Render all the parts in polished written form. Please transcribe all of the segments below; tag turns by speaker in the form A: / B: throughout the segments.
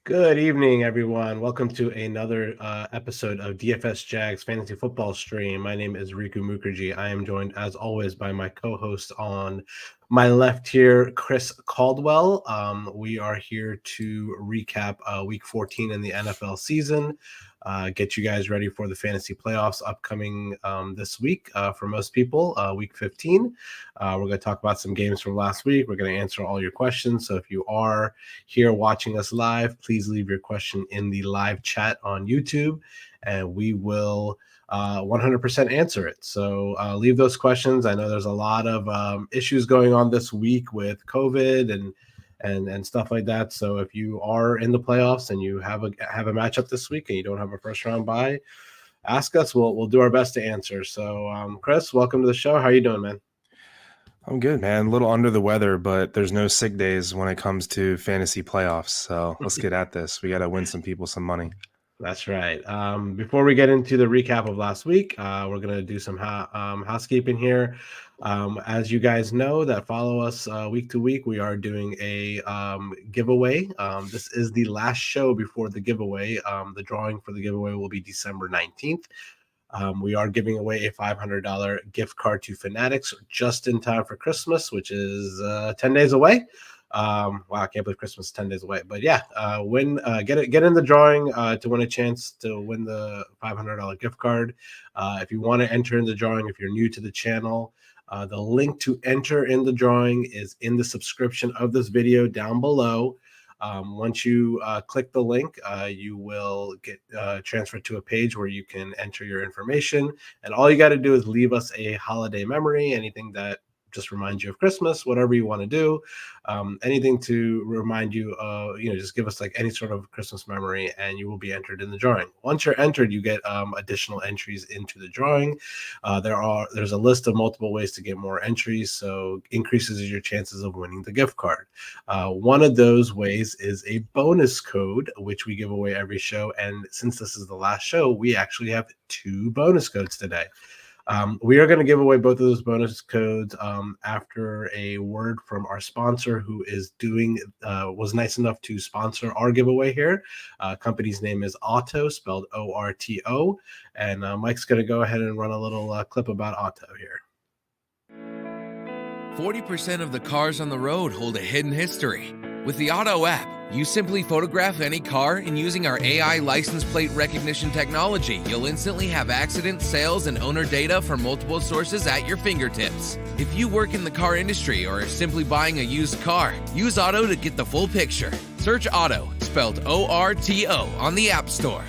A: Good evening, everyone. Welcome to another episode of DFS Jags Fantasy Football Stream. My name is Riku Mukherjee. I am joined, as always, by my co-host on my left here, Chris Caldwell. We are here to recap Week 14 in the NFL season, get you guys ready for the fantasy playoffs upcoming this week for most people, Week 15. We're going to talk about some games from last week. We're going to answer all your questions. So if you are here watching us live, please leave your question in the live chat on YouTube, and we will 100% answer it. So leave those questions. I know there's a lot of issues going on this week with COVID and stuff like that. So if you are in the playoffs and you have a matchup this week and you don't have a first round bye, ask us. We'll do our best to answer. So Chris, welcome to the show. How are you doing, man?
B: I'm good, man. A little under the weather, but there's no sick days when it comes to fantasy playoffs. So let's get at this. We got to win some people some money.
A: That's right. Before we get into the recap of last week, we're going to do some housekeeping here. As you guys know that follow us week to week, we are doing a giveaway. This is the last show before the giveaway. The drawing for the giveaway will be December 19th. We are giving away a $500 gift card to Fanatics just in time for Christmas, which is 10 days away. Wow, I can't believe Christmas is 10 days away. But yeah, get in the drawing to win a chance to win the $500 gift card. If you want to enter in the drawing, if you're new to the channel, the link to enter in the drawing is in the subscription of this video down below. Once you click the link, you will get transferred to a page where you can enter your information. And all you got to do is leave us a holiday memory, anything that just reminds you of Christmas, whatever you want to do, anything to remind you, just give us like any sort of Christmas memory and you will be entered in the drawing. Once you're entered, you get additional entries into the drawing. There's a list of multiple ways to get more entries, so increases your chances of winning the gift card. One of those ways is a bonus code, which we give away every show. And since this is the last show, we actually have 2 bonus codes today. We are going to give away both of those bonus codes after a word from our sponsor, who is was nice enough to sponsor our giveaway here. Company's name is Auto, spelled O-R-T-O. And Mike's going to go ahead and run a little clip about Auto here.
C: 40% of the cars on the road hold a hidden history. With the Auto app, you simply photograph any car, and using our AI license plate recognition technology, you'll instantly have accident, sales, and owner data from multiple sources at your fingertips. If you work in the car industry or are simply buying a used car, use Auto to get the full picture. Search Auto, spelled O-R-T-O, on the App Store.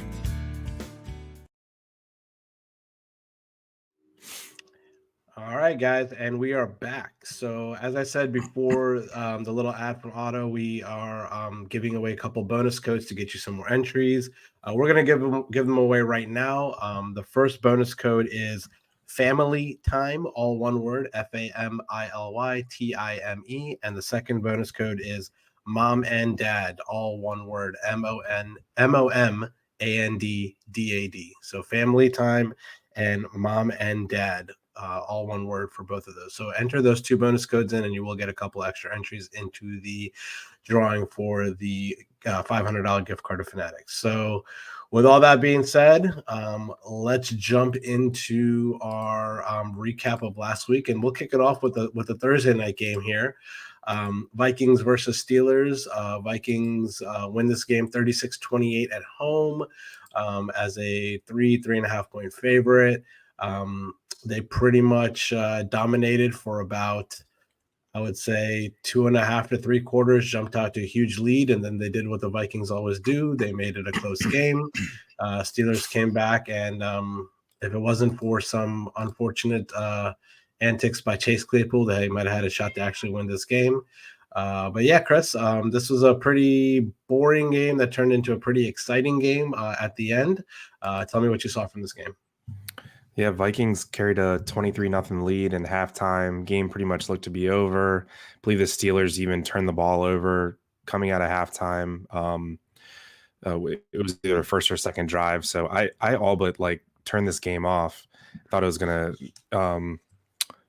A: All right, guys, and we are back. So as I said before, the little ad from Auto, we are giving away a couple bonus codes to get you some more entries. We're going to give them away right now. The first bonus code is Family Time, all one word, FAMILYTIME. And the second bonus code is Mom and Dad, all one word, MOMANDDAD. So Family Time and Mom and Dad. All one word for both of those. So enter those 2 bonus codes in and you will get a couple extra entries into the drawing for the $500 gift card to Fanatics. So with all that being said, let's jump into our recap of last week, and we'll kick it off with the Thursday night game here. Vikings versus Steelers. Vikings win this game 36-28 at home as a 3.5 point favorite. They pretty much dominated for about, I would say, 2.5 to 3 quarters, jumped out to a huge lead, and then they did what the Vikings always do. They made it a close game. Steelers came back, and if it wasn't for some unfortunate antics by Chase Claypool, they might have had a shot to actually win this game. But yeah, Chris, this was a pretty boring game that turned into a pretty exciting game at the end. Tell me what you saw from this game.
B: Yeah, Vikings carried a 23-0 lead in halftime. Game pretty much looked to be over. I believe the Steelers even turned the ball over coming out of halftime. It was either a first or second drive. So I all but turned this game off. Thought it was going to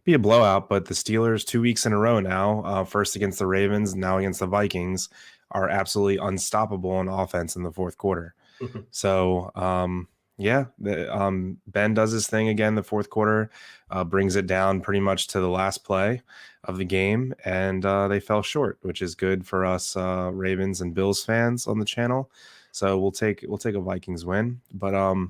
B: be a blowout, but the Steelers 2 weeks in a row now, first against the Ravens, now against the Vikings, are absolutely unstoppable on offense in the fourth quarter. So, Ben does his thing again. The fourth quarter brings it down pretty much to the last play of the game, and they fell short, which is good for us Ravens and Bills fans on the channel. So we'll take a Vikings win. But my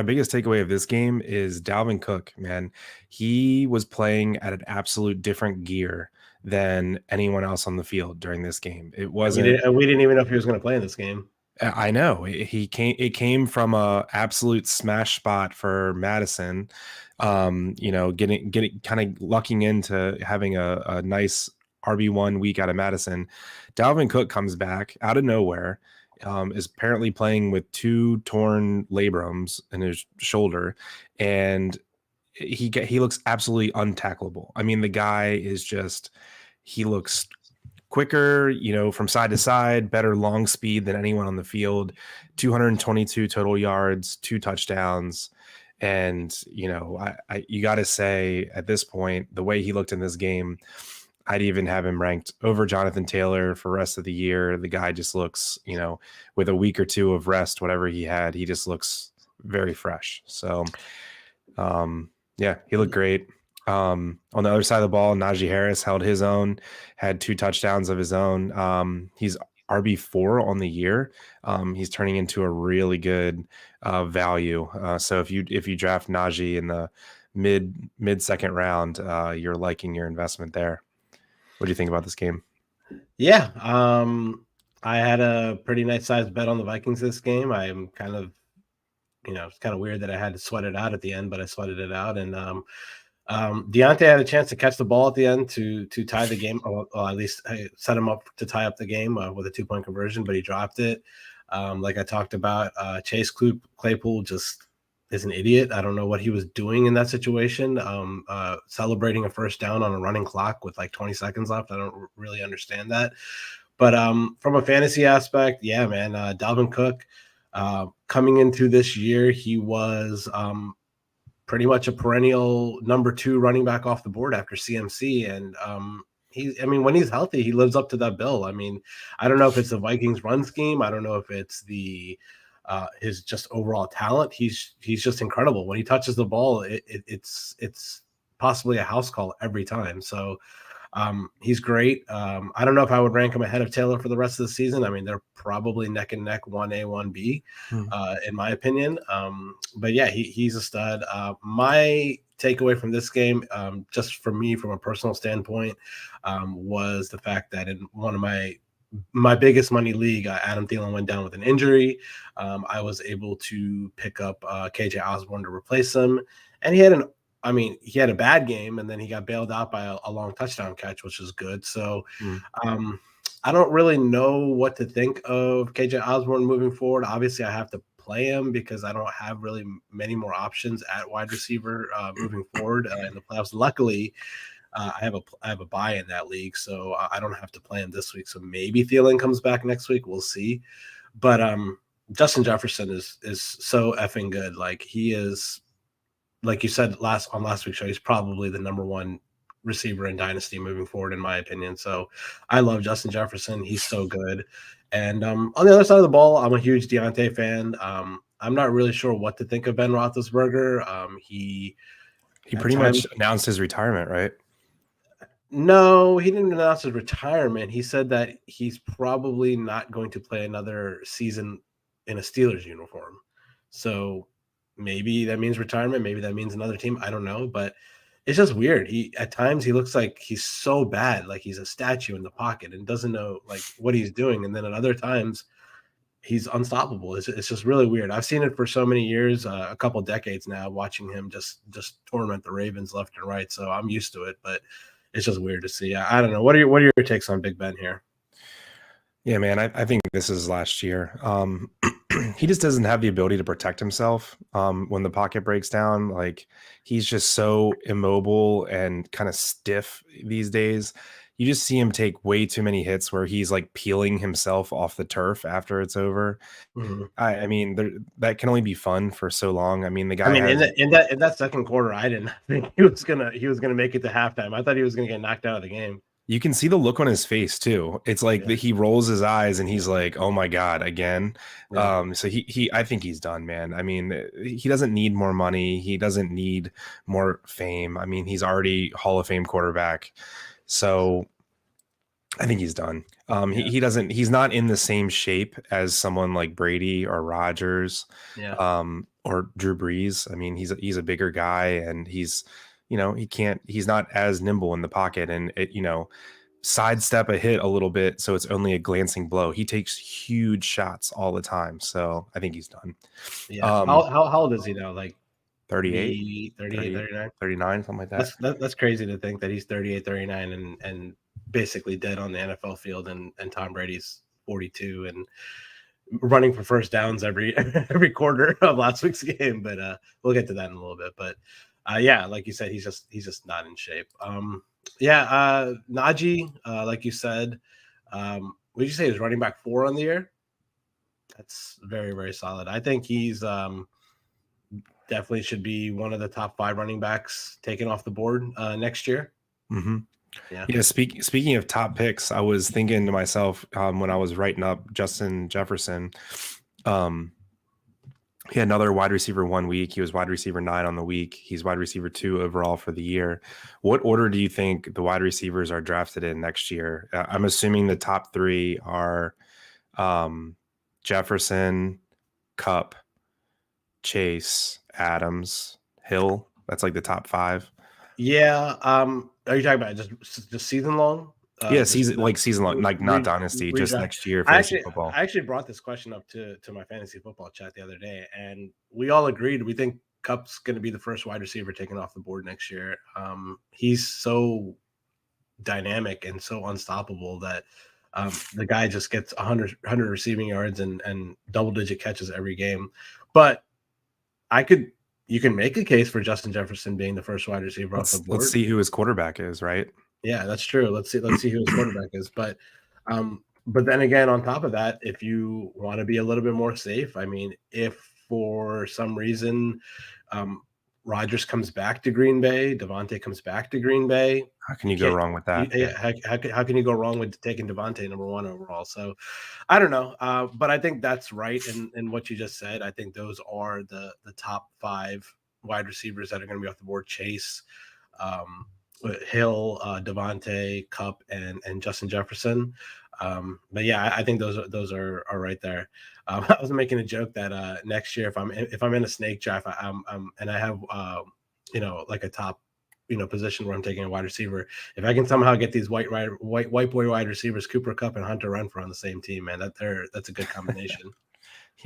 B: biggest takeaway of this game is Dalvin Cook. Man, he was playing at an absolute different gear than anyone else on the field during this game. It wasn't.
A: We didn't even know if he was going to play in this game.
B: I know it came from a absolute smash spot for Madison, getting kind of lucking into having a nice RB1 week out of Madison. Dalvin Cook comes back out of nowhere, is apparently playing with 2 torn labrums in his shoulder, and he looks absolutely untackleable. I mean, the guy is he looks quicker, from side to side, better long speed than anyone on the field, 222 total yards, 2 touchdowns. And, you got to say at this point, the way he looked in this game, I'd even have him ranked over Jonathan Taylor for the rest of the year. The guy just looks, with a week or 2 of rest, whatever he had, he just looks very fresh. So, he looked great. On the other side of the ball, Najee Harris held his own, had 2 touchdowns of his own. He's RB4 on the year. He's turning into a really good value. So if you draft Najee in the mid second round, you're liking your investment there. What do you think about this game?
A: Yeah, I had a pretty nice sized bet on the Vikings this game. I'm kind of, it's kind of weird that I had to sweat it out at the end, but I sweated it out. And Deontay had a chance to catch the ball at the end to tie the game, or at least set him up to tie up the game with a 2-point conversion, but he dropped it. Like I talked about, Chase Claypool just is an idiot. I don't know what he was doing in that situation, celebrating a first down on a running clock with like 20 seconds left. I don't really understand that. But from a fantasy aspect, yeah, man, Dalvin Cook, coming into this year, he was pretty much a perennial number 2 running back off the board after CMC. And when he's healthy, he lives up to that bill. I mean, I don't know if it's the Vikings run scheme. I don't know if it's his just overall talent. He's just incredible. When he touches the ball, it's possibly a house call every time. So he's great. I don't know if I would rank him ahead of Taylor for the rest of the season. I mean, they're probably neck and neck, 1A, 1B, in my opinion. But yeah, he's a stud. My takeaway from this game, just for me, from a personal standpoint, was the fact that in one of my biggest money league, Adam Thielen went down with an injury. I was able to pick up KJ Osborne to replace him, and he had a bad game, and then he got bailed out by a long touchdown catch, which is good. So I don't really know what to think of KJ Osborne moving forward. Obviously, I have to play him because I don't have really many more options at wide receiver moving forward in the playoffs. Luckily, I have a bye in that league, so I don't have to play him this week. So maybe Thielen comes back next week. We'll see. But Justin Jefferson is so effing good. Like, he is, like you said on last week's show, he's probably the number 1 receiver in Dynasty moving forward, in my opinion. So I love Justin Jefferson. He's so good. And on the other side of the ball, I'm a huge Deontay fan. I'm not really sure what to think of Ben Roethlisberger. He
B: pretty much announced his retirement, right?
A: No, he didn't announce his retirement. He said that he's probably not going to play another season in a Steelers uniform. So maybe that means retirement. Maybe that means another team. I don't know, but it's just weird. At times he looks like he's so bad, like he's a statue in the pocket and doesn't know like what he's doing. And then at other times he's unstoppable. It's just really weird. I've seen it for so many years, a couple decades now, watching him just torment the Ravens left and right. So I'm used to it, but it's just weird to see. I don't know. What are your takes on Big Ben here?
B: Yeah, man, I think this is last year. He just doesn't have the ability to protect himself when the pocket breaks down. Like, he's just so immobile and kind of stiff these days. You just see him take way too many hits where he's like peeling himself off the turf after it's over. Mm-hmm. I mean, that can only be fun for so long. I mean, the guy. I mean,
A: in that second quarter, I didn't think he was gonna make it to halftime. I thought he was gonna get knocked out of the game.
B: You can see the look on his face too. It's like
A: Yeah.
B: he rolls his eyes and he's like, "Oh my God, again."
A: Yeah.
B: So I think he's done, man. I mean, he doesn't need more money. He doesn't need more fame. I mean, he's already Hall of Fame quarterback. So I think he's done. He's not in the same shape as someone like Brady or Rodgers,
A: Yeah.
B: or Drew Brees. I mean, he's a bigger guy, and he's not as nimble in the pocket, and sidestep a hit a little bit, so it's only a glancing blow. He takes huge shots all the time, so I think he's done.
A: Yeah. How old is he now? Like
B: 38,
A: 38, 39?
B: 39, something like that.
A: That's crazy to think that he's 38, 39 and basically dead on the NFL field, and Tom Brady's 42 and running for first downs every quarter of last week's game. But we'll get to that in a little bit. But yeah, like you said, he's just not in shape. Najee, like you said, would you say is running back 4 on the year? That's very, very solid. I think he's definitely should be one of the top 5 running backs taken off the board next year.
B: Mm-hmm.
A: Yeah.
B: Speaking of top picks, I was thinking to myself when I was writing up Justin Jefferson. He had another wide receiver 1 week. He was wide receiver 9 on the week. He's wide receiver 2 overall for the year. What order do you think the wide receivers are drafted in next year? I'm assuming the top 3 are Jefferson, Kupp, Chase, Adams, Hill. That's like the top 5.
A: Yeah. Are you talking about just season long?
B: Season long, like not dynasty, just next year.
A: I actually brought this question up to my fantasy football chat the other day, and we all agreed. We think Kupp's going to be the first wide receiver taken off the board next year. He's so dynamic and so unstoppable that the guy just gets 100 receiving yards and double-digit catches every game. But you can make a case for Justin Jefferson being the first wide receiver off the board.
B: Let's see who his quarterback is, right?
A: Yeah, that's true. Let's see who his quarterback is. But then again, on top of that, if you want to be a little bit more safe, I mean, if for some reason Rodgers comes back to Green Bay, Javante comes back to Green Bay,
B: how can you go wrong with that?
A: How can you go wrong with taking Javante number 1 overall? So I don't know, but I think that's right in what you just said. I think those are the top 5 wide receivers that are going to be off the board: Chase, Hill, Devontae, Kupp, and Justin Jefferson. But yeah, I think those are right there. I was making a joke that next year, if I'm in a snake draft, and I have like a top position where I'm taking a wide receiver, if I can somehow get these white boy wide receivers, Cooper Kupp and Hunter Renfrow on the same team, man, that's a good combination.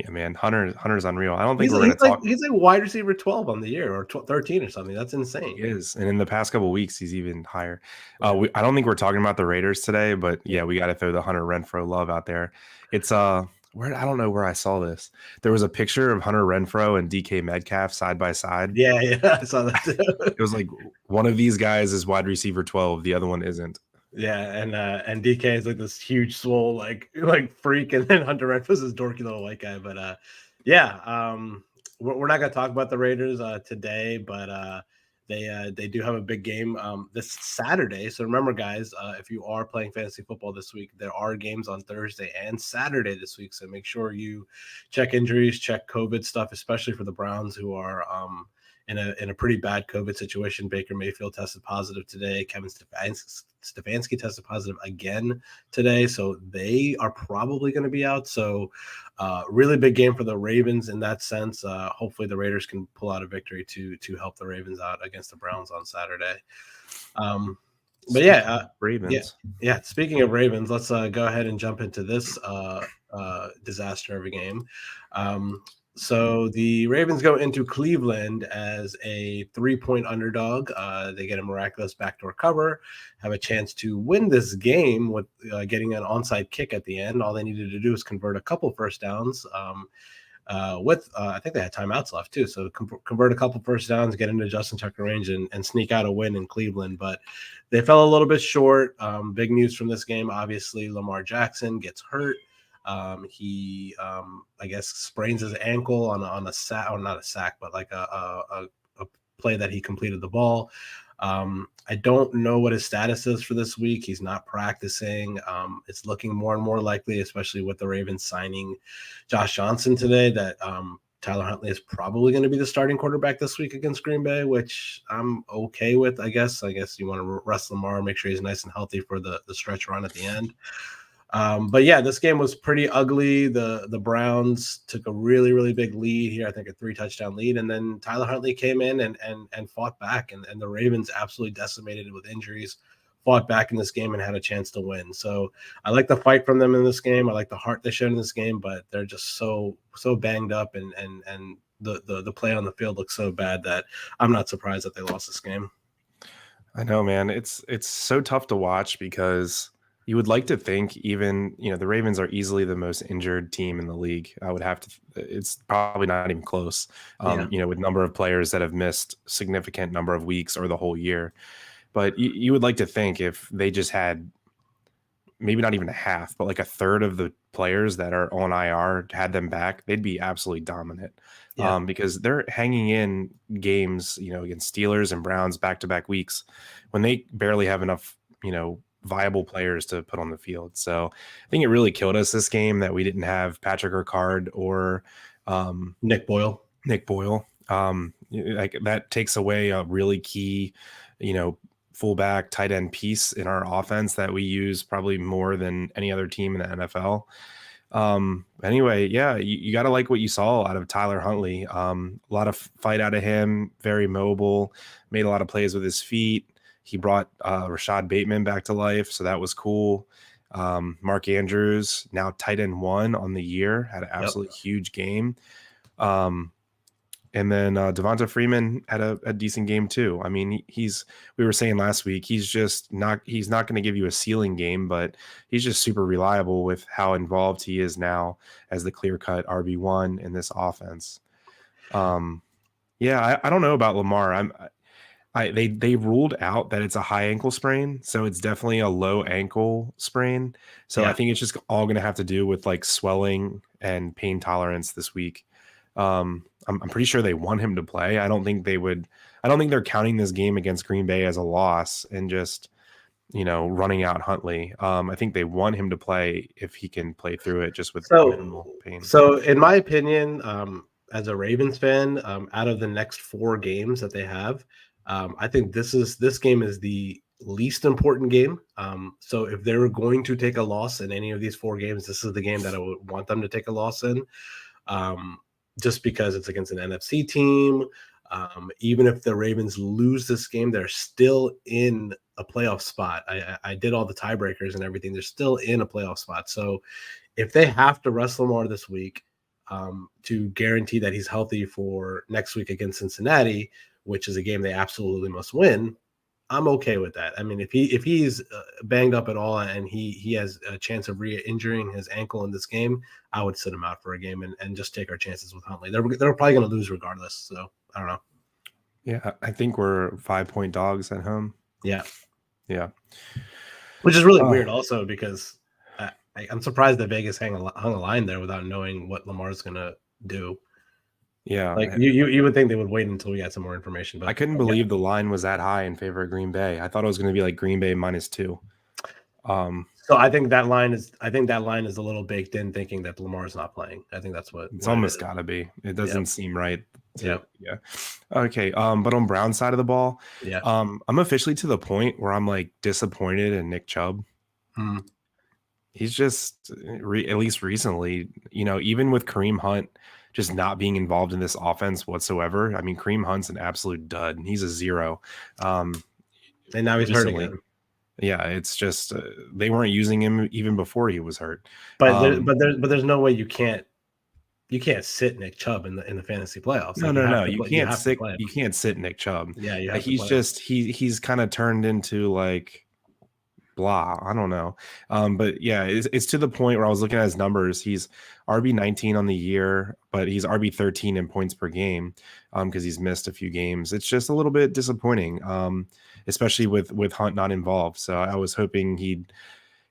B: Yeah, man, Hunter's unreal. I don't think
A: he's like wide receiver 12 on the year, or 13 or something. That's insane.
B: He is, and in the past couple of weeks, he's even higher. I don't think we're talking about the Raiders today, but yeah, we got to throw the Hunter Renfrow love out there. It's where I don't know where I saw this. There was a picture of Hunter Renfrow and DK Metcalf side by side.
A: Yeah, I saw that too.
B: It was like one of these guys is wide receiver 12, the other one isn't.
A: Yeah, and DK is like this huge swole like freak, and then Hunter Renfrow's this dorky little white guy. But we're not gonna talk about the Raiders today, but they do have a big game this Saturday. So remember, guys, if you are playing fantasy football this week, there are games on Thursday and Saturday this week. So make sure you check injuries, check COVID stuff, especially for the Browns, who are in a pretty bad COVID situation. Baker Mayfield tested positive today. Kevin Stefanski tested positive again today. So they are probably going to be out. So really big game for the Ravens in that sense. Hopefully the Raiders can pull out a victory to help the Ravens out against the Browns on Saturday. But yeah,
B: Ravens.
A: Yeah. Speaking of Ravens, let's go ahead and jump into this disaster of a game. So the Ravens go into Cleveland as a 3-point underdog. They get a miraculous backdoor cover, have a chance to win this game with getting an onside kick at the end. All they needed to do is convert a couple first downs I think they had timeouts left too. So convert a couple first downs, get into Justin Tucker range and sneak out a win in Cleveland. But they fell a little bit short. Big news from this game, obviously, Lamar Jackson gets hurt. He I guess sprains his ankle on a sack, or not a sack, but like a play that he completed the ball. I don't know what his status is for this week. He's not practicing. It's looking more and more likely, especially with the Ravens signing Josh Johnson today, that Tyler Huntley is probably going to be the starting quarterback this week against Green Bay, which I'm okay with, I guess. I guess you want to rest Lamar, make sure he's nice and healthy for the stretch run at the end. But yeah, this game was pretty ugly. The Browns took a really, really big lead here. I think a 3-touchdown lead. And then Tyler Huntley came in and fought back. And the Ravens absolutely decimated with injuries, fought back in this game and had a chance to win. So I like the fight from them in this game. I like the heart they showed in this game, but they're just so banged up and the play on the field looks so bad that I'm not surprised that they lost this game.
B: I know, man. It's so tough to watch because you would like to think even, the Ravens are easily the most injured team in the league. I would have to, it's probably not even close, with number of players that have missed significant number of weeks or the whole year. But you would like to think if they just had maybe not even a half, but like a third of the players that are on IR had them back, they'd be absolutely dominant. Because they're hanging in games, against Steelers and Browns back-to-back weeks when they barely have enough, viable players to put on the field. So I think it really killed us this game that we didn't have Patrick Ricard or
A: Nick Boyle.
B: Like that takes away a really key, fullback tight end piece in our offense that we use probably more than any other team in the NFL. Anyway, yeah, you got to like what you saw out of Tyler Huntley. A lot of fight out of him, very mobile, made a lot of plays with his feet. He brought Rashad Bateman back to life, so that was cool. Mark Andrews, now tight end 1 on the year, had an absolutely huge game. And then Devonta Freeman had a decent game too. I mean, we were saying last week, he's not going to give you a ceiling game, but he's just super reliable with how involved he is now as the clear-cut RB1 in this offense. I don't know about Lamar. They ruled out that it's a high ankle sprain, so it's definitely a low ankle sprain. So I think it's just all going to have to do with like swelling and pain tolerance this week. I'm pretty sure they want him to play. I don't think they're counting this game against Green Bay as a loss and just, running out Huntley. I think they want him to play if he can play through it just with minimal pain.
A: So in my opinion, as a Ravens fan, out of the next 4 games that they have, I think this game is the least important game. So if they were going to take a loss in any of these 4 games, this is the game that I would want them to take a loss in. Just because it's against an NFC team. Even if the Ravens lose this game, they're still in a playoff spot. I did all the tiebreakers and everything. They're still in a playoff spot. So if they have to rest Lamar this week to guarantee that he's healthy for next week against Cincinnati, which is a game they absolutely must win, I'm okay with that. I mean, if he's banged up at all and he has a chance of re-injuring his ankle in this game, I would sit him out for a game and just take our chances with Huntley. They're probably going to lose regardless. So I don't know.
B: Yeah, I think we're 5-point dogs at home.
A: Yeah.
B: Which
A: is really weird also because I'm surprised that Vegas hung a line there without knowing what Lamar's going to do.
B: Yeah,
A: like you would think they would wait until we got some more information. But
B: I couldn't believe the line was that high in favor of Green Bay. I thought it was going to be like Green Bay -2.
A: So I think that line is a little baked in, thinking that Lamar's not playing. I think that's what
B: it's almost got to be. It doesn't seem right.
A: Yeah.
B: Okay. But on Brown's side of the ball,
A: yeah.
B: I'm officially to the point where I'm like disappointed in Nick Chubb. He's just at least recently, even with Kareem Hunt just not being involved in this offense whatsoever. I mean, Kareem Hunt's an absolute dud. He's a 0.
A: And now he's hurt again.
B: Yeah, it's just they weren't using him even before he was hurt.
A: But there's no way you can't sit Nick Chubb in the fantasy playoffs.
B: No. You can't sit Nick Chubb.
A: Yeah,
B: he's kind of turned into like blah. I don't know. But yeah, it's to the point where I was looking at his numbers. He's RB19 on the year, but he's RB13 in points per game because he's missed a few games. It's just a little bit disappointing, especially with Hunt not involved. So I was hoping he'd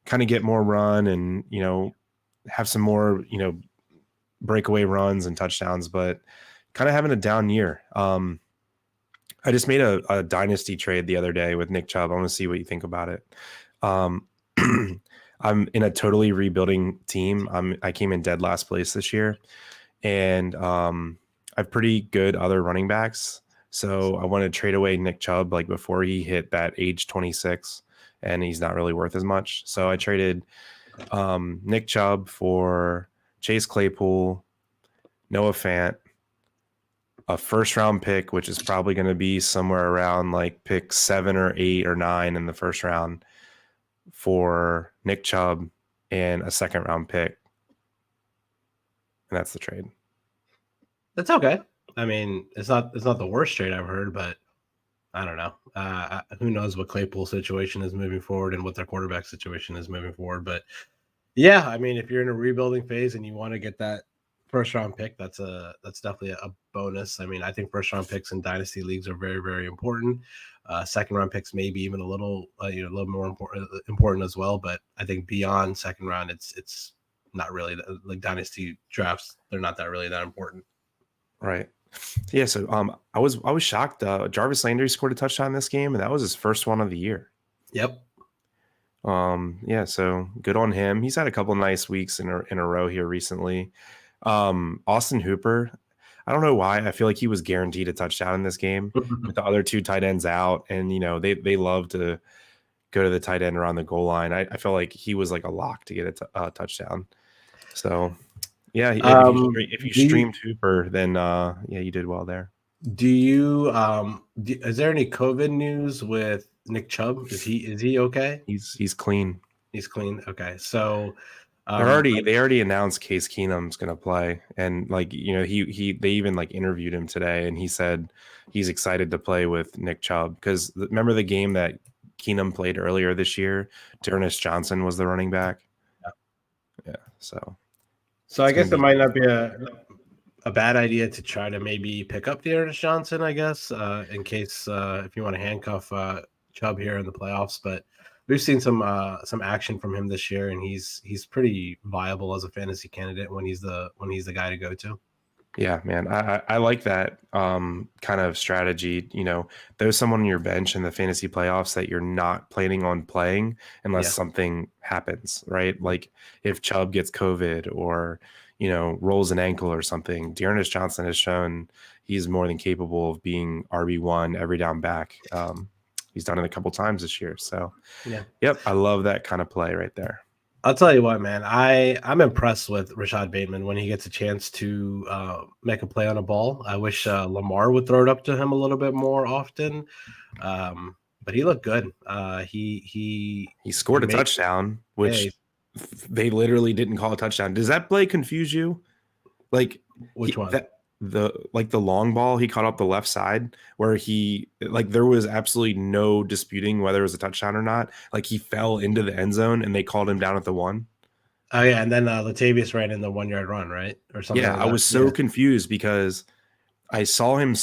B: kind of get more run and, have some more, breakaway runs and touchdowns, but kind of having a down year. I just made a dynasty trade the other day with Nick Chubb. I want to see what you think about it. Um, I'm in a totally rebuilding team. I came in dead last place this year, and I have pretty good other running backs. So I want to trade away Nick Chubb like before he hit that age 26, and he's not really worth as much. So I traded Nick Chubb for Chase Claypool, Noah Fant, a first round pick, which is probably going to be somewhere around like pick 7 or 8 or 9 in the first round for Nick Chubb, and a second round pick. And that's the trade.
A: That's okay. I mean, it's not the worst trade I've heard, but I don't know. Who knows what Claypool's situation is moving forward and what their quarterback situation is moving forward. But yeah, I mean, if you're in a rebuilding phase and you want to get that first round pick, that's definitely a bonus. I mean, I think first round picks in dynasty leagues are very, very important. Second round picks maybe even a little a little more important as well. But I think beyond second round, it's not really like dynasty drafts. They're not really that important.
B: Right. Yeah. So I was shocked. Jarvis Landry scored a touchdown this game, and that was his first one of the year.
A: Yep.
B: Yeah. So good on him. He's had a couple nice weeks in a row here recently. Austin Hooper, I don't know why. I feel like he was guaranteed a touchdown in this game with the other two tight ends out. And, they love to go to the tight end around the goal line. I feel like he was like a lock to get a touchdown. So, yeah, if you streamed Hooper, then, you did well there.
A: Do you, is there any COVID news with Nick Chubb? Is he okay?
B: He's clean.
A: He's clean. Okay. So,
B: they already announced Case Keenum's going to play, and they even like interviewed him today, and he said he's excited to play with Nick Chubb because remember the game that Keenum played earlier this year? Dearness Johnson was the running back. Yeah. So
A: I guess it might not be a bad idea to try to maybe pick up Dearness Johnson, I guess, in case if you want to handcuff Chubb here in the playoffs, but. We've seen some action from him this year, and he's pretty viable as a fantasy candidate when he's the guy to go to.
B: Yeah, man, I like that kind of strategy. There's someone on your bench in the fantasy playoffs that you're not planning on playing unless something happens, right? Like if Chubb gets COVID or rolls an ankle or something. Dearness Johnson has shown he's more than capable of being RB1 every down back. He's done it a couple times this year. So, yep, I love that kind of play right there.
A: I'll tell you what, man. I'm impressed with Rashad Bateman when he gets a chance to make a play on a ball. I wish Lamar would throw it up to him a little bit more often. But he looked good. He
B: scored a touchdown, which they literally didn't call a touchdown. Does that play confuse you? Like
A: which one?
B: The long ball he caught up the left side where there was absolutely no disputing whether it was a touchdown or not. Like he fell into the end zone and they called him down at the 1.
A: Oh yeah, and then Latavius ran in the 1 yard run, right, or something.
B: Yeah,
A: like
B: I was so confused because I saw him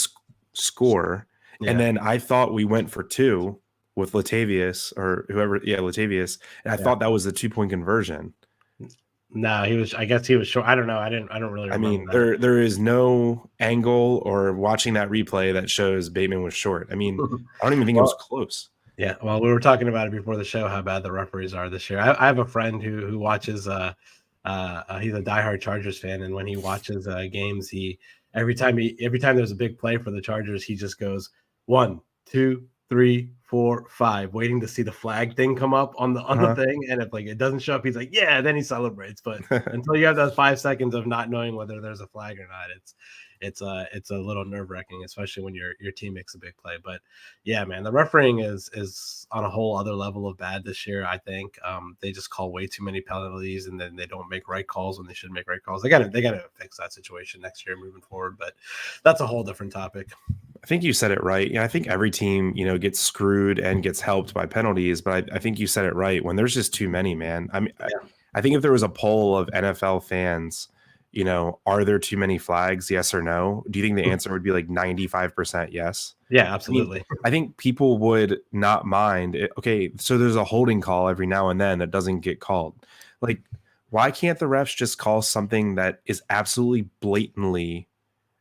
B: score, and then I thought we went for 2 with Latavius or whoever. Yeah, Latavius, and I thought that was the 2-point conversion.
A: No, I guess he was short. I don't know. I don't really remember.
B: I mean, there is no angle or watching that replay that shows Bateman was short. I mean, I don't even think it was close.
A: Yeah, well, we were talking about it before the show how bad the referees are this year. I have a friend who watches. He's a diehard Chargers fan, and when he watches games, every time there's a big play for the Chargers, he just goes 1, 2, 3, 4, 5, waiting to see the flag thing come up on the thing, and if it doesn't show up, he's like, yeah, then he celebrates. But until you have those 5 seconds of not knowing whether there's a flag or not, it's a little nerve-wracking, especially when your team makes a big play. But yeah, man, the refereeing is on a whole other level of bad this year. I think they just call way too many penalties, and then they don't make right calls when they should make right calls. They gotta fix that situation next year moving forward. But that's a whole different topic.
B: I think you said it right. Yeah, I think every team, gets screwed and gets helped by penalties, but I think you said it right. When there's just too many, man. I mean, I think if there was a poll of NFL fans, are there too many flags? Yes or no? Do you think the answer would be like 95% yes?
A: Yeah, absolutely.
B: I think people would not mind it. Okay, so there's a holding call every now and then that doesn't get called. Like, why can't the refs just call something that is absolutely blatantly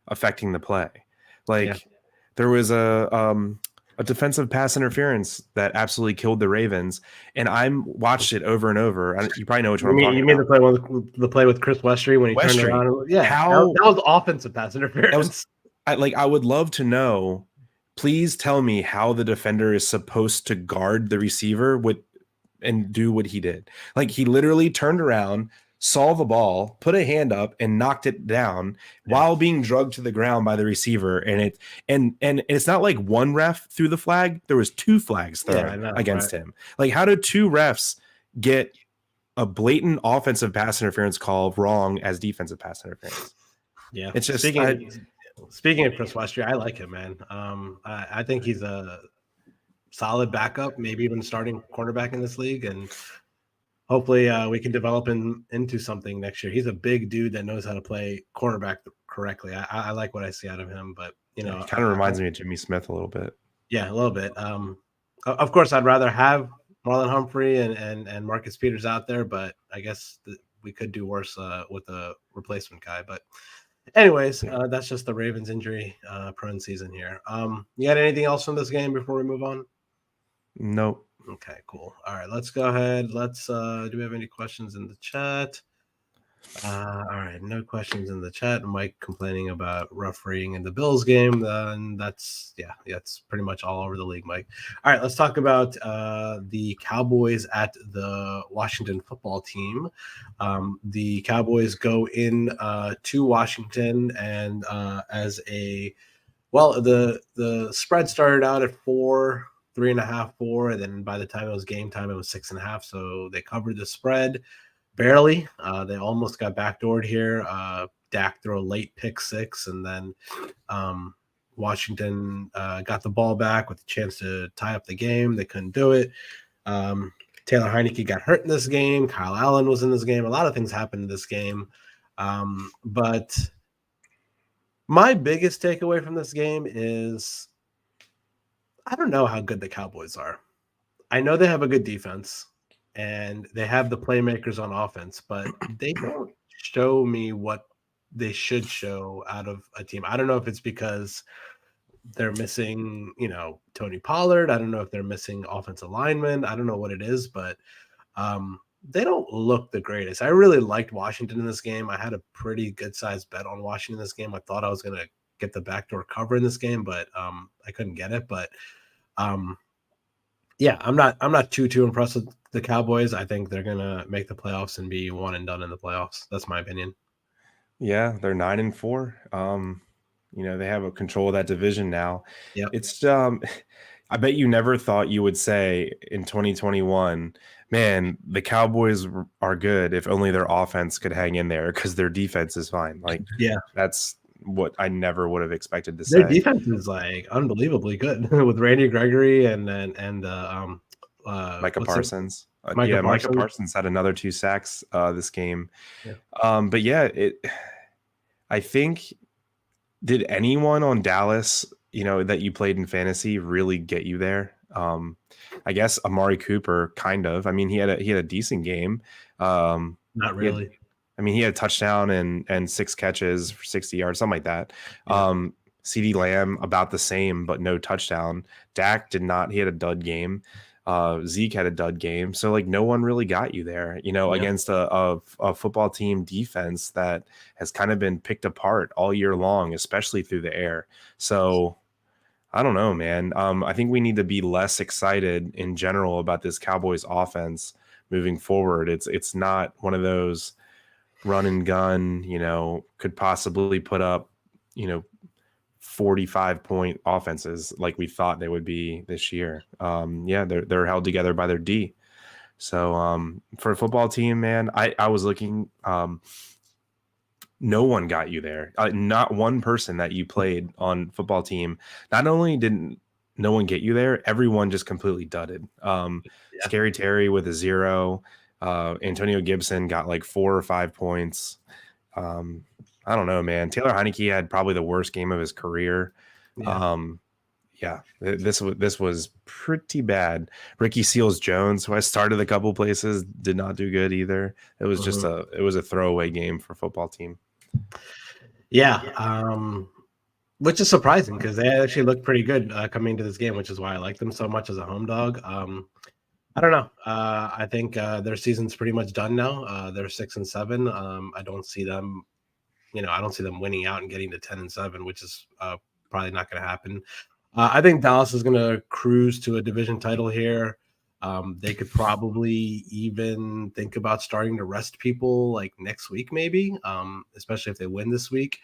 B: affecting the play? there was a defensive pass interference that absolutely killed the Ravens, and I watched it over and over. You probably know which one I'm talking
A: about. The play with Chris Westry when he turned
B: Westry.
A: around. Yeah, that was offensive pass interference.
B: I would love to know. Please tell me how the defender is supposed to guard the receiver and do what he did. Like, he literally turned around, saw the ball, put a hand up, and knocked it down while being drugged to the ground by the receiver. And it's not like one ref threw the flag. There was 2 flags thrown against him. Like, how did 2 refs get a blatant offensive pass interference call wrong as defensive pass interference?
A: Yeah.
B: It's just
A: speaking of Chris Westry, I like him, man. I think he's a solid backup, maybe even starting cornerback in this league, and hopefully we can develop him into something next year. He's a big dude that knows how to play cornerback correctly. I like what I see out of him, but
B: it kind of reminds me of Jimmy Smith a little bit.
A: Yeah, a little bit. Of course, I'd rather have Marlon Humphrey and Marcus Peters out there, but I guess we could do worse with a replacement guy. But anyways, that's just the Ravens injury prone season here. You got anything else from this game before we move on?
B: Nope.
A: Okay, cool. All right, let's go ahead. Let's do we have any questions in the chat? All right, no questions in the chat. Mike complaining about refereeing in the Bills game. Then that's pretty much all over the league, Mike. All right, let's talk about the Cowboys at the Washington football team. The Cowboys go in to Washington, and the spread started out at 3.5, 4, and then by the time it was game time, it was 6.5. So they covered the spread barely. They almost got backdoored here. Dak threw a late pick 6, and then Washington got the ball back with a chance to tie up the game. They couldn't do it. Taylor Heineke got hurt in this game. Kyle Allen was in this game. A lot of things happened in this game. But my biggest takeaway from this game is I don't know how good the Cowboys are. I know they have a good defense and they have the playmakers on offense, but they don't show me what they should show out of a team. I don't know if it's because they're missing, Tony Pollard. I don't know if they're missing offensive linemen. I don't know what it is, but they don't look the greatest. I really liked Washington in this game. I had a pretty good sized bet on Washington in this game. I thought I was going to get the backdoor cover in this game, but I couldn't get it. But I'm not too impressed with the Cowboys. I think they're gonna make the playoffs and be one and done in the playoffs. That's my opinion.
B: Yeah, they're 9-4. They have a control of that division now.
A: Yeah,
B: it's I bet you never thought you would say in 2021, man, the Cowboys are good if only their offense could hang in there because their defense is fine. Like,
A: yeah,
B: that's what I never would have expected to say.
A: Their defense is like unbelievably good with Randy Gregory and
B: Micah Parsons. Micah Parsons had another 2 sacks this game. Yeah. But yeah, I think, did anyone on Dallas, that you played in fantasy really get you there? I guess Amari Cooper kind of. I mean, he had a decent game.
A: Not really.
B: He had a touchdown and 6 catches for 60 yards, something like that. Yeah. CeeDee Lamb about the same, but no touchdown. Dak did not. He had a dud game. Zeke had a dud game. So, no one really got you there, against a football team defense that has kind of been picked apart all year long, especially through the air. So, I don't know, man. I think we need to be less excited in general about this Cowboys offense moving forward. It's not one of those run and gun, could possibly put up, 45-point offenses like we thought they would be this year. They're held together by their D. So for a football team, man, I was looking, no one got you there. Not one person that you played on football team. Not only didn't no one get you there, everyone just completely dudded. Scary Terry with a 0. Antonio Gibson got 4 or 5 points. I don't know, man. Taylor Heineke had probably the worst game of his career. This was pretty bad. Ricky Seals-Jones, who I started a couple places, did not do good either. It was just a throwaway game for a football team.
A: Yeah. which is surprising because they actually looked pretty good coming into this game, which is why I like them so much as a home dog. I don't know. I think their season's pretty much done now. They're 6-7. I don't see them, I don't see them winning out and getting to 10-7, which is probably not going to happen. I think Dallas is going to cruise to a division title here. They could probably even think about starting to rest people like next week, maybe, especially if they win this week.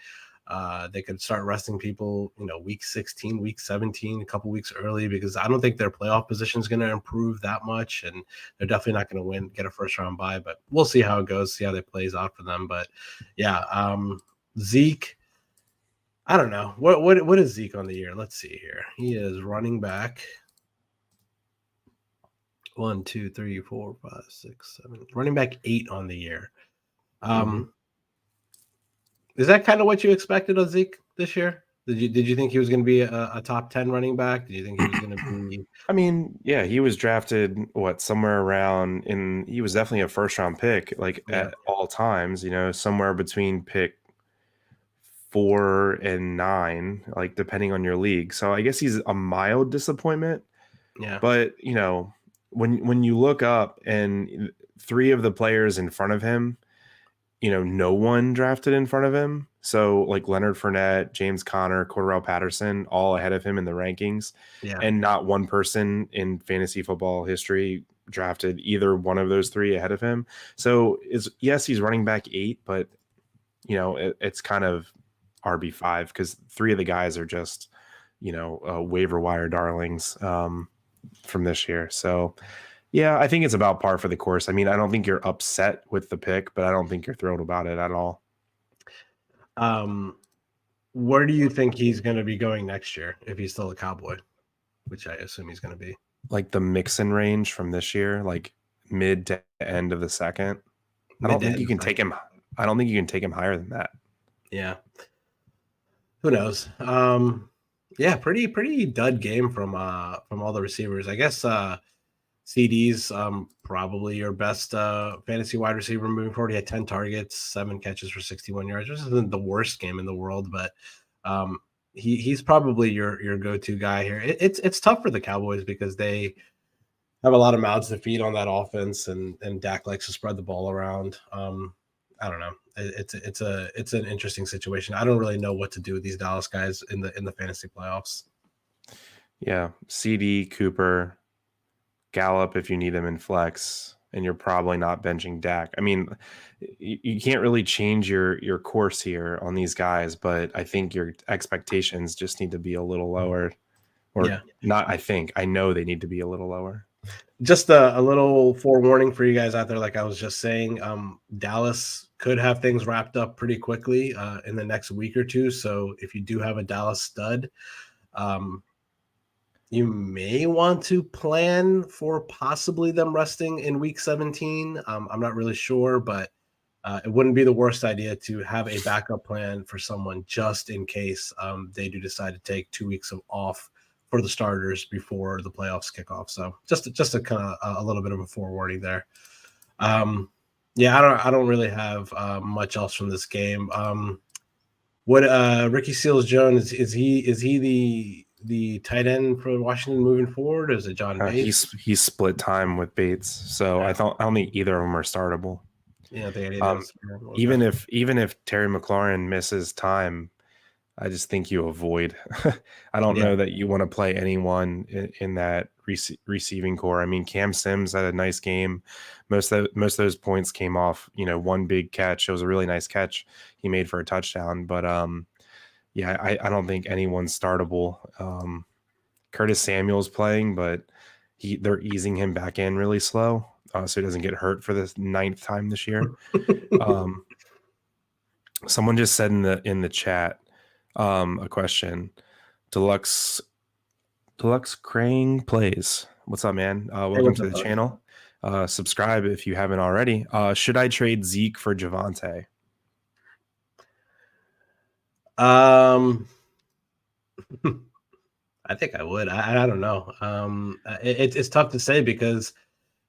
A: They could start resting people, week 16, week 17, a couple weeks early, because I don't think their playoff position is going to improve that much, and they're definitely not going to get a first round bye. But we'll see how it goes, see how that plays out for them. But yeah, Zeke, I don't know what is Zeke on the year. Let's see here. He is running back 1, 2, 3, 4, 5, 6, 7. Running back 8 on the year. Is that kind of what you expected of Zeke this year? Did you think he was going to be a top 10 running back? Did you think he was going to be?
B: I mean, yeah, he was drafted somewhere around he was definitely a first round pick, at all times, somewhere between pick 4 and 9, depending on your league. So I guess he's a mild disappointment.
A: Yeah.
B: But, when you look up and 3 of the players in front of him, no one drafted in front of him. So Leonard Fournette, James Conner, Cordarrelle Patterson, all ahead of him in the rankings.
A: Yeah.
B: And not one person in fantasy football history drafted either one of those 3 ahead of him. So yes, he's running back 8, but it's kind of RB5 because 3 of the guys are just, waiver wire darlings from this year. So yeah, I think it's about par for the course. I mean, I don't think you're upset with the pick, but I don't think you're thrilled about it at all.
A: Where do you think he's going to be going next year if he's still a Cowboy, which I assume he's going to be?
B: The Mixon range from this year, mid to end of the second. I don't think you can take him higher than that.
A: Yeah. Who knows? Yeah, pretty dud game from all the receivers. I guess CD's probably your best fantasy wide receiver moving forward. He had 10 targets, 7 catches for 61 yards, which isn't the worst game in the world, but he's probably your go-to guy here. It's tough for the Cowboys because they have a lot of mouths to feed on that offense, and Dak likes to spread the ball around. I don't know. It's an interesting situation. I don't really know what to do with these Dallas guys in the fantasy playoffs.
B: Yeah, CD, Cooper, Gallup if you need them in flex, and you're probably not benching Dak. I mean, you can't really change your course here on these guys, but I think your expectations just need to be a little lower. I know they need to be a little lower.
A: Just a little forewarning for you guys out there, like I was just saying, Dallas could have things wrapped up pretty quickly in the next week or two. So if you do have a Dallas stud, you may want to plan for possibly them resting in week 17. I'm not really sure, but it wouldn't be the worst idea to have a backup plan for someone just in case they do decide to take 2 weeks off for the starters before the playoffs kick off. So just a kind of a little bit of a forewarning there. Yeah, I don't really have much else from this game. What Ricky Seals-Jones, is he the tight end for Washington moving forward? Is it John Bates?
B: He's split time with Bates, so I don't think either of them are startable.
A: Yeah,
B: even if Terry McLaurin misses time, I just think you avoid. I don't know that you want to play anyone in that receiving core. I mean, Cam Sims had a nice game. Most of those points came off, one big catch. It was a really nice catch he made for a touchdown. But I don't think anyone's startable. Curtis Samuel's playing, but they're easing him back in really slow, so he doesn't get hurt for the 9th time this year. Someone just said in the chat. A question. Deluxe Crane plays. What's up, man? Welcome to the channel. Subscribe if you haven't already. Should I trade Zeke for Javante?
A: I think I would. I don't know. It's tough to say because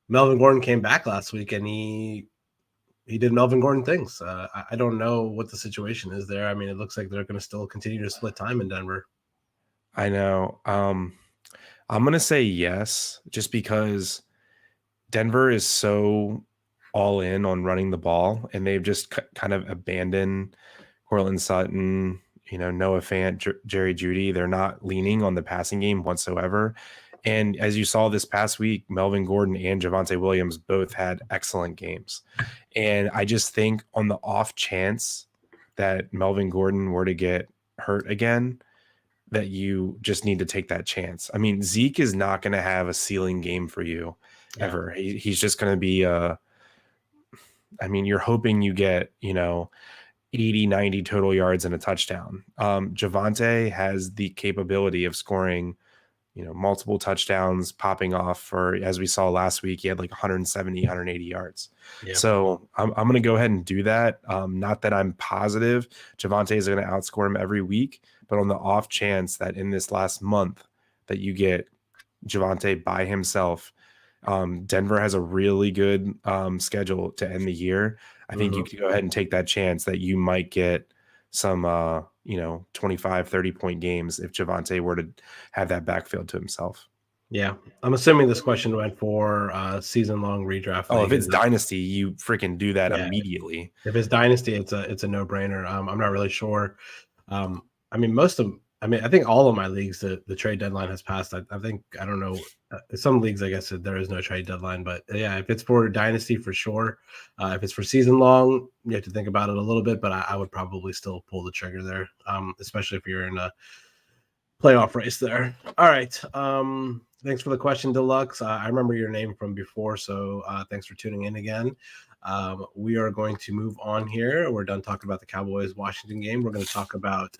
A: Melvin Gordon came back last week and he he did Melvin Gordon things. I don't know what the situation is there. I mean, it looks like they're going to still continue to split time in Denver.
B: I know. I'm going to say yes, just because Denver is so all in on running the ball, and they've just kind of abandoned Cortland Sutton, Noah Fant, Jerry Jeudy. They're not leaning on the passing game whatsoever. And as you saw this past week, Melvin Gordon and Javante Williams both had excellent games. And I just think on the off chance that Melvin Gordon were to get hurt again, that you just need to take that chance. I mean, Zeke is not going to have a ceiling game for you ever. He's just going to be you're hoping you get, 80, 90 total yards and a touchdown. Javante has the capability of scoring, multiple touchdowns, popping off for, as we saw last week, he had like 170, 180 yards. Yeah. So I'm going to go ahead and do that. Not that I'm positive Javante is going to outscore him every week, but on the off chance that in this last month that you get Javante by himself, Denver has a really good schedule to end the year. I think you can go ahead and take that chance that you might get some, 25, 30-point games if Javante were to have that backfield to himself.
A: Yeah. I'm assuming this question went for season-long redraft.
B: Oh, if it's Dynasty, you freaking do that immediately.
A: If it's Dynasty, it's a no-brainer. I'm not really sure. I think all of my leagues, the trade deadline has passed. I don't know. Some leagues, I guess there is no trade deadline, but yeah, if it's for Dynasty, for sure. If it's for season long, you have to think about it a little bit, but I would probably still pull the trigger there, especially if you're in a playoff race there. All right. Thanks for the question, Deluxe. I remember your name from before, so thanks for tuning in again. We are going to move on here. We're done talking about the Cowboys-Washington game. We're going to talk about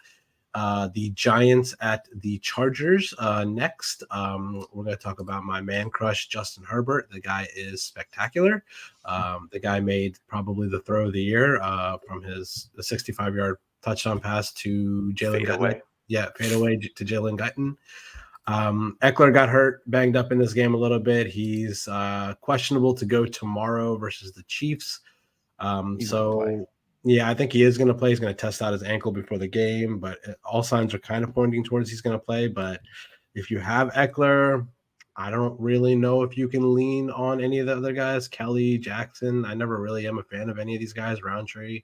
A: the Giants at the Chargers next. We're going to talk about my man crush, Justin Herbert. The guy is spectacular. The guy made probably the throw of the year from his 65-yard touchdown pass to Jalen Guyton. Yeah, fade away to Jalen Guyton. Eckler got hurt, banged up in this game a little bit. He's questionable to go tomorrow versus the Chiefs. Yeah, I think he is going to play. He's going to test out his ankle before the game, but all signs are kind of pointing towards he's going to play. But if you have Eckler, I don't really know if you can lean on any of the other guys. Kelly, Jackson, I never really am a fan of any of these guys. Roundtree,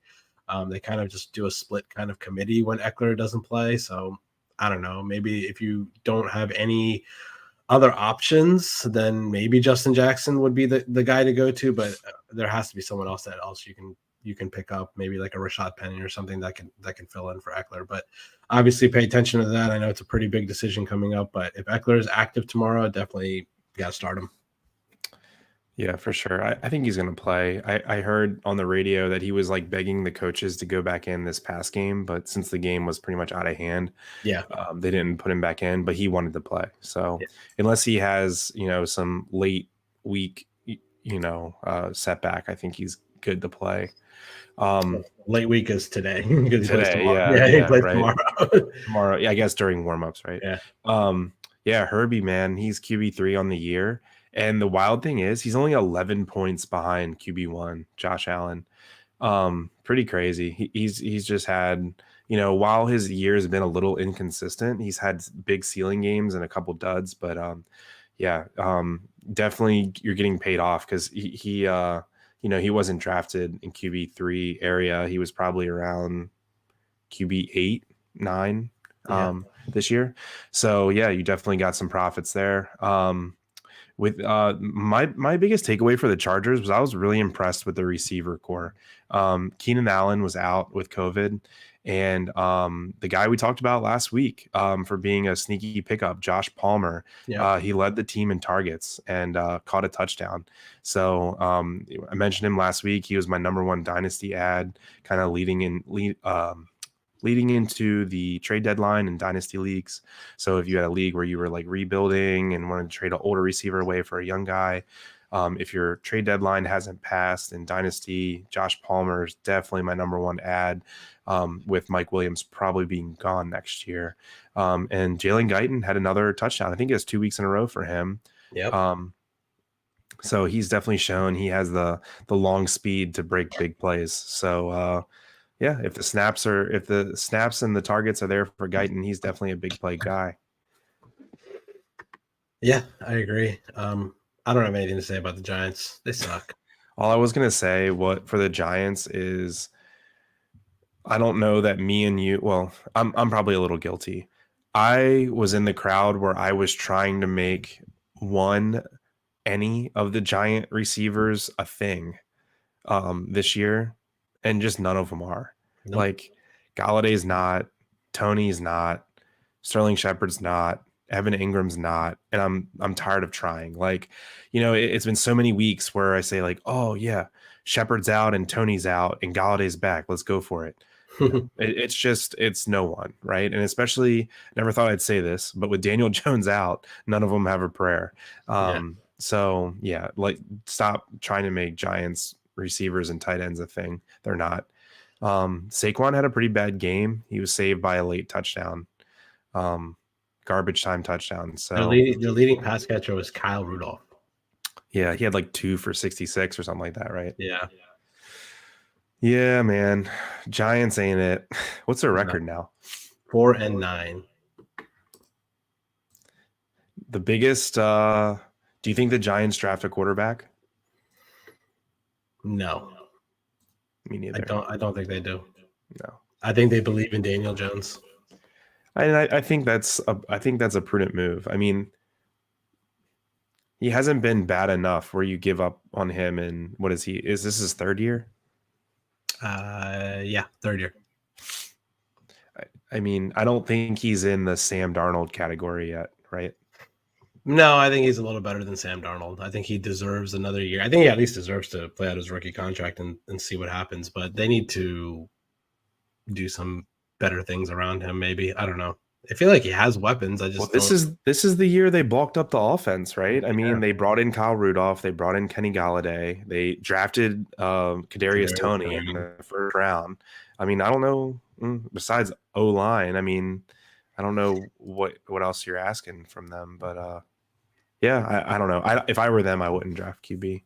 A: they kind of just do a split kind of committee when Eckler doesn't play. So I don't know. Maybe if you don't have any other options, then maybe Justin Jackson would be the guy to go to. But there has to be someone else you can pick up, maybe like a Rashad Penny or something that can fill in for Eckler. But obviously pay attention to that. I know it's a pretty big decision coming up, but if Eckler is active tomorrow, definitely got to start him.
B: Yeah, for sure. I think he's going to play. I heard on the radio that he was like begging the coaches to go back in this past game, but since the game was pretty much out of hand, they didn't put him back in, but he wanted to play. So unless he has, some late week, setback, I think he's good to play.
A: Late week is today.
B: He plays tomorrow. Yeah, I guess during warmups, right? Herbie, man, he's QB3 on the year, and the wild thing is he's only 11 points behind QB1 Josh Allen. Pretty crazy. He's just had, while his year has been a little inconsistent, he's had big ceiling games and a couple duds, but definitely you're getting paid off because he wasn't drafted in QB3 area. He was probably around QB8, 9 this year. So you definitely got some profits there. With my biggest takeaway for the Chargers was I was really impressed with the receiver core. Keenan Allen was out with COVID, and the guy we talked about last week for being a sneaky pickup, Josh Palmer, he led the team in targets and caught a touchdown. So I mentioned him last week. He was my number one dynasty ad, kind of leading into the trade deadline in dynasty leagues. So if you had a league where you were like rebuilding and wanted to trade an older receiver away for a young guy, if your trade deadline hasn't passed in dynasty, Josh Palmer is definitely my number one ad, with Mike Williams probably being gone next year. And Jalen Guyton had another touchdown. I think it was 2 weeks in a row for him. So he's definitely shown he has the long speed to break big plays. So yeah, if the snaps and the targets are there for Guyton, he's definitely a big play guy.
A: Yeah, I agree. I don't have anything to say about the Giants. They suck.
B: All I was gonna say for the Giants is I don't know that me and you. Well, I'm probably a little guilty. I was in the crowd where I was trying to make any of the Giant receivers a thing this year, and just none of them are.
A: Nope.
B: Like Galladay's not, Tony's not, Sterling Shepard's not, Evan Ingram's not, and I'm tired of trying. Like, it's been so many weeks where I say like, oh yeah, Shepard's out and Tony's out and Galladay's back. Let's go for it. It's no one, right? And especially, never thought I'd say this, but with Daniel Jones out, none of them have a prayer. So yeah, like stop trying to make Giants receivers and tight ends a thing. They're not. Saquon had a pretty bad game. He was saved by a late touchdown, garbage time touchdown. So
A: the leading pass catcher was Kyle Rudolph.
B: Yeah, he had like 2 for 66 or something like that, right?
A: Yeah,
B: man. Giants ain't it. What's their record now?
A: 4-9.
B: The biggest. Do you think the Giants draft a quarterback?
A: No,
B: me neither.
A: I don't think they do.
B: No,
A: I think they believe in Daniel Jones.
B: I think that's a prudent move. I mean, he hasn't been bad enough where you give up on him. And what is he? Is this his third year?
A: Yeah, third year.
B: I mean, I don't think he's in the Sam Darnold category yet, right?
A: No, I think he's a little better than Sam Darnold. I think he deserves another year. I think he at least deserves to play out his rookie contract and see what happens. But they need to do some better things around him. Maybe, I don't know. I feel like he has weapons.
B: This is the year they bulked up the offense, right? I mean, they brought in Kyle Rudolph, they brought in Kenny Galladay, they drafted Kadarius Toney in the first round. I mean, I don't know. Besides O-line, I mean, I don't know what else you're asking from them, but yeah, I don't know. If I were them, I wouldn't draft QB.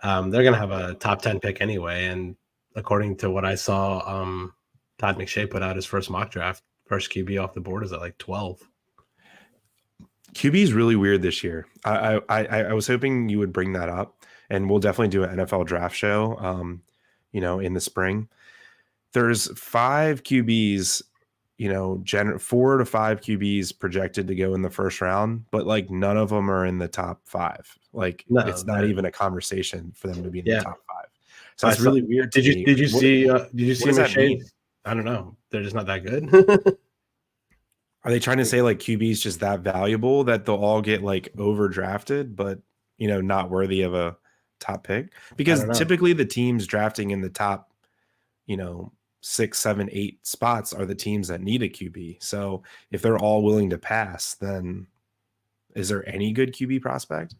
A: They're gonna have a top 10 pick anyway, and according to what I saw, Todd McShay put out his first mock draft. First QB off the board is at like 12.
B: QB is really weird this year. I was hoping you would bring that up, and we'll definitely do an NFL draft show, in the spring. There's 5 QBs, 4 to 5 QBs projected to go in the first round, but like none of them are in the top 5. Like it's not even a conversation for them to be in the top 5. So that's really weird.
A: Did you see McShay? I don't know. They're just not that good.
B: Are they trying to say like QB is just that valuable that they'll all get like overdrafted, but not worthy of a top pick? Because typically the teams drafting in the top, 6, 7, 8 spots are the teams that need a QB. So if they're all willing to pass, then is there any good QB prospect?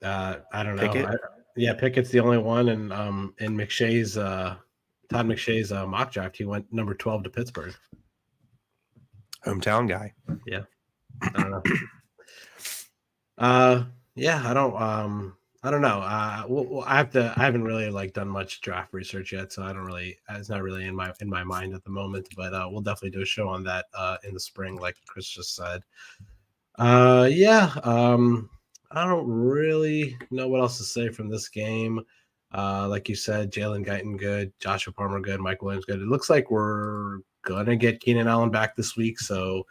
A: I don't know. Pickett's the only one, and in McShay's Todd McShay's mock draft, he went number 12 to Pittsburgh.
B: Hometown guy.
A: Yeah. I don't know. I don't know. I haven't really like done much draft research yet, so it's not really in my mind at the moment, but we'll definitely do a show on that in the spring, like Chris just said. I don't really know what else to say from this game. Like you said, Jalen Guyton good, Joshua Palmer good, Mike Williams good. It looks like we're gonna get Keenan Allen back this week, so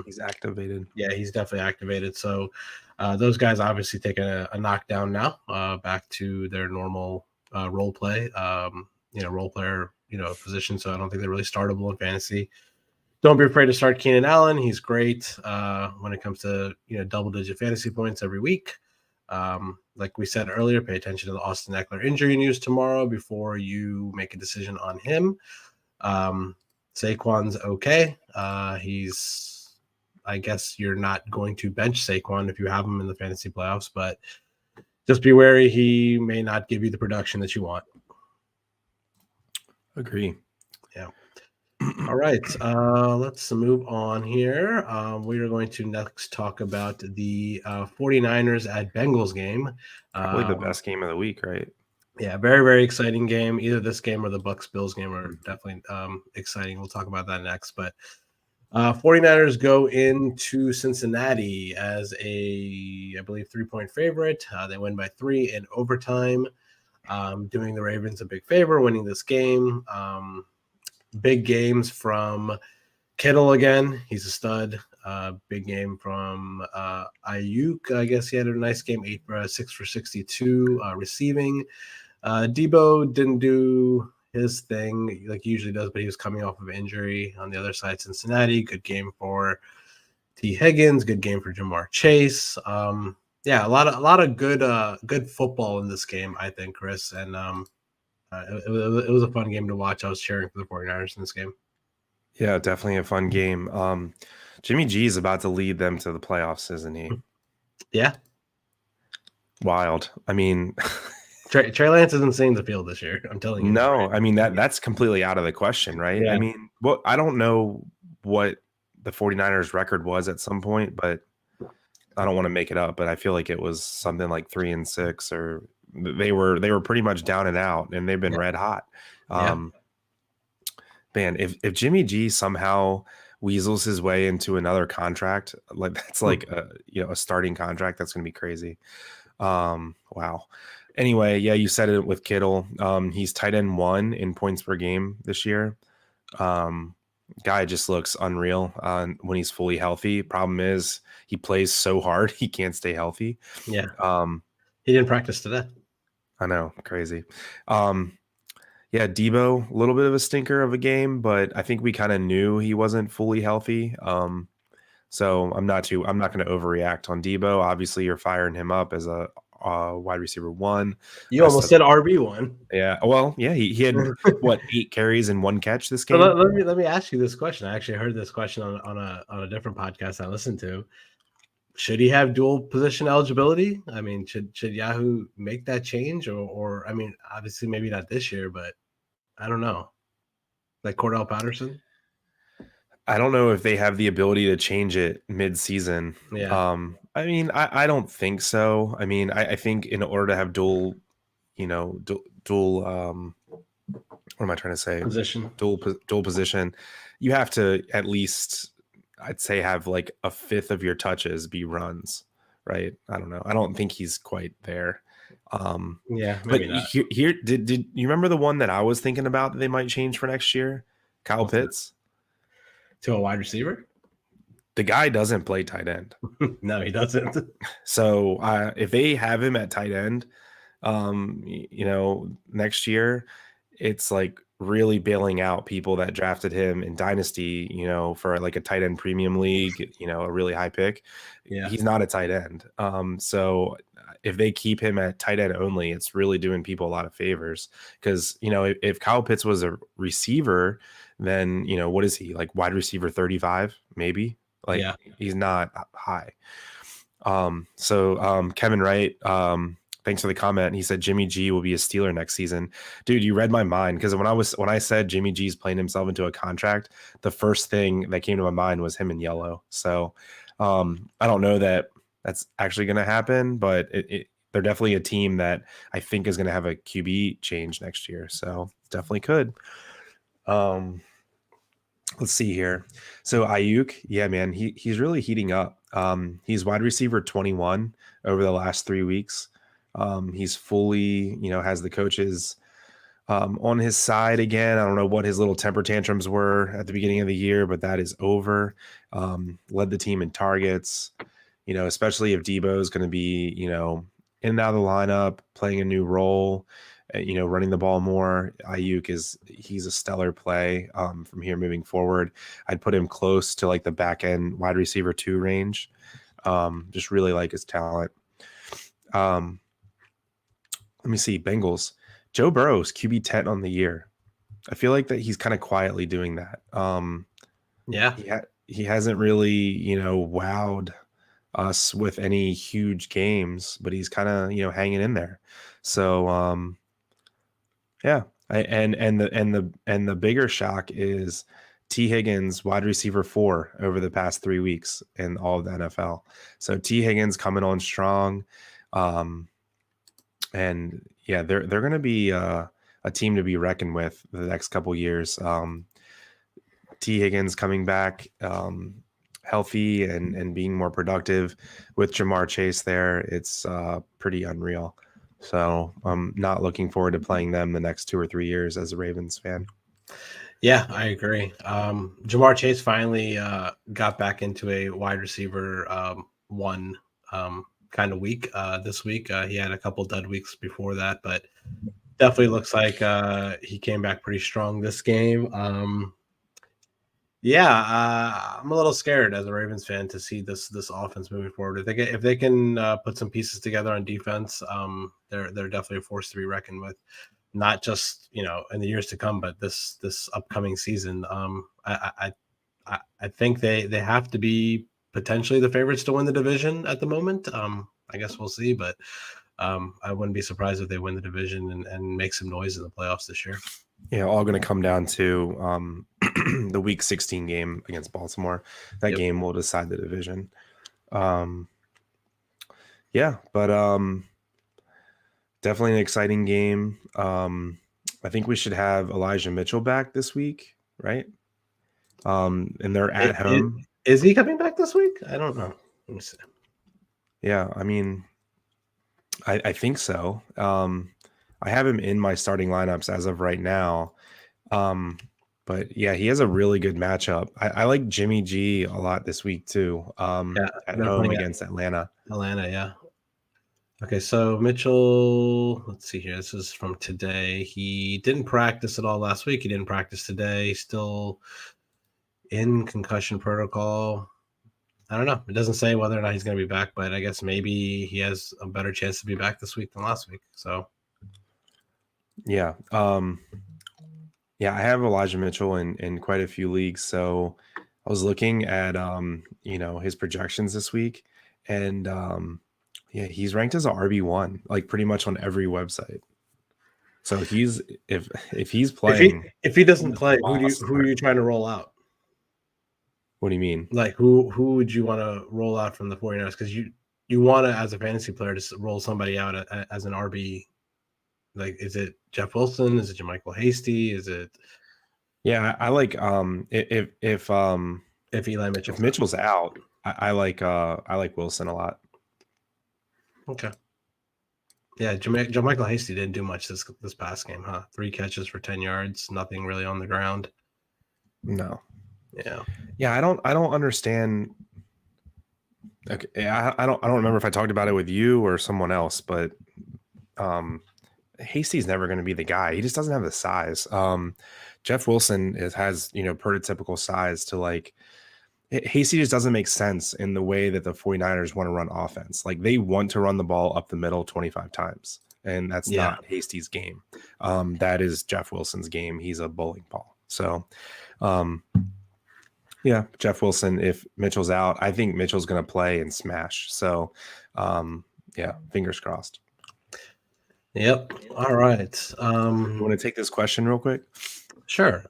B: he's activated.
A: Yeah, he's definitely activated. So those guys obviously taking a knockdown now, back to their normal role play, role player, position. So I don't think they're really startable in fantasy. Don't be afraid to start Keenan Allen. He's great when it comes to double-digit fantasy points every week. Like we said earlier, pay attention to the Austin Eckler injury news tomorrow before you make a decision on him. Saquon's okay. I guess you're not going to bench Saquon if you have him in the fantasy playoffs, but just be wary. He may not give you the production that you want.
B: Agree.
A: Yeah. All right, let's move on here. We are going to next talk about the 49ers at Bengals game.
B: Probably the best game of the week, right?
A: Yeah, very, very exciting game. Either this game or the Bucks-Bills game are definitely exciting. We'll talk about that next. But 49ers go into Cincinnati as I believe, 3-point favorite. They win by 3 in overtime, doing the Ravens a big favor, winning this game. Big games from Kittle again. He's a stud. Big game from Ayuk. I guess he had a nice game, 6 for 62 receiving. Debo didn't do his thing like he usually does, but he was coming off of injury. On the other side, Cincinnati, good game for T. Higgins, good game for Jamar Chase. Yeah, a lot of good football in this game, I think, Chris. And it was a fun game to watch. I was cheering for the 49ers in this game.
B: Yeah, definitely a fun game. Jimmy G is about to lead them to the playoffs, isn't he?
A: Yeah.
B: Wild. I mean,
A: Trey Lance isn't seeing the field this year. I'm telling you.
B: no,
A: Right?
B: I mean that's completely out of the question, right?
A: Yeah.
B: I mean, I don't know what the 49ers record was at some point, but I don't want to make it up, but I feel like it was something like 3-6, or they were pretty much down and out, and they've been red hot. Man, if Jimmy G somehow weasels his way into another contract, like that's like a starting contract, that's gonna be crazy. Wow. Anyway, yeah, you said it with Kittle. He's tight end 1 in points per game this year. Guy just looks unreal when he's fully healthy. Problem is he plays so hard he can't stay healthy.
A: Yeah. He didn't practice today.
B: I know, crazy. Yeah, Debo, a little bit of a stinker of a game, but I think we kind of knew he wasn't fully healthy. So I'm not going to overreact on Debo. Obviously, you're firing him up as a wide receiver 1.
A: You almost said RB1.
B: Yeah. Well, yeah, he had what, 8 carries and 1 catch this game.
A: So let me ask you this question. I actually heard this question on a different podcast I listened to. Should he have dual position eligibility? I mean, should Yahoo make that change, or I mean, obviously maybe not this year, but I don't know. Like Cordell Patterson?
B: I don't know if they have the ability to change it mid-season.
A: Yeah.
B: I mean, I don't think so. I mean, I think in order to have dual what am I trying to say? Dual position, you have to at least, I'd say, have like a fifth of your touches be runs, right? I don't know. I don't think he's quite there.
A: Yeah,
B: but here, did you remember the one that I was thinking about that they might change for next year? Kyle Pitts
A: to a wide receiver.
B: The guy doesn't play tight end.
A: No, he doesn't.
B: So if they have him at tight end, next year, it's like really bailing out people that drafted him in Dynasty, for like a tight end premium league, a really high pick.
A: Yeah.
B: He's not a tight end. So if they keep him at tight end only, it's really doing people a lot of favors, because, if Kyle Pitts was a receiver, then, what is he, like wide receiver 35, maybe? Like, he's not high. So Kevin Wright, thanks for the comment. He said Jimmy G will be a Steeler next season. Dude, you read my mind, because when I said Jimmy G's playing himself into a contract, the first thing that came to my mind was him in yellow. So I don't know that that's actually going to happen, but they're definitely a team that I think is going to have a QB change next year. So definitely could. Let's see here. So Ayuk, yeah, man, he's really heating up. He's wide receiver 21 over the last 3 weeks. He's fully, has the coaches on his side again. I don't know what his little temper tantrums were at the beginning of the year, but that is over. Led the team in targets, especially if Debo is going to be, in and out of the lineup, playing a new role, running the ball more. Ayuk he's a stellar play from here moving forward. I'd put him close to like the back end wide receiver 2 range. Just really like his talent. Let me see. Bengals. Joe Burrow's QB 10 on the year. I feel like that he's kind of quietly doing that. He hasn't really, wowed us with any huge games, but he's kind of, hanging in there. So, yeah. And the bigger shock is T. Higgins, wide receiver 4 over the past 3 weeks in all of the NFL. So T. Higgins coming on strong. And yeah, they're going to be a team to be reckoned with the next couple years. T. Higgins coming back healthy and being more productive with Jamar Chase there. It's pretty unreal. So I'm not looking forward to playing them the next 2 or 3 years as a Ravens fan.
A: Yeah, I agree. Jamar Chase finally got back into a wide receiver one kind of week this week. He had a couple dud weeks before that, but definitely looks like he came back pretty strong this game. I'm a little scared as a Ravens fan to see this offense moving forward. If they can put some pieces together on defense, they're definitely a force to be reckoned with. Not just in the years to come, but this upcoming season. I think they have to be potentially the favorites to win the division at the moment. I guess we'll see, but I wouldn't be surprised if they win the division and make some noise in the playoffs this year.
B: Yeah, all going to come down to the Week 16 game against Baltimore. That game will decide the division. Definitely an exciting game. I think we should have Elijah Mitchell back this week, right? And they're at home.
A: Is he coming back this week? I don't know. Let me see.
B: Yeah, I mean, I think so. I have him in my starting lineups as of right now. But yeah, he has a really good matchup. I like Jimmy G a lot this week too. At home against Atlanta.
A: Yeah. Okay, so Mitchell, let's see here. This is from today. He didn't practice at all last week. He didn't practice today. Still in concussion protocol. I don't know. It doesn't say whether or not he's going to be back, but I guess maybe he has a better chance to be back this week than last week. So,
B: yeah. I have Elijah Mitchell in quite a few leagues. So I was looking at, his projections this week, and he's ranked as a RB1, like pretty much on every website. So if he's playing,
A: if he doesn't play, who are you trying to roll out?
B: What do you mean?
A: Like who would you want to roll out from the 49ers? Because you want to, as a fantasy player, to roll somebody out as an RB. Like, is it Jeff Wilson? Is it Jermichael Hasty? Is it?
B: Yeah, I like if
A: Eli
B: Mitchell's out, I like Wilson a lot.
A: Okay. Yeah, Jermichael Hasty didn't do much this past game, huh? 3 catches for 10 yards, nothing really on the ground.
B: No.
A: Yeah,
B: I don't understand. Okay, I don't remember if I talked about it with you or someone else, but Hasty's never going to be the guy. He just doesn't have the size. Jeff Wilson has prototypical size to like. Hasty just doesn't make sense in the way that the 49ers want to run offense. Like they want to run the ball up the middle 25 times, and that's not Hasty's game. That is Jeff Wilson's game. He's a bowling ball. So, Jeff Wilson, if Mitchell's out, I think Mitchell's going to play and smash. So, fingers crossed.
A: Yep. All right.
B: You want to take this question real quick?
A: Sure.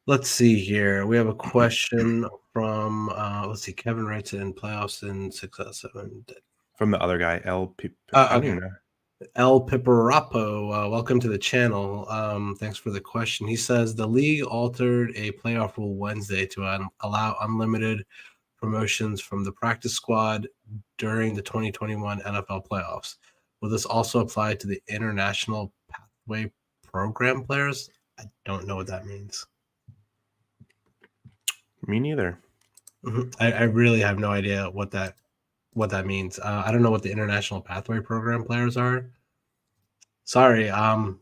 A: Let's see here. We have a question from Kevin writes in playoffs in 6 out of 7.
B: From the other guy, El
A: Piparapo. Welcome to the channel. Thanks for the question. He says the league altered a playoff rule Wednesday to allow unlimited promotions from the practice squad during the 2021 NFL playoffs. Will this also apply to the international pathway program players? I don't know what that means.
B: Me neither.
A: Mm-hmm. I really have no idea what that means. I don't know what the international pathway program players are. Sorry. I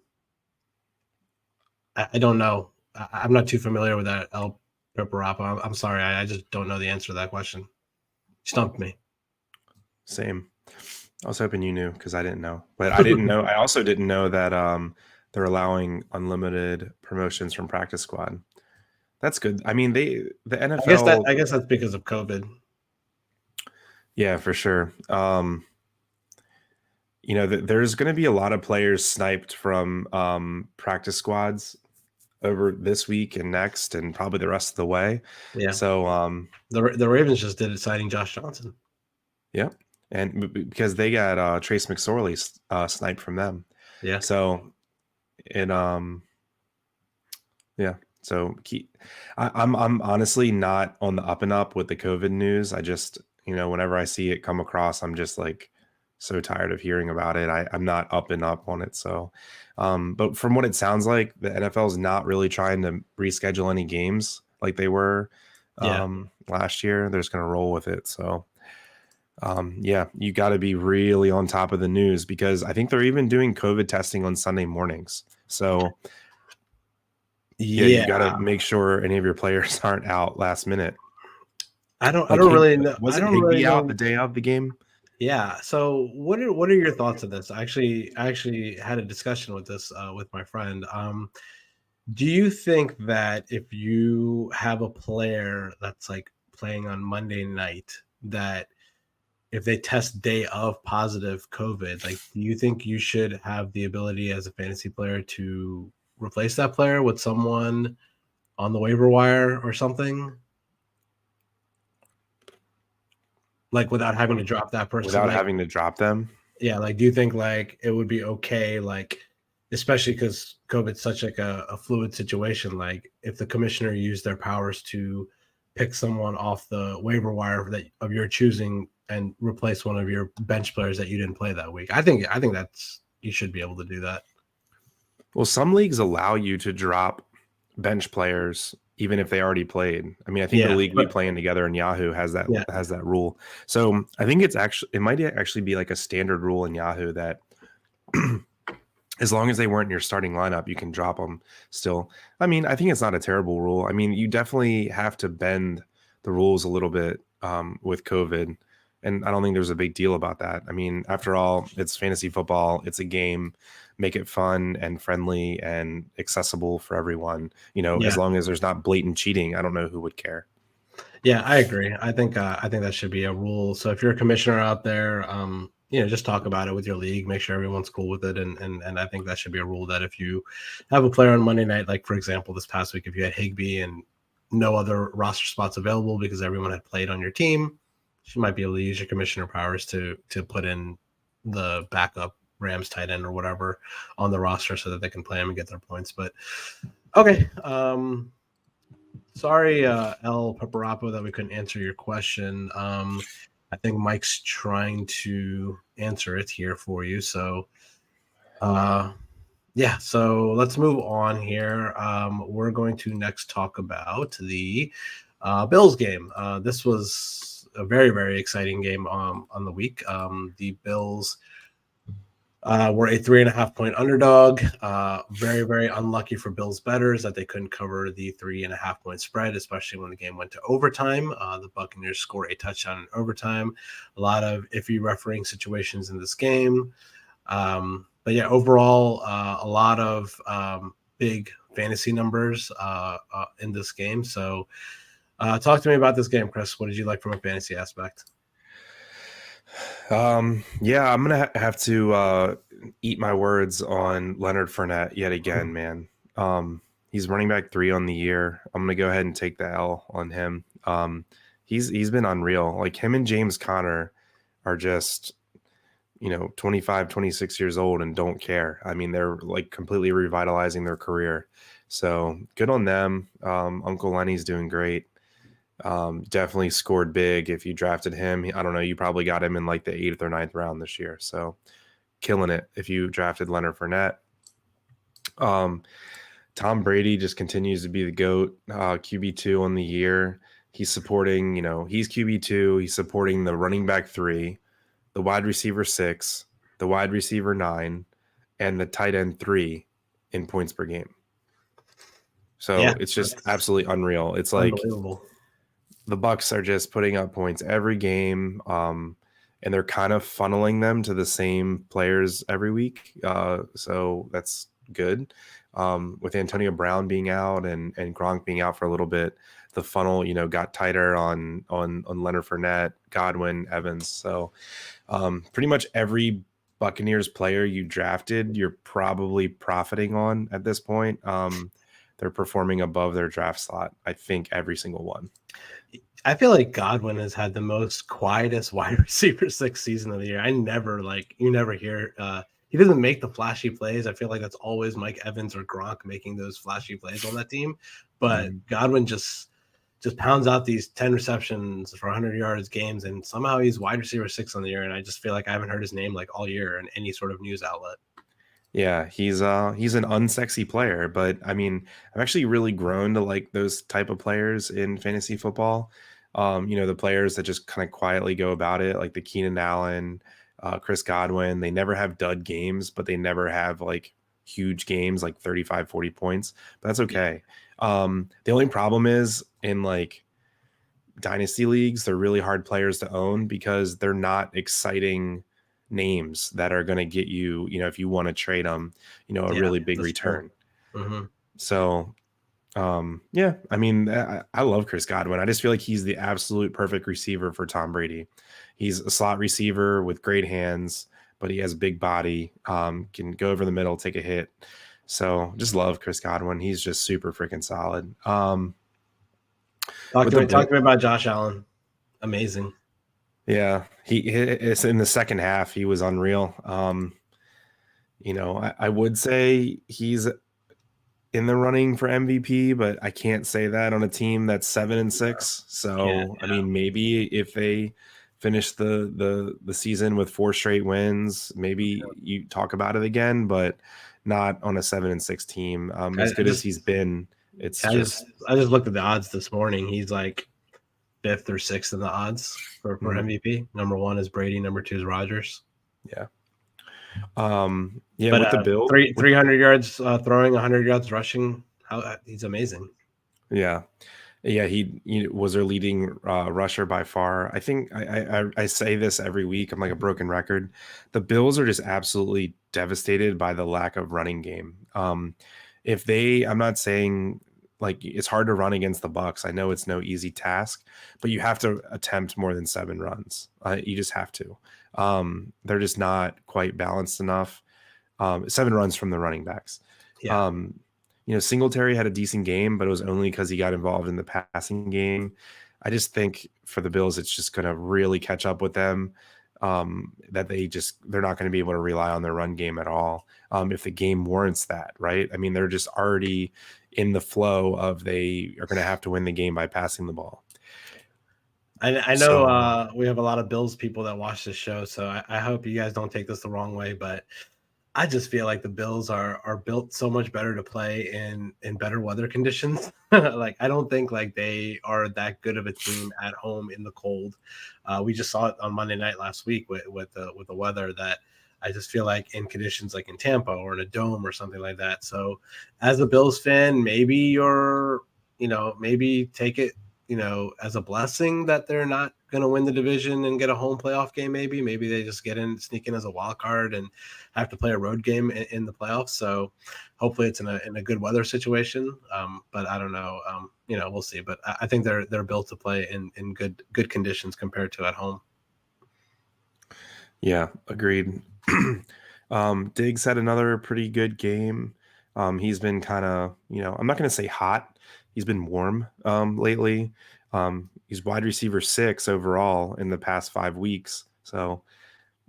A: don't know. I'm not too familiar with that El Piparapo. I'm sorry. I just don't know the answer to that question. Stumped me.
B: Same. I was hoping you knew because I didn't know, but I didn't know. I also didn't know that they're allowing unlimited promotions from practice squad. That's good. I mean, the NFL.
A: I guess that's because of COVID.
B: Yeah, for sure. There's going to be a lot of players sniped from practice squads over this week and next, and probably the rest of the way.
A: Yeah.
B: So
A: the Ravens just did it, signing Josh Johnson.
B: Yeah, and because they got Trace McSorley sniped from them.
A: Yeah.
B: So yeah. So I'm honestly not on the up and up with the COVID news. I just, whenever I see it come across, I'm just like so tired of hearing about it. I'm not up and up on it. So, but from what it sounds like, the NFL is not really trying to reschedule any games like they were last year. They're just going to roll with it. So, you got to be really on top of the news, because I think they're even doing COVID testing on Sunday mornings. So you got to make sure any of your players aren't out last minute.
A: I don't really know.
B: Was it Higbee out the day of the game?
A: Yeah. So what are your thoughts on this? I actually had a discussion with this with my friend. Do you think that if you have a player that's like playing on Monday night, that if they test day of positive COVID, like, do you think you should have the ability as a fantasy player to replace that player with someone on the waiver wire or something? Like, without having to drop that person?
B: Without having to drop them?
A: Yeah, like, do you think, like, it would be okay, like, especially because COVID's such, like, a fluid situation, like, if the commissioner used their powers to pick someone off the waiver wire of your choosing and replace one of your bench players that you didn't play that week? I think that's, you should be able to do that.
B: Well, some leagues allow you to drop bench players even if they already played. I mean, I think the league we playing together in Yahoo has that rule. So I think it might actually be like a standard rule in Yahoo that as long as they weren't in your starting lineup, you can drop them still. I mean, I think it's not a terrible rule. I mean, you definitely have to bend the rules a little bit with COVID. And I don't think there's a big deal about that. I mean, after all, it's fantasy football. It's a game. Make it fun and friendly and accessible for everyone. As long as there's not blatant cheating, I don't know who would care.
A: Yeah, I agree. I think that should be a rule. So if you're a commissioner out there, just talk about it with your league. Make sure everyone's cool with it. And I think that should be a rule that if you have a player on Monday night, like, for example, this past week, if you had Higbee and no other roster spots available because everyone had played on your team, you might be able to use your commissioner powers to put in the backup Rams tight end or whatever on the roster so that they can play them and get their points. But okay. Sorry, El Paparapo, that we couldn't answer your question. I think Mike's trying to answer it here for you. So so let's move on here. We're going to next talk about the Bills game. This was a very, very exciting game on the week. The Bills were a 3.5-point underdog. Very, very unlucky for Bills bettors that they couldn't cover the 3.5-point spread, especially when the game went to overtime. The Buccaneers scored a touchdown in overtime. A lot of iffy refereeing situations in this game. But yeah, overall, a lot of big fantasy numbers in this game. So talk to me about this game, Chris. What did you like from a fantasy aspect?
B: I'm gonna have to eat my words on Leonard Fournette yet again, man. He's running back 3 on the year. I'm gonna go ahead and take the L on him. He's been unreal. Like, him and James Conner are just 25, 26 years old and don't care. I mean, they're like completely revitalizing their career. So good on them. Uncle Lenny's doing great. Definitely scored big. If you drafted him, I don't know, you probably got him in like the 8th or 9th round this year. So killing it if you drafted Leonard Fournette. Tom Brady just continues to be the GOAT, QB2 on the year. He's supporting, he's QB2. He's supporting the running back 3, the wide receiver 6, the wide receiver 9, and the tight end 3 in points per game. So it's just absolutely unreal. It's like the Bucs are just putting up points every game, and they're kind of funneling them to the same players every week. So that's good. With Antonio Brown being out and Gronk being out for a little bit, the funnel, got tighter on Leonard Fournette, Godwin, Evans. So pretty much every Buccaneers player you drafted, you're probably profiting on at this point. they're performing above their draft slot. I think every single one.
A: I feel like Godwin has had the most quietest wide receiver 6 season of the year. You never hear he doesn't make the flashy plays. I feel like that's always Mike Evans or Gronk making those flashy plays on that team. But Godwin just pounds out these 10 receptions for 100 yards games, and somehow he's wide receiver 6 on the year. And I just feel like I haven't heard his name like all year in any sort of news outlet.
B: Yeah, he's an unsexy player, but I mean, I've actually really grown to like those type of players in fantasy football. The players that just kind of quietly go about it, like the Keenan Allen, Chris Godwin. They never have dud games, but they never have like huge games like 35, 40 points. But that's okay. The only problem is in like dynasty leagues, they're really hard players to own because they're not exciting names that are going to get you, if you want to trade them, a really big return. So, I mean, I love Chris Godwin. I just feel like he's the absolute perfect receiver for Tom Brady. He's a slot receiver with great hands, but he has a big body, can go over the middle, take a hit. So just love Chris Godwin. He's just super freaking solid.
A: Talk to me about Josh Allen. Amazing.
B: Yeah, it's in the second half. He was unreal. I would say he's in the running for MVP, but I can't say that on a team that's 7-6. So, I mean, maybe if they finish the season with 4 straight wins, maybe you talk about it again, but not on a 7-6 team. As good as he's been, I just
A: looked at the odds this morning. He's like 5th or 6th in the odds for MVP. Number 1 is Brady. Number 2 is Rodgers.
B: Yeah.
A: But,
B: with the Bills,
A: 300 yards throwing, 100 yards rushing. He's amazing.
B: Yeah. He was their leading rusher by far. I think I say this every week. I'm like a broken record. The Bills are just absolutely devastated by the lack of running game. I'm not saying like it's hard to run against the Bucs. I know it's no easy task, but you have to attempt more than 7 runs. You just have to. They're just not quite balanced enough. 7 runs from the running backs. Yeah. Singletary had a decent game, but it was only because he got involved in the passing game. I just think for the Bills, it's just going to really catch up with them. That they're not going to be able to rely on their run game at all. If the game warrants that, right? I mean, they're just already in the flow of they are going to have to win the game by passing the ball.
A: I know we have a lot of Bills people that watch this show, so I hope you guys don't take this the wrong way, but I just feel like the Bills are built so much better to play in better weather conditions. Like I don't think like they are that good of a team at home in the cold. We just saw it on Monday night last week with the weather that I just feel like in conditions like in Tampa or in a dome or something like that. So as a Bills fan, maybe maybe take it, as a blessing that they're not going to win the division and get a home playoff game. Maybe they just sneak in as a wild card and have to play a road game in the playoffs. So hopefully it's in a good weather situation. But I don't know. We'll see. But I think they're built to play in good conditions compared to at home.
B: Yeah, agreed. Diggs had another pretty good game. He's been kind of, I'm not going to say hot. He's been warm lately. He's wide receiver 6 overall in the past 5 weeks. So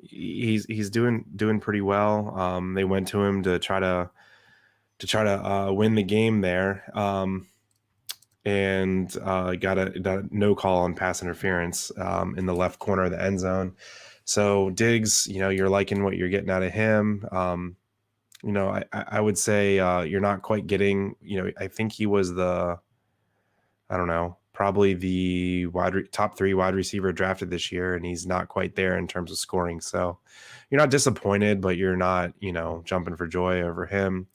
B: he's doing pretty well. They went to him to try to win the game there. And got a no call on pass interference in the left corner of the end zone. So Diggs, you're liking what you're getting out of him. I would say you're not quite getting, I think he was probably the top 3 wide receiver drafted this year, and he's not quite there in terms of scoring. So you're not disappointed, but you're not, jumping for joy over him.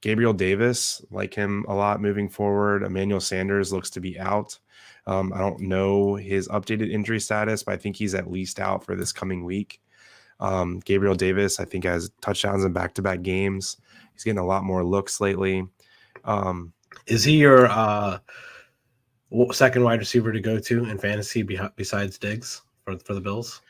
B: Gabriel Davis, like him a lot moving forward. Emmanuel Sanders looks to be out. I don't know his updated injury status, but I think he's at least out for this coming week. Gabriel Davis, I think, has touchdowns in back-to-back games. He's getting a lot more looks lately.
A: Is he your second wide receiver to go to in fantasy besides Diggs for the Bills?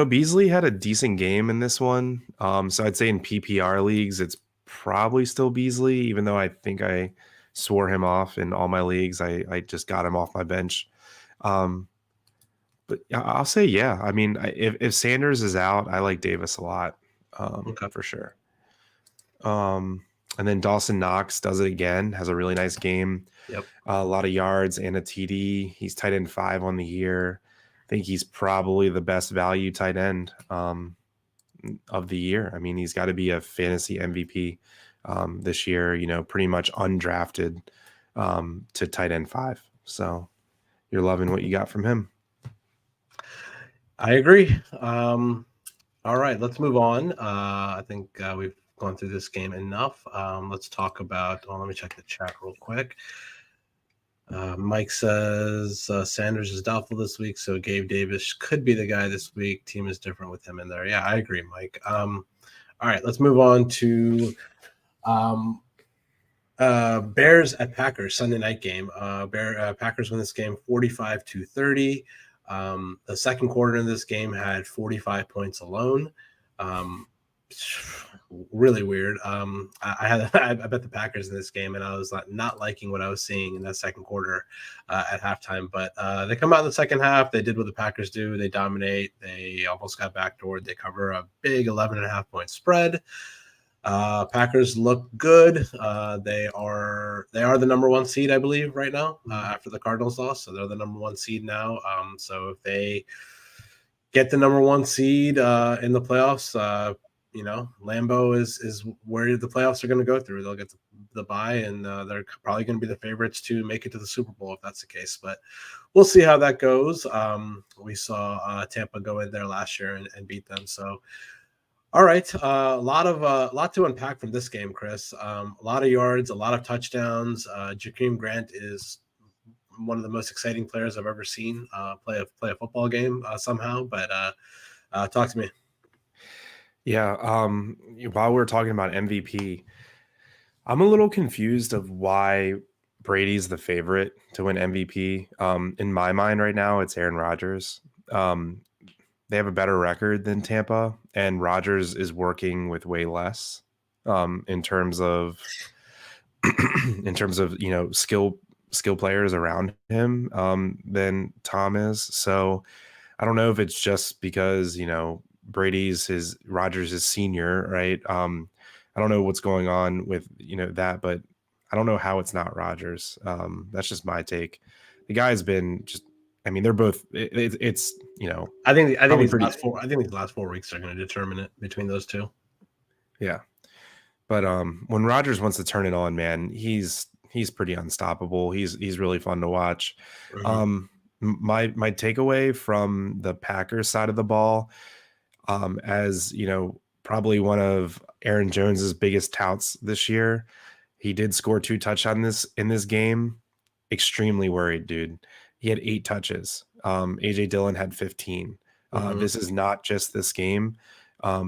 B: Beasley had a decent game in this one. So I'd say in PPR leagues, it's probably still Beasley, even though I think I swore him off in all my leagues. I just got him off my bench. But I'll say, yeah. I mean, if Sanders is out, I like Davis a lot, for sure. And then Dawson Knox does it again, has a really nice game.
A: Yep.
B: A lot of yards and a TD. He's tight end 5 on the year. I think he's probably the best value tight end of the year. I mean, he's got to be a fantasy MVP this year, pretty much undrafted to tight end 5. So you're loving what you got from him.
A: I agree. All right, let's move on. I think we've gone through this game enough. Let's talk about, let me check the chat real quick. Mike says Sanders is doubtful this week, so Gabe Davis could be the guy this week. Team is different with him in there. Yeah, I agree, Mike. All right, let's move on to Bears at Packers Sunday night game. Packers win this game 45-30. The second quarter in this game had 45 points alone. Really weird. I bet the Packers in this game, and I was not liking what I was seeing in that second quarter at halftime. But they come out in the second half. They did what the Packers do. They dominate. They almost got backdoored. They cover a big 11.5-point spread. Packers look good. They are the number 1 seed, I believe, right now after the Cardinals loss. So they're the number 1 seed now. So if they get the number 1 seed in the playoffs, Lambeau is where the playoffs are going to go through. They'll get the bye, and they're probably going to be the favorites to make it to the Super Bowl if that's the case. But we'll see how that goes. We saw Tampa go in there last year and beat them. So, all right, a lot to unpack from this game, Chris. A lot of yards, a lot of touchdowns. Jakeem Grant is one of the most exciting players I've ever seen play a football game somehow. But talk to me.
B: Yeah. While we're talking about MVP, I'm a little confused of why Brady's the favorite to win MVP. In my mind right now, it's Aaron Rodgers. They have a better record than Tampa, and Rodgers is working with way less in terms of skill players around him than Tom is. So I don't know if it's just because Rodgers is senior, right? I don't know what's going on with that, but I don't know how it's not Rodgers. That's just my take. The guy's been just. I mean, they're both. It's.
A: I think these last 4 weeks are going to determine it between those two. Yeah,
B: but when Rodgers wants to turn it on, man, he's pretty unstoppable. He's really fun to watch. Mm-hmm. My takeaway from the Packers side of the ball. As probably one of Aaron Jones's biggest touts this year, he did score 2 touchdowns in this game. Extremely worried, dude. He had 8 touches. AJ Dillon had 15. This is not just this game.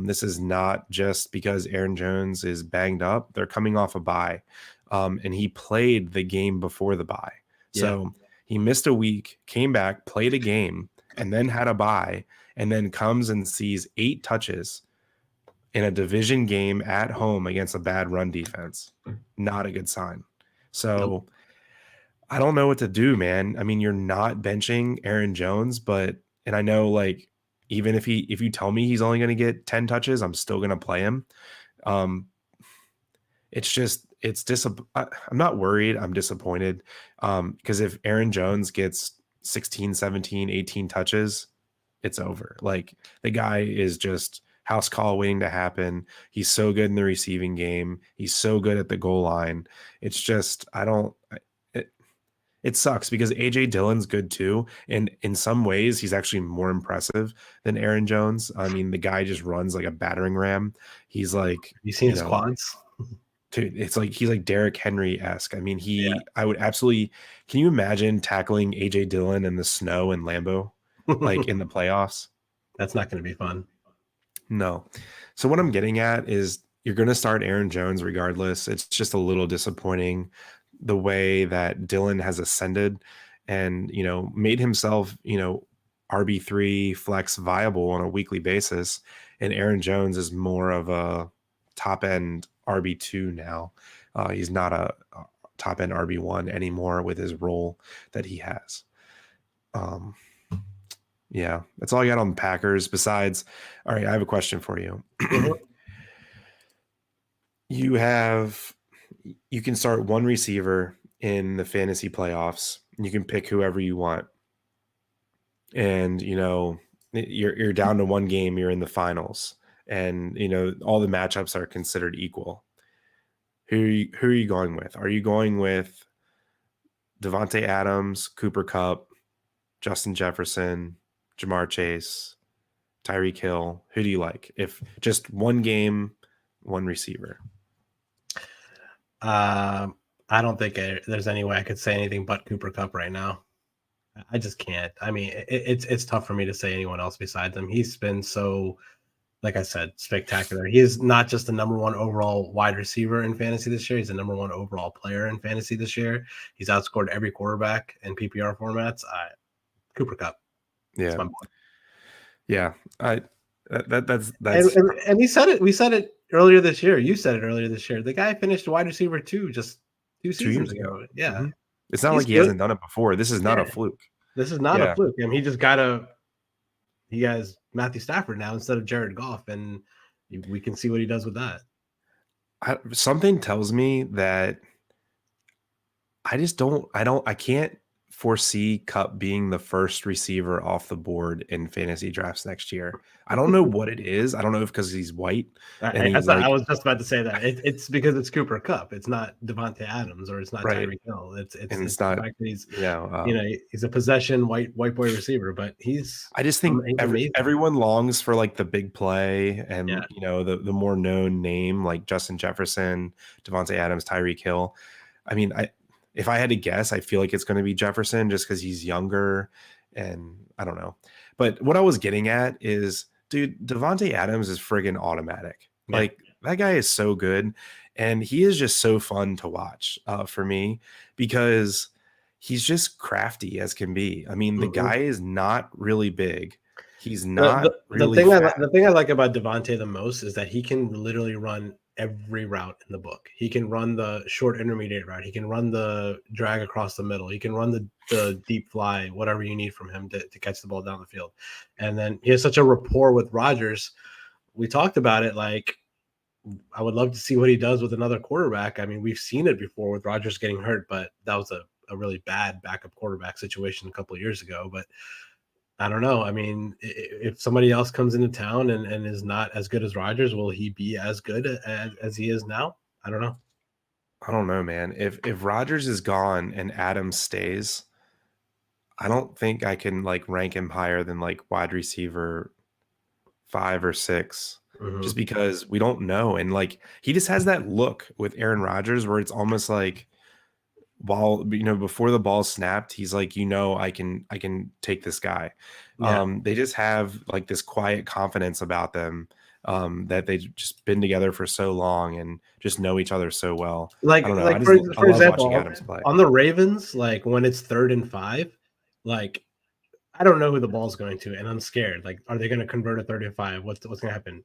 B: This is not just because Aaron Jones is banged up. They're coming off a bye, and he played the game before the bye. So he missed a week, came back, played a game, and then had a bye. And then comes and sees 8 touches in a division game at home against a bad run defense. Not a good sign. So I don't know what to do, man. I mean, you're not benching Aaron Jones, and I know even if you tell me he's only going to get 10 touches, I'm still going to play him. I'm not worried. I'm disappointed because if Aaron Jones gets 16, 17, 18 touches, it's over. The guy is just house call waiting to happen. He's so good in the receiving game. He's so good at the goal line. It's just, it sucks because AJ Dillon's good too. And in some ways he's actually more impressive than Aaron Jones. I mean, the guy just runs like a battering ram. He's
A: you seen his quads?
B: Dude, it's he's like Derrick Henry-esque. I mean, I would absolutely, can you imagine tackling AJ Dillon in the snow in Lambeau? In the playoffs?
A: That's not going to be fun.
B: No. So what I'm getting at is you're going to start Aaron Jones regardless. It's just a little disappointing the way that Dillon has ascended and, made himself, RB3 flex viable on a weekly basis. And Aaron Jones is more of a top end RB2 now. He's not a top end RB1 anymore with his role that he has. Yeah, that's all I got on the Packers. Besides, all right, I have a question for you. You can start one receiver in the fantasy playoffs. You can pick whoever you want. And, you're down to one game, you're in the finals. And, all the matchups are considered equal. Who are you going with? Are you going with Devontae Adams, Cooper Kupp, Justin Jefferson, Jamar Chase, Tyreek Hill? Who do you like? If just one game, one receiver.
A: I don't think there's any way I could say anything but Cooper Kupp right now. I just can't. I mean, it's tough for me to say anyone else besides him. He's been so, like I said, spectacular. He is not just the number one overall wide receiver in fantasy this year. He's the number one overall player in fantasy this year. He's outscored every quarterback in PPR formats. Cooper Kupp.
B: Yeah. Yeah. That's
A: and we said it earlier this year. You said it earlier this year. The guy finished wide receiver 2 just 2 seasons ago. Yeah.
B: Mm-hmm. It's not like he hasn't done it before. This is not a fluke.
A: This is not a fluke. I mean, he has Matthew Stafford now instead of Jared Goff, and we can see what he does with that.
B: Something tells me that I can't foresee Kupp being the first receiver off the board in fantasy drafts next year. I don't know what it is. I don't know if because he's white.
A: I was just about to say that it's because it's Cooper Kupp. It's not Devontae Adams or it's not Tyreek Hill. It's not the fact that he's he's a possession white boy receiver, but
B: I just think everyone longs for like the big play and the more known name like Justin Jefferson, Devontae Adams, Tyreek Hill. I mean, if I had to guess, I feel like it's going to be Jefferson just because he's younger and I don't know. But what I was getting at is, dude, Devontae Adams is friggin' automatic. Yeah. Like that guy is so good. And he is just so fun to watch for me because he's just crafty as can be. I mean, the guy is not really big. He's not really fat.
A: The thing I like about Devontae the most is that he can literally run every route in the book. He can run the short intermediate route. He can run the drag across the middle. He can run the deep fly, whatever you need from him to catch the ball down the field. And then he has such a rapport with Rodgers. We talked about it. Like, I would love to see what he does with another quarterback. I mean, we've seen it before with Rodgers getting hurt, but that was a really bad backup quarterback situation a couple of years ago. But I don't know. I mean, if somebody else comes into town and is not as good as Rodgers, will he be as good as he is now? I don't know.
B: I don't know, man. If Rodgers is gone and Adams stays, I don't think I can like rank him higher than like wide receiver 5 or 6, just because we don't know. And like he just has that look with Aaron Rodgers where it's almost like, while before the ball snapped, he's like, I can take this guy. Yeah. They just have like this quiet confidence about them that they've just been together for so long and just know each other so well.
A: Like, for example, on the Ravens, like when it's 3rd and 5, like I don't know who the ball's going to, and I'm scared. Like, are they going to convert a 3rd and 5? What's going to happen?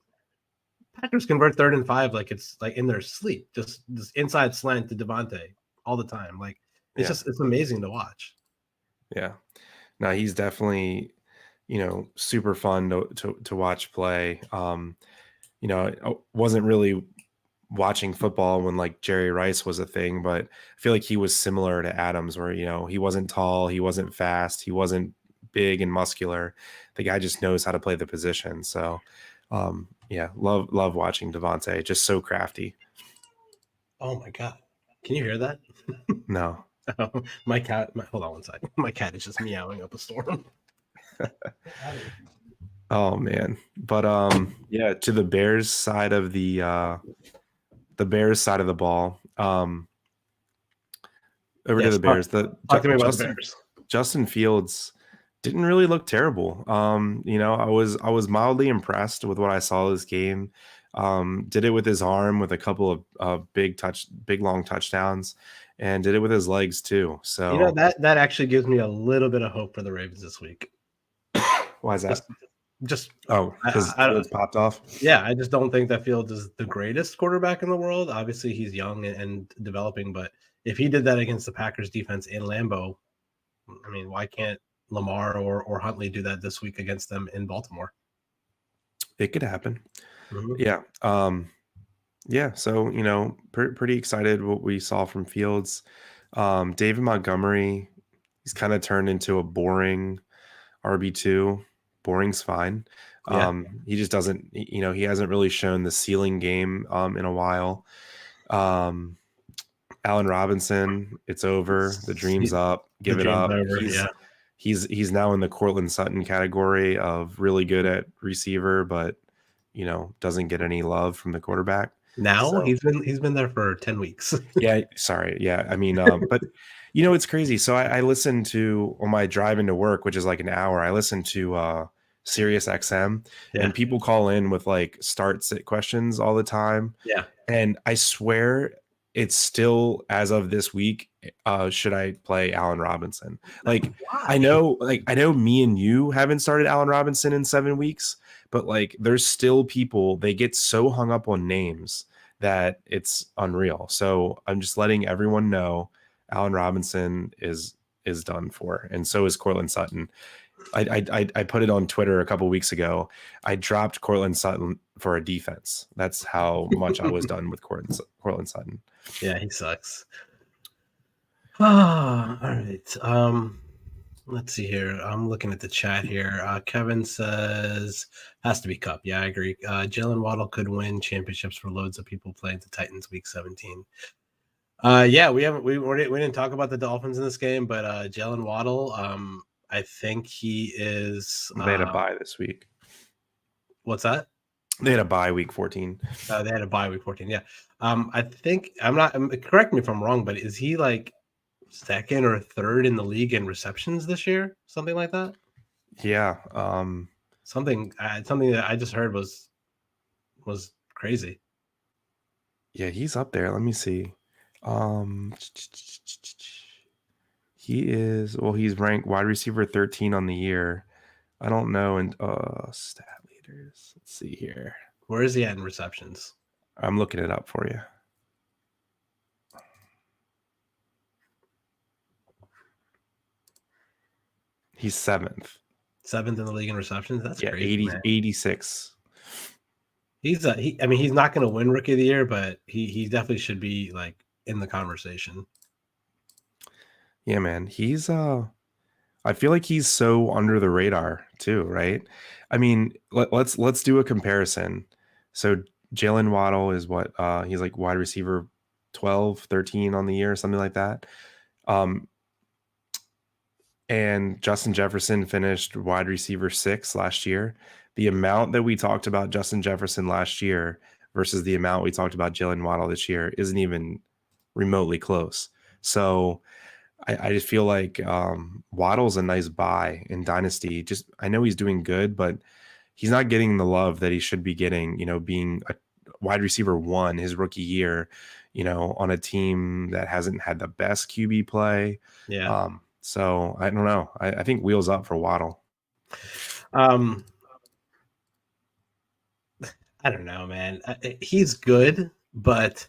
A: Packers convert 3rd and 5 like it's like in their sleep, just this inside slant to Javante all the time. Like it's amazing to watch.
B: Yeah. No, he's definitely, super fun to watch play. I wasn't really watching football when like Jerry Rice was a thing, but I feel like he was similar to Adams where, he wasn't tall, he wasn't fast, he wasn't big and muscular. The guy just knows how to play the position. So love watching Devontae, just so crafty.
A: Oh my God. Can you hear that?
B: No.
A: My cat. Hold on one second. My cat is just meowing up a storm.
B: Oh man, but to the Bears side of the ball. Over to the Bears.
A: Talk to me about the Bears.
B: Justin Fields didn't really look terrible. I was mildly impressed with what I saw this game. Did it with his arm with a couple of big long touchdowns, and did it with his legs too. So
A: that actually gives me a little bit of hope for the Ravens this week.
B: Why is that?
A: Just
B: because Fields popped off.
A: Yeah, I just don't think that Fields is the greatest quarterback in the world. Obviously, he's young and developing, but if he did that against the Packers defense in Lambeau, I mean, why can't Lamar or Huntley do that this week against them in Baltimore?
B: It could happen.
A: Mm-hmm.
B: Yeah. Yeah. So, pretty excited what we saw from Fields. David Montgomery, he's kind of turned into a boring RB2. Boring's fine.
A: Yeah.
B: He just doesn't, he hasn't really shown the ceiling game in a while. Allen Robinson, it's over. The dream's up. Give it up.
A: Over,
B: He's now in the Cortland Sutton category of really good at receiver, but doesn't get any love from the quarterback.
A: Now so, he's been there for 10 weeks.
B: Yeah, sorry. Yeah, I mean, but it's crazy. So I listen to on my drive into work, which is like an hour. I listen to Sirius XM, and people call in with like start-sit questions all the time.
A: Yeah,
B: and I swear it's still as of this week. Should I play Allen Robinson? Like,
A: why?
B: I know me and you haven't started Allen Robinson in 7 weeks, but like there's still people, they get so hung up on names that it's unreal. So I'm just letting everyone know Allen Robinson is done for. And so is Cortland Sutton. I put it on Twitter a couple weeks ago. I dropped Cortland Sutton for a defense. That's how much I was done with Cortland Sutton.
A: Yeah, he sucks. All right. Let's see here. I'm looking at the chat here. Kevin says has to be Cup. Yeah, I agree. Jalen Waddle could win championships for loads of people playing the Titans week 17. Yeah, we didn't talk about the Dolphins in this game, but Jalen Waddle, I think he is.
B: They had a bye this week.
A: What's that?
B: They had a bye week 14.
A: They had a bye week 14. Yeah. I think correct me if I'm wrong, but is he like second or third in the league in receptions this year? Something like that?
B: Yeah.
A: Something that I just heard was crazy.
B: Yeah, he's up there. Let me see. He's ranked wide receiver 13 on the year. I don't know. And stat leaders. Let's see here.
A: Where is he at in receptions?
B: I'm looking it up for you. He's seventh
A: in the league in receptions. That's
B: crazy. 86.
A: He's not going to win Rookie of the Year, but he definitely should be like in the conversation.
B: Yeah, man. He's I feel like he's so under the radar too, right? I mean, let's do a comparison. So Jalen Waddle is what he's like wide receiver 12, 13 on the year, something like that. And Justin Jefferson finished wide receiver 6 last year. The amount that we talked about Justin Jefferson last year versus the amount we talked about Jalen Waddle this year isn't even remotely close. So I just feel like Waddle's a nice buy in Dynasty. Just I know he's doing good, but he's not getting the love that he should be getting, being a wide receiver 1 his rookie year, on a team that hasn't had the best QB play.
A: Yeah.
B: So I don't know. I think wheels up for Waddle.
A: I don't know, man. He's good, but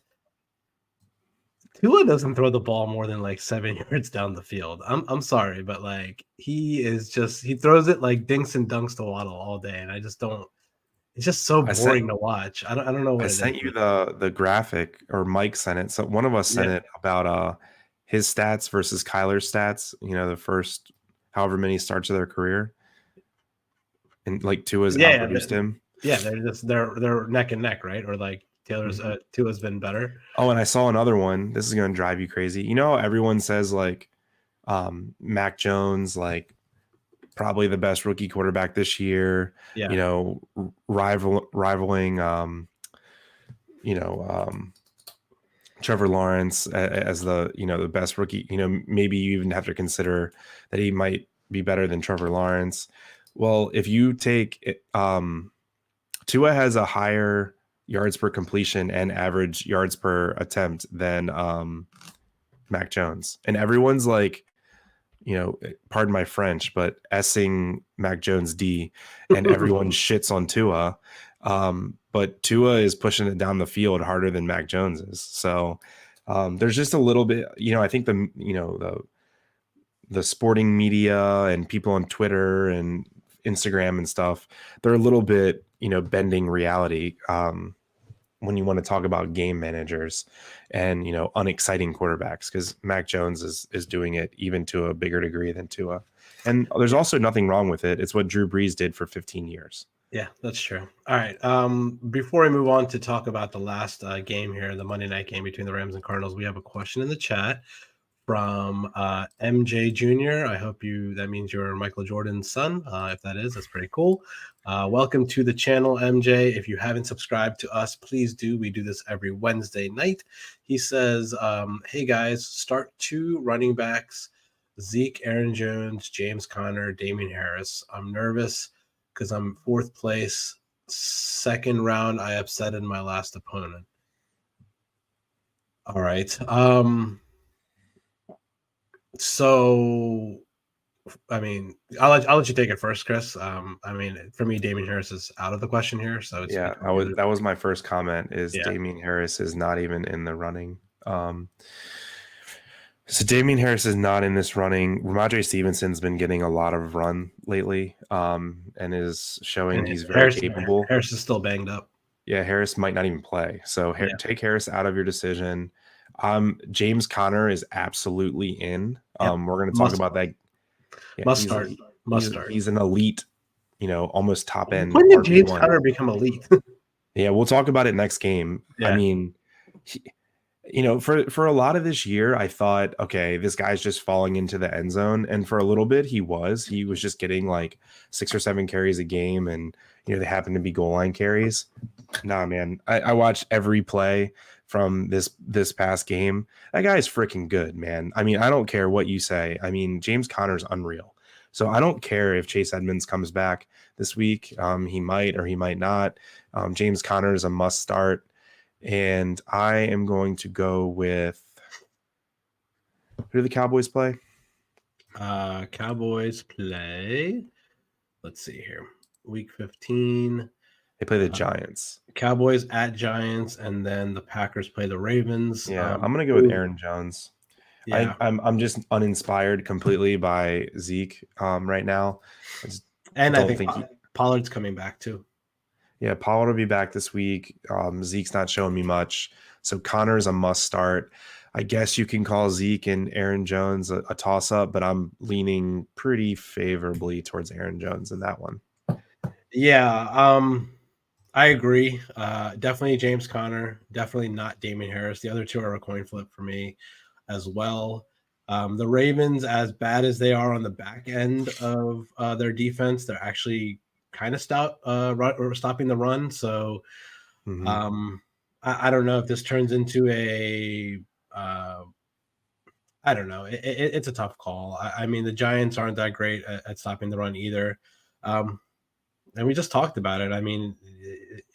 A: Tua doesn't throw the ball more than like 7 yards down the field. I'm sorry, but like he throws it like dinks and dunks to Waddle all day, and I just don't. It's just so boring to watch. I don't know what
B: I sent you the graphic, or Mike sent it. So one of us sent it about his stats versus Kyler's stats, the first however many starts of their career. And like Tua's outproduced him.
A: Yeah, they're neck and neck, right? Or like Tua's been better.
B: Oh, and I saw another one. This is gonna drive you crazy. Everyone says like Mac Jones, like probably the best rookie quarterback this year.
A: Yeah.
B: Rivaling Trevor Lawrence as the best rookie. Maybe you even have to consider that he might be better than Trevor Lawrence. Well, if you take it, Tua has a higher yards per completion and average yards per attempt than Mac Jones, and everyone's like, pardon my French, but essing Mac Jones D, and everyone shits on Tua. But Tua is pushing it down the field harder than Mac Jones is. So there's just a little bit, I think the sporting media and people on Twitter and Instagram and stuff, they're a little bit, bending reality when you want to talk about game managers and, unexciting quarterbacks, because Mac Jones is doing it even to a bigger degree than Tua. And there's also nothing wrong with it. It's what Drew Brees did for 15 years.
A: Yeah, that's true. All right. Before we move on to talk about the last game here, the Monday night game between the Rams and Cardinals, we have a question in the chat from MJ Jr. I hope that means you're Michael Jordan's son. If that is, that's pretty cool. Welcome to the channel, MJ. If you haven't subscribed to us, please do. We do this every Wednesday night. He says, hey guys, start 2 running backs, Zeke, Aaron Jones, James Conner, Damien Harris. I'm nervous because I'm 4th place. 2nd round, I upsetted my last opponent. All right. So, I mean, I'll let you take it first, Chris. I mean, for me, Damien Harris is out of the question here. So it's
B: that was my first comment.
A: Yeah.
B: Damien Harris is not even in the running. So Damien Harris is not in this running. Ramondre Stevenson's been getting a lot of run lately, and is showing he's very capable.
A: Harris is still banged up.
B: Yeah, Harris might not even play. So take Harris out of your decision. James Conner is absolutely in. We're going to talk about that. Yeah,
A: must start.
B: He's an elite, almost top end.
A: When did James Conner become elite?
B: Yeah, we'll talk about it next game. Yeah. I mean, for a lot of this year, I thought, okay, this guy's just falling into the end zone. And for a little bit, he was just getting like 6 or 7 carries a game. And, they happen to be goal line carries. Nah, man, I watched every play from this past game. That guy is freaking good, man. I mean, I don't care what you say. I mean, James Conner's unreal. So I don't care if Chase Edmonds comes back this week. He might or he might not. James Conner is a must start. And I am going to go with, who do the Cowboys play?
A: Cowboys play, let's see here, week 15.
B: They play the Giants.
A: Cowboys at Giants, and then the Packers play the Ravens.
B: Yeah, I'm going to go with Aaron Jones. Yeah. I'm just uninspired completely by Zeke right now.
A: I think Pollard's coming back too.
B: Yeah, Pollard will be back this week. Zeke's not showing me much. So Connor's a must start. I guess you can call Zeke and Aaron Jones a toss-up, but I'm leaning pretty favorably towards Aaron Jones in that one.
A: Yeah, I agree. Definitely James Conner. Definitely not Damien Harris. The other two are a coin flip for me as well. The Ravens, as bad as they are on the back end of their defense, they're actually kind of stopping the run. So I don't know if this turns into I don't know. It's a tough call. I mean, the Giants aren't that great at stopping the run either. And we just talked about it. I mean,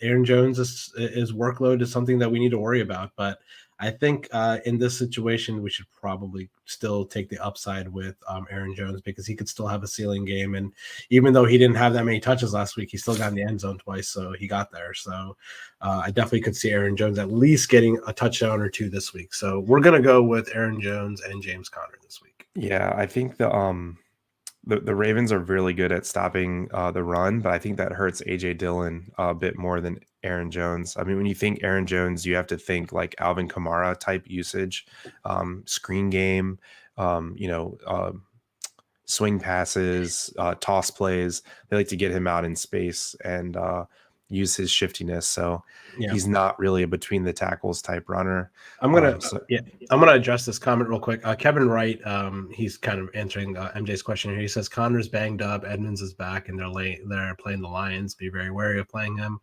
A: Aaron Jones' workload is something that we need to worry about. But I think in this situation, we should probably still take the upside with Aaron Jones, because he could still have a ceiling game. And even though he didn't have that many touches last week, he still got in the end zone twice. So he got there. So I definitely could see Aaron Jones at least getting a touchdown or two this week. So we're going to go with Aaron Jones and James Conner this week.
B: Yeah, I think the Ravens are really good at stopping the run, but I think that hurts A.J. Dillon a bit more than Aaron Jones. I mean, when you think Aaron Jones, you have to think like Alvin Kamara type usage, screen game, swing passes, toss plays. They like to get him out in space and use his shiftiness. So he's not really a between the tackles type runner.
A: I'm gonna address this comment real quick. Kevin Wright, he's kind of answering MJ's question here. He says Connor's banged up, Edmonds is back, and they're playing the Lions. Be very wary of playing him.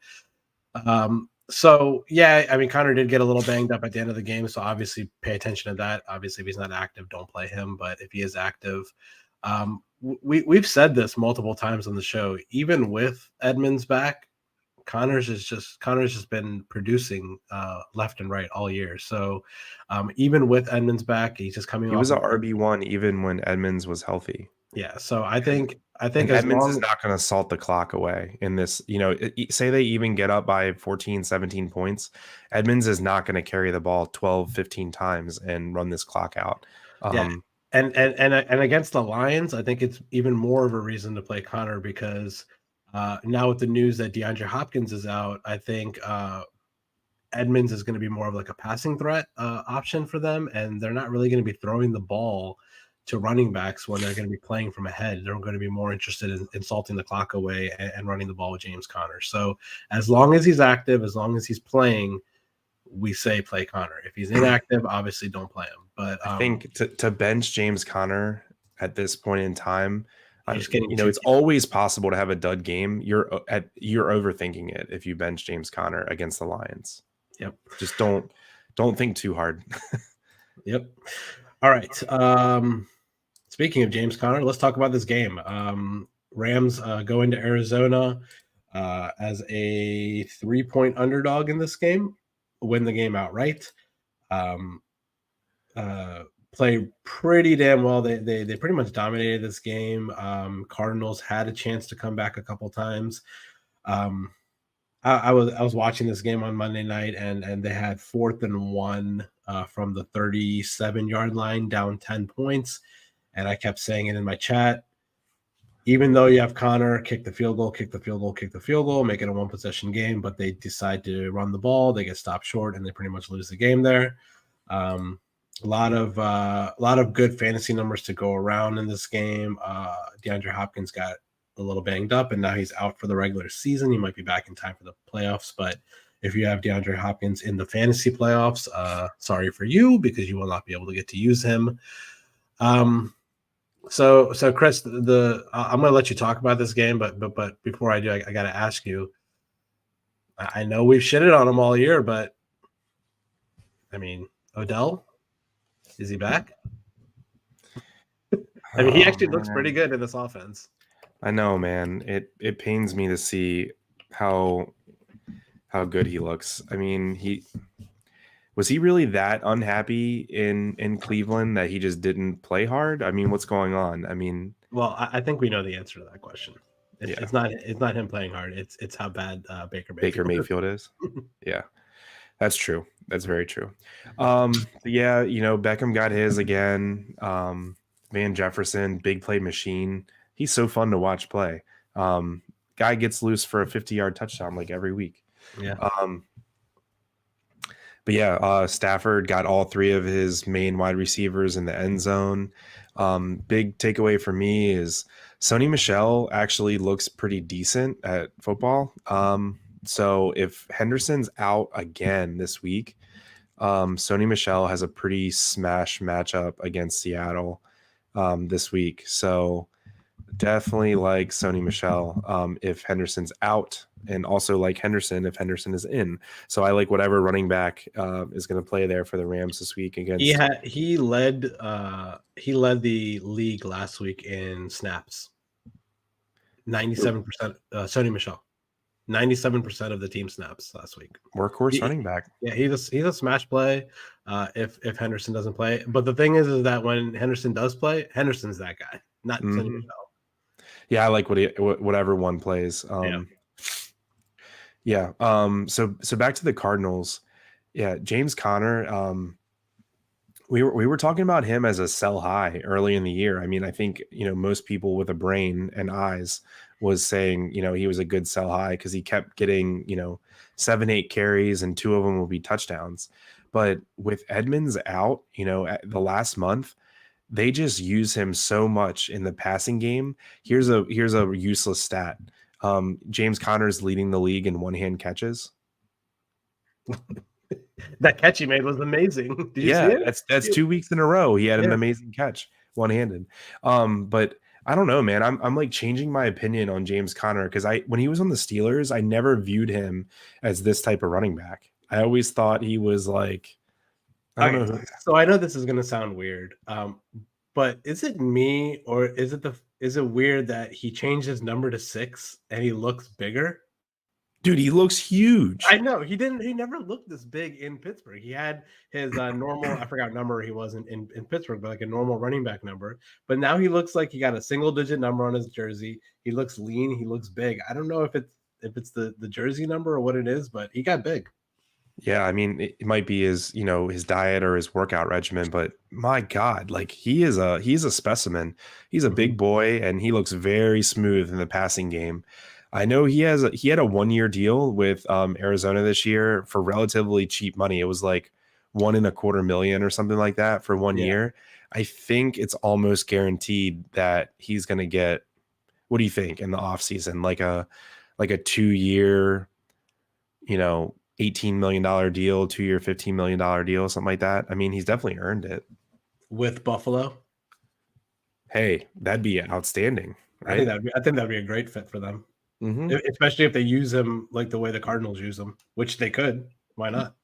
A: So yeah, I mean, Connor did get a little banged up at the end of the game, so obviously pay attention to that. Obviously, if he's not active, don't play him. But if he is active, we've said this multiple times on the show. Even with Edmonds back, Connor's just been producing left and right all year. So even with Edmonds back, he's just coming
B: He
A: off.
B: was a RB1 even when Edmonds was healthy.
A: Yeah. So I think
B: And
A: as
B: Edmonds
A: long
B: is not going to salt the clock away in this. Say they even get up by 14, 17 points. Edmonds is not going to carry the ball 12, 15 times and run this clock out.
A: yeah. And against the Lions, I think it's even more of a reason to play Connor because now with the news that DeAndre Hopkins is out, I think Edmonds is going to be more of like a passing threat option for them, and they're not really going to be throwing the ball to running backs when they're going to be playing from ahead. They're going to be more interested in salting the clock away and running the ball with James Conner. So as long as he's active, as long as he's playing, we say play Conner. If he's inactive, obviously don't play him. But
B: I think to bench James Conner at this point in time,
A: it's
B: always possible to have a dud game. You're overthinking it if you bench James Conner against the Lions.
A: Yep.
B: Just don't think too hard.
A: Yep. All right. Speaking of James Conner, let's talk about this game. Rams go into Arizona as a 3-point underdog in this game, win the game outright. Play pretty damn well. They pretty much dominated this game. Cardinals had a chance to come back a couple times. I was watching this game on Monday night, and they had 4th and 1 from the 37-yard line, down 10 points. And I kept saying it in my chat. Even though you have Connor, kick the field goal, make it a 1-possession game, but they decide to run the ball. They get stopped short, and they pretty much lose the game there. A lot of good fantasy numbers to go around in this game. DeAndre Hopkins got a little banged up, and now he's out for the regular season. He might be back in time for the playoffs, but if you have DeAndre Hopkins in the fantasy playoffs, sorry for you because you will not be able to get to use him. So Chris, I'm going to let you talk about this game, but before I do, I got to ask you. I know we've shitted on him all year, but I mean, Odell, is he back? I mean, he actually looks pretty good in this offense.
B: I know, man. It pains me to see how good he looks. I mean, was he really that unhappy in Cleveland that he just didn't play hard? I mean, what's going on? I mean,
A: well, I think we know the answer to that question. It's not him playing hard. It's how bad Baker
B: Mayfield is. Yeah, that's true. That's very true. Yeah, Beckham got his again. Van Jefferson, big play machine. He's so fun to watch play. Guy gets loose for a 50-yard touchdown like every week.
A: Yeah.
B: But yeah, Stafford got all 3 of his main wide receivers in the end zone. Big takeaway for me is Sony Michelle actually looks pretty decent at football. So if Henderson's out again this week, Sony Michelle has a pretty smash matchup against Seattle this week. So definitely like Sony Michelle if Henderson's out, and also like Henderson if Henderson is in. So I like whatever running back is going to play there for the Rams this week against.
A: He led the league last week in snaps. 97%. Sony Michelle, 97% of the team snaps last week.
B: Workhorse running back.
A: Yeah, he's a smash play. If Henderson doesn't play, but the thing is that when Henderson does play, Henderson's that guy, not Sony Michelle.
B: Yeah, I like whatever one plays. Yeah. So back to the Cardinals. Yeah, James Conner. We were talking about him as a sell high early in the year. I mean, I think most people with a brain and eyes was saying he was a good sell high because he kept getting 7-8 carries and 2 of them will be touchdowns. But with Edmonds out, at the last month, they just use him so much in the passing game. Here's a useless stat. James Conner's leading the league in one-hand catches.
A: That catch he made was amazing. Did you see it?
B: That's 2 weeks in a row. He had an amazing catch, one-handed. But I don't know, man. I'm like changing my opinion on James Conner because when he was on the Steelers, I never viewed him as this type of running back. I always thought he was like, I don't know.
A: So I know this is going to sound weird, but is it me or is it weird that he changed his number to 6 and he looks bigger?
B: Dude, he looks huge.
A: I know he never looked this big in Pittsburgh. He had his normal, I forgot number he wasn't in Pittsburgh, but like a normal running back number. But now he looks like he got a single digit number on his jersey. He looks lean. He looks big. I don't know if it's the jersey number or what it is, but he got big.
B: Yeah, I mean, it might be his diet or his workout regimen, but my God, like he's a specimen. He's a big boy, and he looks very smooth in the passing game. I know he had a 1-year deal with Arizona this year for relatively cheap money. It was like $1.25 million or something like that for 1 year. I think it's almost guaranteed that he's going to get. What do you think in the offseason? Like a 2-year, $18 million deal, 2-year, $15 million deal, something like that. I mean, he's definitely earned it
A: With Buffalo.
B: Hey, that'd be outstanding, right?
A: I think that'd be a great fit for them. Especially if they use him like the way the Cardinals use him, which they could. Why not?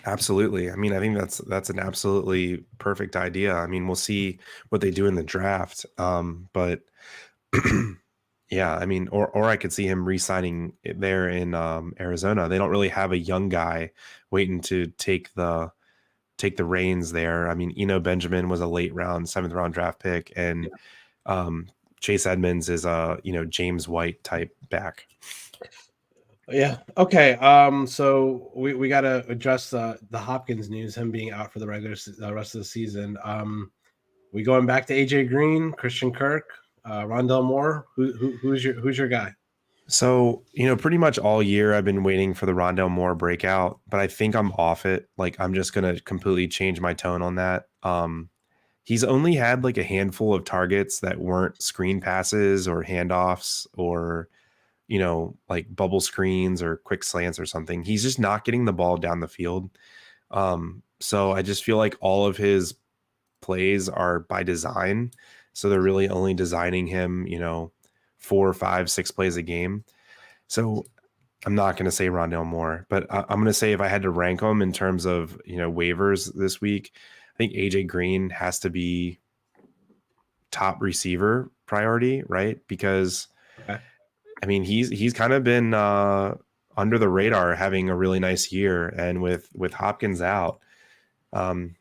B: Absolutely. I mean, I think that's an absolutely perfect idea. I mean, we'll see what they do in the draft. But yeah, I mean, or I could see him re-signing there in Arizona. They don't really have a young guy waiting to take the reins there. I mean, Benjamin was a late round, 7th round draft pick, and Chase Edmonds is a James White type back.
A: Yeah. Okay. So we got to address the Hopkins news, him being out for the rest of the season. We going back to AJ Green, Christian Kirk, Rondell Moore. Who's your guy?
B: So, pretty much all year I've been waiting for the Rondell Moore breakout, but I think I'm off it. Like, I'm just going to completely change my tone on that. He's only had like a handful of targets that weren't screen passes or handoffs or, like bubble screens or quick slants or something. He's just not getting the ball down the field. So I just feel like all of his plays are by design. So they're really only designing him, 4, 5, 6 plays a game. So I'm not going to say Rondell Moore, but I'm going to say if I had to rank them in terms of, waivers this week, I think AJ Green has to be top receiver priority, right? Because I mean, he's kind of been under the radar, having a really nice year, and with Hopkins out,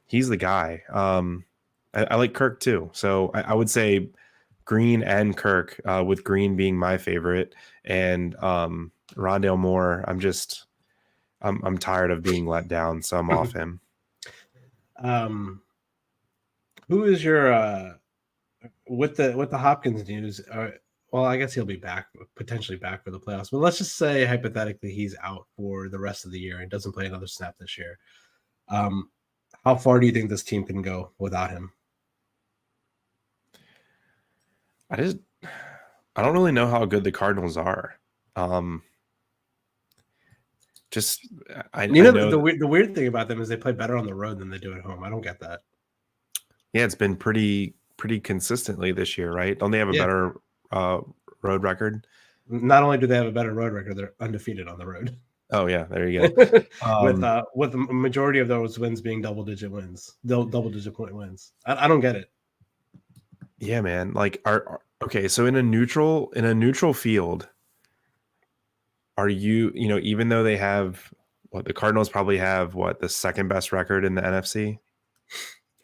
B: he's the guy. I like Kirk too, so I would say Green and Kirk, with Green being my favorite, and Rondell Moore. I'm tired of being let down, so I'm off him.
A: Who is your with the Hopkins news? Well, I guess he'll be potentially back for the playoffs. But let's just say hypothetically he's out for the rest of the year and doesn't play another snap this year. How far do you think this team can go without him?
B: I don't really know how good the Cardinals are. I know
A: the weird thing about them is they play better on the road than they do at home. I don't get that.
B: Yeah, it's been pretty consistently this year, right? Don't they have a better road record?
A: Not only do they have a better road record, they're undefeated on the road.
B: Oh yeah, there you go.
A: With the majority of those wins being double-digit point wins. I don't get it.
B: Yeah, man. Like, okay, so in a neutral field, are you, even though they have the Cardinals probably have the second best record in the NFC?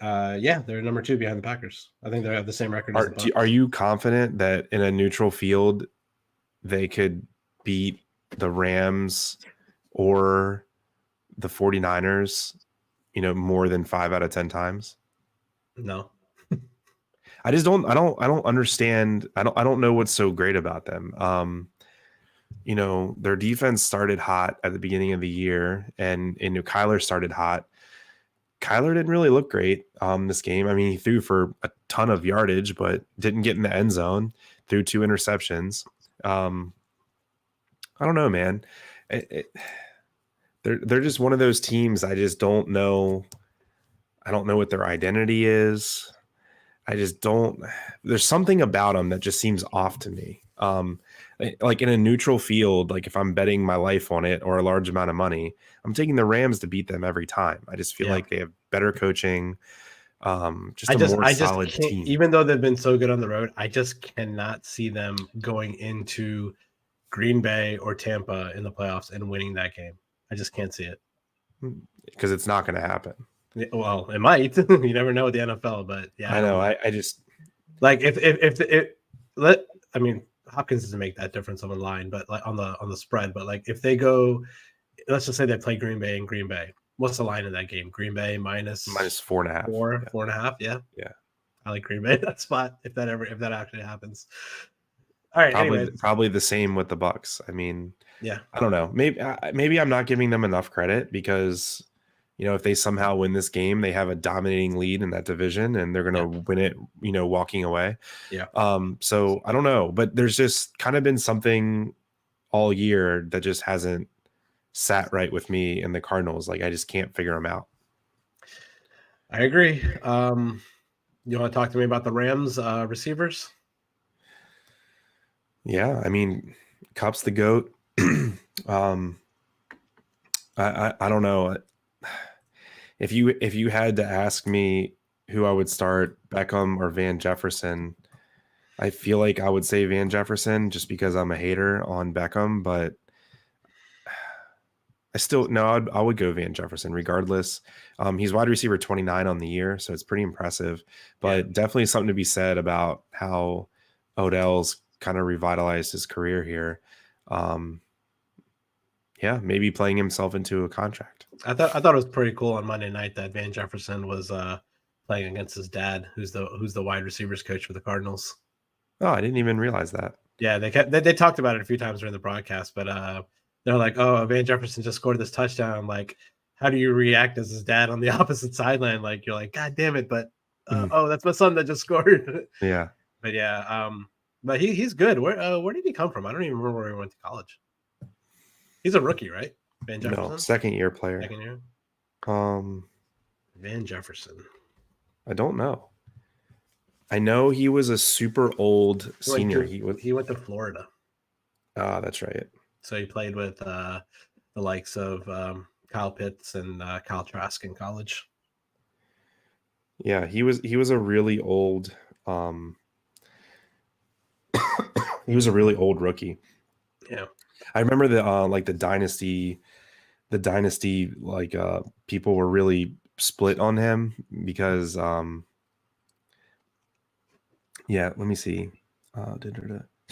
A: Yeah, they're number 2 behind the Packers. I think they have the same record as the Bucs.
B: Are you confident that in a neutral field they could beat the Rams or the 49ers, more than 5 out of 10 times?
A: No.
B: I don't understand. I don't know what's so great about them. Their defense started hot at the beginning of the year, and Kyler started hot. Kyler didn't really look great this game. I mean, he threw for a ton of yardage, but didn't get in the end zone, threw 2 interceptions. I don't know, man. They're just one of those teams. I just don't know. I don't know what their identity is. I just don't. There's something about them that just seems off to me. Like in a neutral field, like if I'm betting my life on it or a large amount of money, I'm taking the Rams to beat them every time. I just feel like they have better coaching, just a more solid team.
A: Even though they've been so good on the road, I just cannot see them going into Green Bay or Tampa in the playoffs and winning that game. I just can't see it.
B: Because it's not going to happen.
A: Well, it might. You never know with the NFL, but yeah,
B: I know. I just
A: like if I mean, Hopkins doesn't make that difference on the line, but like on the spread. But like if they go, let's just say they play Green Bay and Green Bay. What's the line in that game? Green Bay minus
B: 4.5.
A: 4.5. Yeah.
B: Yeah.
A: I like Green Bay in that spot if that actually happens. All right.
B: Probably the same with the Bucks. I mean,
A: yeah.
B: I don't know. Maybe I'm not giving them enough credit because, if they somehow win this game, they have a dominating lead in that division and they're going to win it, walking away.
A: Yeah.
B: So I don't know, but there's just kind of been something all year that just hasn't sat right with me in the Cardinals. Like I just can't figure them out.
A: I agree. You want to talk to me about the Rams receivers?
B: Yeah, I mean, Cup's the GOAT. I don't know. If you had to ask me who I would start, Beckham or Van Jefferson, I feel like I would say Van Jefferson just because I'm a hater on Beckham, but I would go Van Jefferson regardless. He's wide receiver 29 on the year, so it's pretty impressive, but definitely something to be said about how Odell's kind of revitalized his career here. Maybe playing himself into a contract.
A: I thought it was pretty cool on Monday night that Van Jefferson was playing against his dad, who's the wide receivers coach for the Cardinals.
B: Oh, I didn't even realize that. Yeah,
A: they talked about it a few times during the broadcast, but they're like, "Oh, Van Jefferson just scored this touchdown. Like, how do you react as his dad on the opposite sideline? Like, you're like, God damn it!" But oh, that's my son that just scored.
B: Yeah,
A: but yeah, but he's good. Where did he come from? I don't even remember where he went to college. He's a rookie, right? Van Jefferson?
B: No, second year player.
A: Second year? Van Jefferson.
B: I don't know. I know he was a super old senior.
A: He went to Florida.
B: Ah, that's right.
A: So he played with the likes of Kyle Pitts and Kyle Trask in college.
B: Yeah, he was a really old he was a really old rookie.
A: Yeah.
B: I remember the dynasty like people were really split on him because let me see.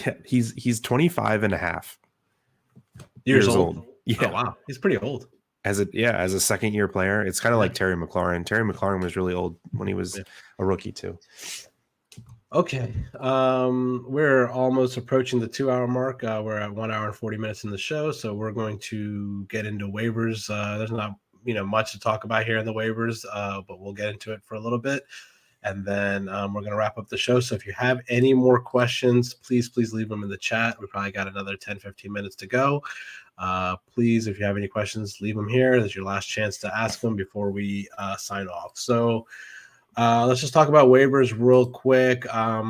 B: Yeah, he's 25 and a half years old. Yeah.
A: Oh, wow. He's pretty old.
B: As a second year player. It's kind of like Terry McLaurin. Terry McLaurin was really old when he was a rookie too.
A: Okay. We're almost approaching the 2-hour mark. We're at 1 hour and 40 minutes in the show, so we're going to get into waivers. There's not much to talk about here in the waivers, but we'll get into it for a little bit. And then we're going to wrap up the show. So if you have any more questions, please leave them in the chat. We probably got another 10, 15 minutes to go. Please, if you have any questions, leave them here. This is your last chance to ask them before we sign off. So let's just talk about waivers real quick. I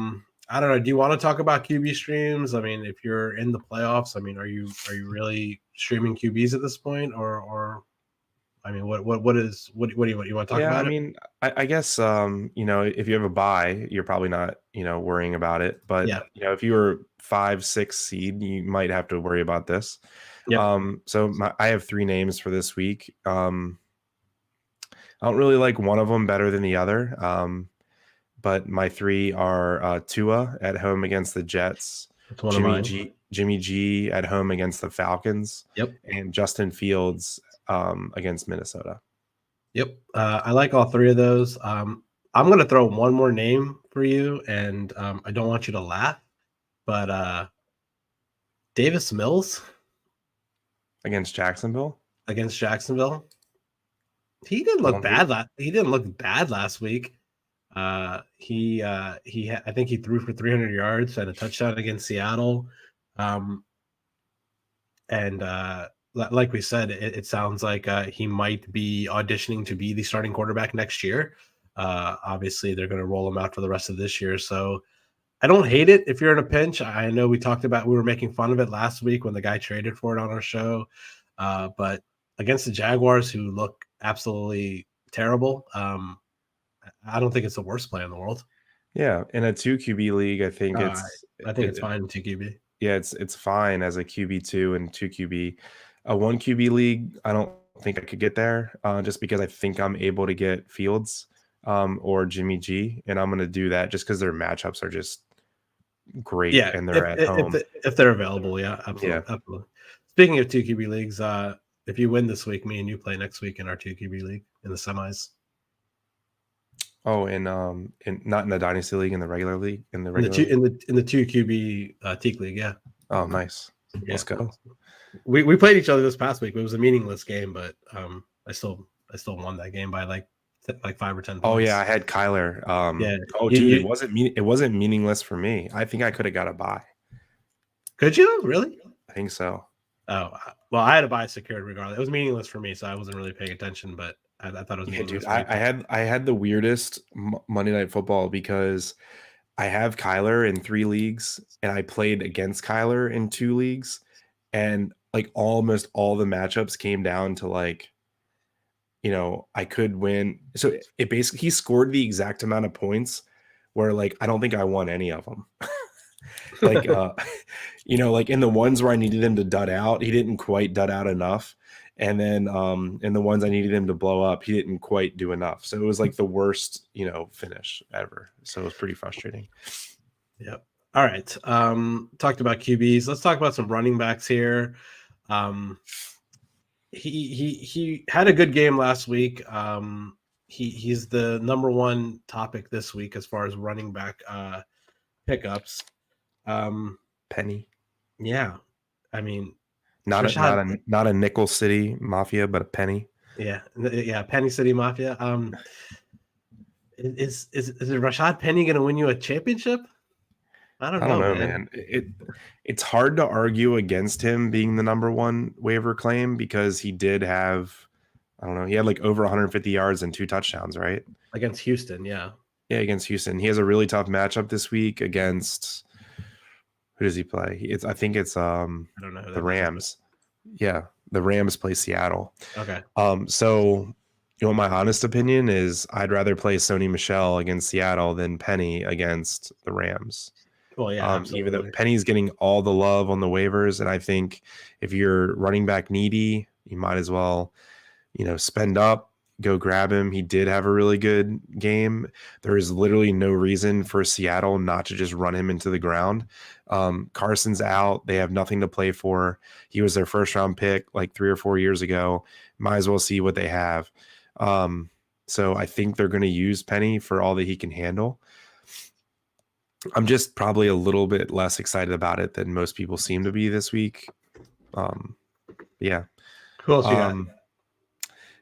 A: don't know. Do you want to talk about QB streams? I mean, if you're in the playoffs, I mean, are you really streaming QBs at this point, or I mean, what do you want to talk about?
B: I mean, I guess if you have a bye, you're probably not worrying about it. But if you were 5-6 seed, you might have to worry about this. So I have 3 names for this week. I don't really like one of them better than the other. But my 3 are Tua at home against the Jets, Jimmy G at home against the Falcons, and Justin Fields against Minnesota.
A: I like all 3 of those. I'm going to throw one more name for you, and I don't want you to laugh, but Davis Mills
B: against Jacksonville.
A: He didn't look bad. He didn't look bad last week. I think he threw for 300 yards and a touchdown against Seattle. Like we said, it sounds like he might be auditioning to be the starting quarterback next year. Obviously, they're going to roll him out for the rest of this year. So I don't hate it if you're in a pinch. I know we were making fun of it last week when the guy traded for it on our show. But against the Jaguars, who look absolutely terrible, I don't think it's the worst play in the world.
B: Yeah, in a 2 QB league, I think
A: it's fine in 2 QB.
B: Yeah, it's fine as a QB2 and 2 QB. A 1 QB league, I don't think I could get there just because I think I'm able to get Fields or Jimmy G, and I'm going to do that just because their matchups are just great
A: Yeah,
B: and they're at home.
A: if they're available, yeah,
B: Yeah.
A: absolutely. Speaking of 2 QB leagues, if you win this week, me and you play next week in our 2 QB league in the semis.
B: Oh, and not in the dynasty league, in the regular league,
A: In the 2 QB Teak league, yeah.
B: Oh, nice.
A: Yeah.
B: Let's go.
A: We played each other this past week. It was a meaningless game, but I still won that game by like 5 or 10 points.
B: Oh yeah, I had Kyler.
A: Yeah.
B: Oh, dude, it wasn't meaningless for me. I think I could have got a bye.
A: Could you really?
B: I think so.
A: Oh well, I had a bye secured regardless. It was meaningless for me, so I wasn't really paying attention. But I thought it was meaningless.
B: Dude, I had the weirdest Monday Night Football because I have Kyler in 3 leagues, and I played against Kyler in 2 leagues, and like almost all the matchups came down to like, I could win. So it basically, he scored the exact amount of points where like I don't think I won any of them. Like like in the ones where I needed him to dud out, he didn't quite dud out enough. And then in the ones I needed him to blow up, he didn't quite do enough. So it was like the worst, finish ever. So it was pretty frustrating.
A: Yep. All right. Talked about QBs. Let's talk about some running backs here. He had a good game last week. He's the number one topic this week as far as running back pickups.
B: Penny.
A: Yeah. I mean,
B: not a Nickel City Mafia, but a Penny.
A: Yeah. Penny City Mafia. Is it Rashad Penny going to win you a championship? I don't know, man.
B: It's hard to argue against him being the number one waiver claim because he did have, I don't know, he had like over 150 yards and 2 touchdowns, right?
A: Against Houston, yeah.
B: Yeah, against Houston. He has a really tough matchup this week against, who does he play? I think it's I don't know the Rams. Yeah, the Rams play Seattle.
A: Okay.
B: So my honest opinion is I'd rather play Sony Michelle against Seattle than Penny against the Rams.
A: Well, yeah,
B: even though Penny's getting all the love on the waivers, and I think if you're running back needy, you might as well, spend up, go grab him. He did have a really good game. There is literally no reason for Seattle not to just run him into the ground. Carson's out. They have nothing to play for. He was their first round pick like 3 or 4 years ago. Might as well see what they have. So I think they're going to use Penny for all that he can handle. I'm just probably a little bit less excited about it than most people seem to be this week. Yeah.
A: Who else you got?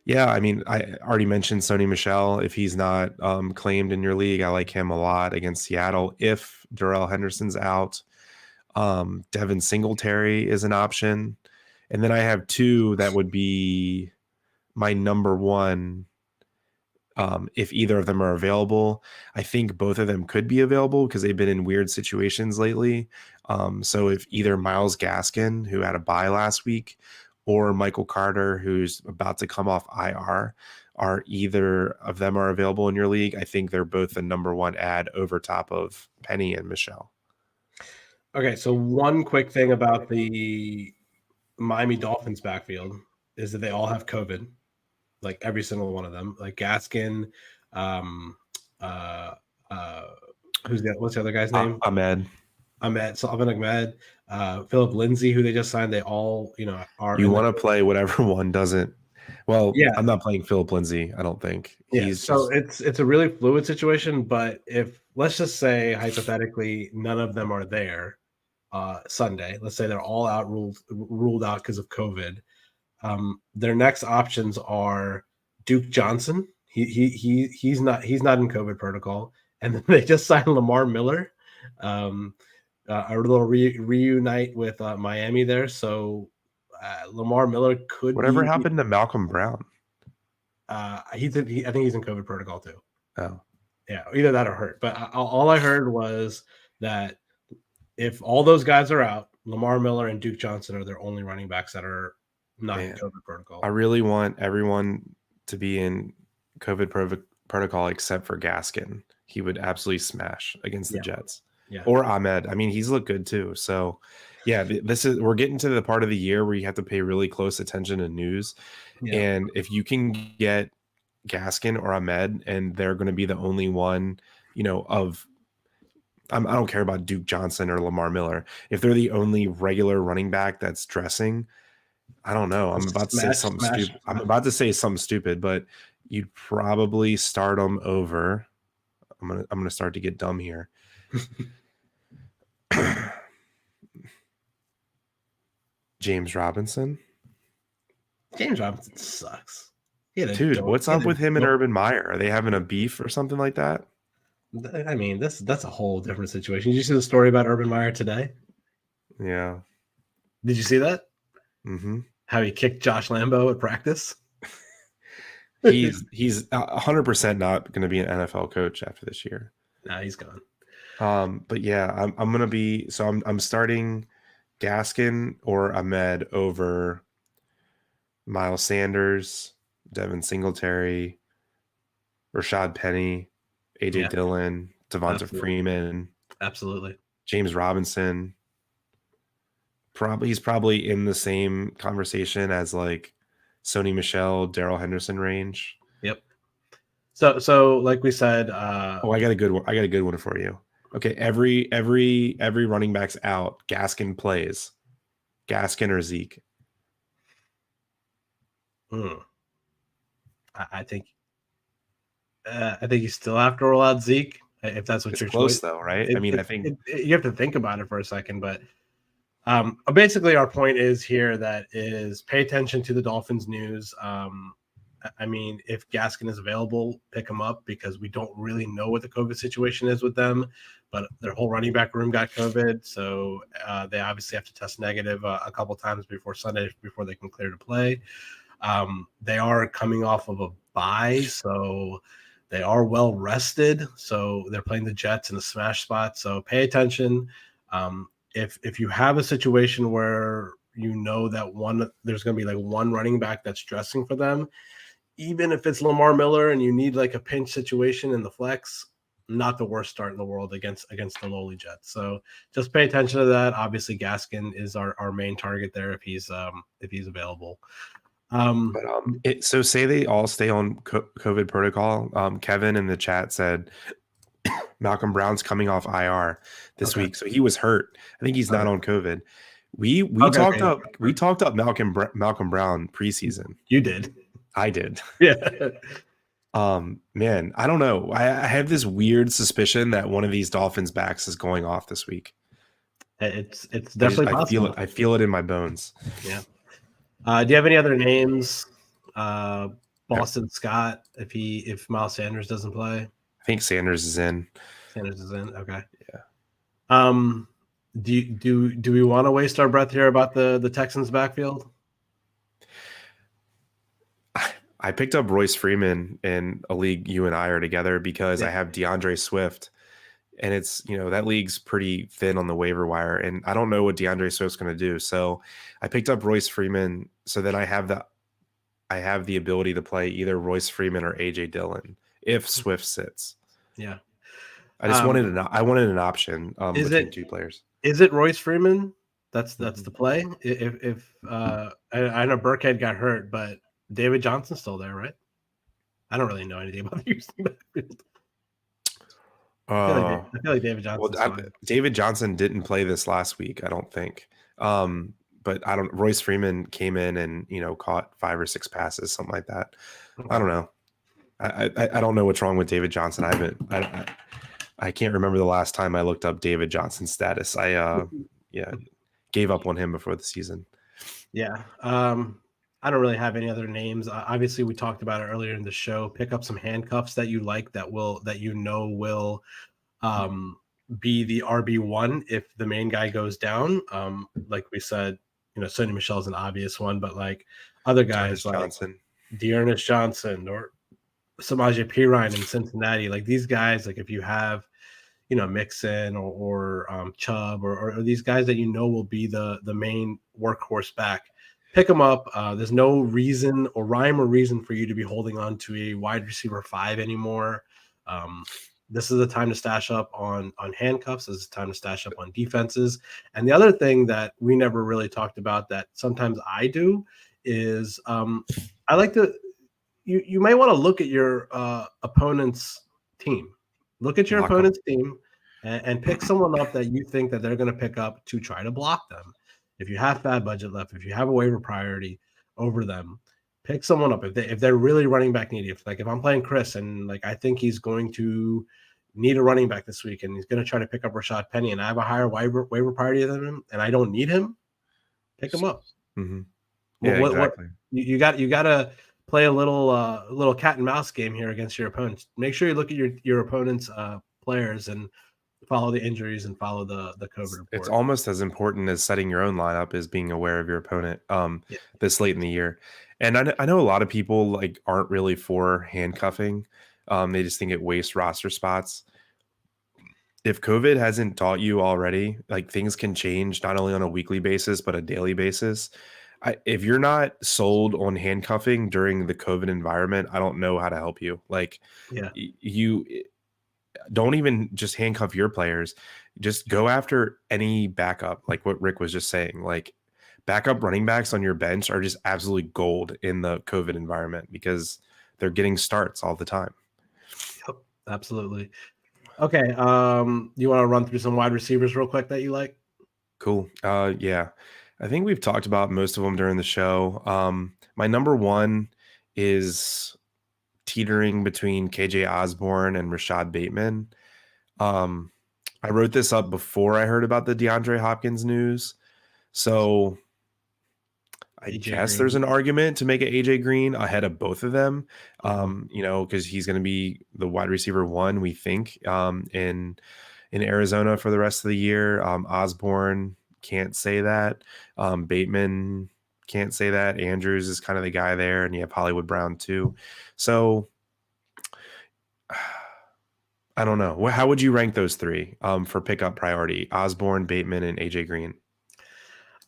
B: Yeah, I mean, I already mentioned Sony Michelle. If he's not claimed in your league, I like him a lot against Seattle. If Darrell Henderson's out, Devin Singletary is an option. And then I have 2 that would be my number one. If either of them are available, I think both of them could be available because they've been in weird situations lately. So if either Myles Gaskin, who had a bye last week, or Michael Carter, who's about to come off IR, are either of them are available in your league, I think they're both the number one ad over top of Penny and Michelle.
A: Okay, so one quick thing about the Miami Dolphins backfield is that they all have COVID. Like every single one of them, like Gaskin, what's the other guy's name?
B: Ahmed,
A: Salvin Ahmed, Philip Lindsay, who they just signed. They all, are.
B: You want to play whatever one doesn't. Well, yeah, I'm not playing Philip Lindsay. I don't think.
A: It's a really fluid situation. But if let's just say hypothetically none of them are there Sunday, let's say they're all out ruled out because of COVID. Their next options are Duke Johnson. He's not in COVID protocol, and then they just signed Lamar Miller. A little reunite with Miami there. So Lamar Miller could.
B: Whatever happened to Malcolm Brown?
A: I think he's in COVID protocol too.
B: Oh,
A: yeah, either that or hurt. But all I heard was that if all those guys are out, Lamar Miller and Duke Johnson are their only running backs that are not in COVID protocol.
B: I really want everyone to be in COVID protocol except for Gaskin. He would absolutely smash against the Jets.
A: Yeah.
B: Or Ahmed. I mean, he's looked good too. So yeah, we're getting to the part of the year where you have to pay really close attention to news.
A: Yeah.
B: And if you can get Gaskin or Ahmed, and they're going to be the only one, I don't care about Duke Johnson or Lamar Miller. If they're the only regular running back that's dressing, I don't know. I'm about to say something stupid. I'm about to say something stupid, but you'd probably start them over. I'm gonna start to get dumb here. James Robinson.
A: James Robinson sucks.
B: Dude, what's up with him and Urban Meyer? Are they having a beef or something like that?
A: I mean, that's a whole different situation. Did you see the story about Urban Meyer today?
B: Yeah.
A: Did you see that?
B: Mm-hmm.
A: How he kicked Josh Lambo at practice?
B: He's 100% not going to be an NFL coach after this year.
A: Nah, he's gone.
B: But yeah, I'm gonna be I'm starting Gaskin or Ahmed over Miles Sanders, Devin Singletary, Rashad Penny, AJ Dillon, Devonta Freeman,
A: absolutely,
B: James Robinson. He's probably in the same conversation as like Sony Michelle, Darrell Henderson range.
A: Yep. So like we said,
B: I got a good one. I got a good one for you. Okay, every running back's out. Gaskin plays. Gaskin or Zeke?
A: I think you still have to roll out Zeke if that's what
B: it's
A: you're
B: close though, right? I think
A: you have to think about it for a second, but basically our point is here that is pay attention to the Dolphins news. I mean, if Gaskin is available, pick him up because we don't really know what the COVID situation is with them, but their whole running back room got COVID. So they obviously have to test negative a couple times before Sunday before they can clear to play. They are coming off of a bye, so they are well rested. So they're playing the Jets in a smash spot. So pay attention. If you have a situation where you know that there's going to be like one running back that's dressing for them, even if it's Lamar Miller and you need like a pinch situation in the flex, not the worst start in the world against the lowly Jets. So just pay attention to that. Obviously, Gaskin is our main target there if he's available.
B: So say they all stay on COVID protocol. Kevin in the chat said Malcolm Brown's coming off IR this week, so he was hurt. I think he's not on COVID. We talked up Malcolm Brown preseason.
A: You did.
B: I did.
A: Yeah.
B: Man, I don't know. I have this weird suspicion that one of these Dolphins backs is going off this week.
A: It's definitely possible.
B: I feel it in my bones.
A: Yeah. Do you have any other names? Boston Scott, if Miles Sanders doesn't play.
B: I think Sanders is in.
A: Sanders is in. Okay.
B: Yeah.
A: Do we want to waste our breath here about the Texans backfield?
B: I picked up Royce Freeman in a league you and I are together because I have DeAndre Swift, and it's, that league's pretty thin on the waiver wire, and I don't know what DeAndre Swift's going to do. So I picked up Royce Freeman. So then I have the ability to play either Royce Freeman or AJ Dillon if Swift sits.
A: Yeah.
B: I just wanted an option between two players.
A: Is it Royce Freeman? That's the play. If I know Burkhead got hurt, but David Johnson's still there, right? I don't really know anything about the Houston backfield. I feel like David Johnson.
B: David Johnson didn't play this last week, I don't think. But Royce Freeman came in and caught 5 or 6 passes, something like that. I don't know. I don't know what's wrong with David Johnson. I can't remember the last time I looked up David Johnson's status. I gave up on him before the season.
A: Yeah. I don't really have any other names. Obviously, we talked about it earlier in the show. Pick up some handcuffs that you like that will be the RB1 if the main guy goes down. Like we said, Sony Michelle is an obvious one, but like other guys like Dearness Johnson or Samaje Perine in Cincinnati, like these guys, like if you have, Mixon or Chubb or these guys that will be the main workhorse back. Pick them up. There's no rhyme or reason for you to be holding on to a wide receiver 5 anymore. This is the time to stash up on handcuffs. This is the time to stash up on defenses. And the other thing that we never really talked about that sometimes I do is I like to you may want to look at your opponent's team. Look at your opponent's team and pick someone up that you think that they're going to pick up to try to block them. If you have fat budget left, if you have a waiver priority over them, pick someone up. If they're really running back needy, if I'm playing Chris and like I think he's going to need a running back this week and he's going to try to pick up Rashad Penny and I have a higher waiver priority than him and I don't need him, pick him up.
B: Mm-hmm. Yeah, exactly.
A: You got to play a little cat and mouse game here against your opponents. Make sure you look at your opponent's players and follow the injuries and follow the COVID report.
B: It's almost as important as setting your own lineup as being aware of your opponent this late in the year. And I know a lot of people like aren't really for handcuffing. They just think it wastes roster spots. If COVID hasn't taught you already, like things can change not only on a weekly basis, but a daily basis. If you're not sold on handcuffing during the COVID environment, I don't know how to help you. Like, you don't even just handcuff your players. Just go after any backup, like what Rick was just saying. Like, backup running backs on your bench are just absolutely gold in the COVID environment because they're getting starts all the time.
A: Yep, absolutely. Okay, you want to run through some wide receivers real quick that you like?
B: Cool. Yeah. I think we've talked about most of them during the show. My number one is teetering between KJ Osborne and Rashad Bateman. I wrote this up before I heard about the DeAndre Hopkins news. So I guess there's an argument to make it AJ Green ahead of both of them, because he's going to be the wide receiver one, we think, in Arizona for the rest of the year. Osborne can't say that. Bateman can't say that. Andrews is kind of the guy there, and you have Hollywood Brown too. So I don't know. How would you rank those three for pickup priority? Osborne, Bateman, and AJ Green.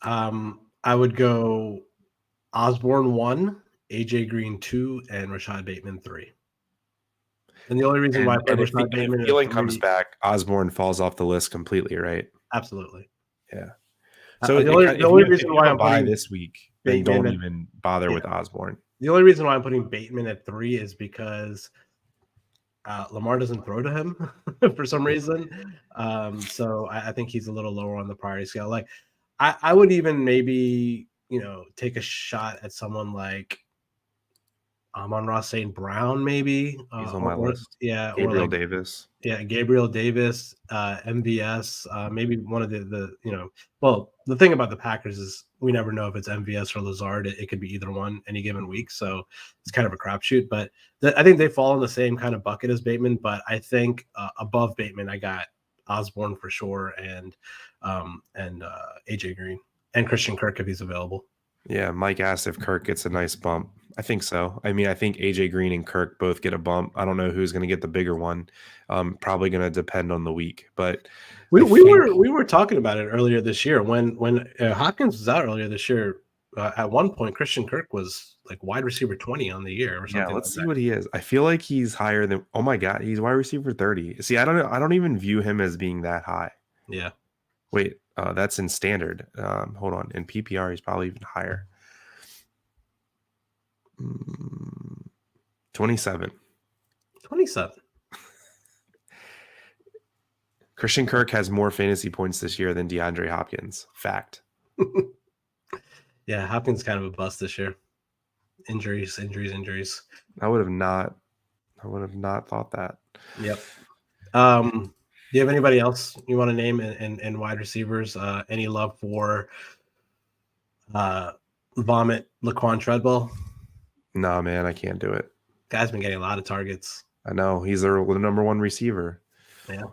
A: I would go Osborne 1, AJ Green 2, and Rashad Bateman 3. And the only reason why
B: Rashad Bateman feeling comes back, Osborne falls off the list completely, right?
A: Absolutely.
B: Yeah. So
A: the only reason why I'm
B: putting this week, then
A: Bateman
B: don't even bother with Osborne.
A: The only reason why I'm putting Bateman at 3 is because Lamar doesn't throw to him for some reason. So I think he's a little lower on the priority scale. Like I would even maybe, take a shot at someone like Amon-Ra St. Brown, maybe.
B: He's on my list.
A: Yeah.
B: Gabriel Davis.
A: Yeah, Gabriel Davis, MVS, maybe one of the well, the thing about the Packers is we never know if it's MVS or Lazard. It could be either one any given week. So it's kind of a crapshoot. But I think they fall in the same kind of bucket as Bateman. But I think above Bateman, I got Osborne for sure and AJ Green and Christian Kirk if he's available.
B: Yeah, Mike asked if Kirk gets a nice bump. I think so. I mean, I think AJ Green and Kirk both get a bump. I don't know who's going to get the bigger one. Probably going to depend on the week. But
A: we were talking about it earlier this year when Hopkins was out earlier this year. At one point, Christian Kirk was like wide receiver 20 on the year or something.
B: Yeah, let's see what he is. I feel like he's higher than. Oh my God, he's wide receiver 30. See, I don't even view him as being that high.
A: Yeah.
B: Wait, that's in standard. Hold on. In PPR, he's probably even higher. 27.
A: 27.
B: Christian Kirk has more fantasy points this year than DeAndre Hopkins. Fact.
A: Yeah, Hopkins kind of a bust this year. Injuries.
B: I would have not thought that.
A: Yep. Do you have anybody else you want to name in wide receivers? Any love for Vomit Laquan Treadwell?
B: No, man, I can't do it.
A: Guy's been getting a lot of targets.
B: I know. He's the number one receiver.
A: Yeah.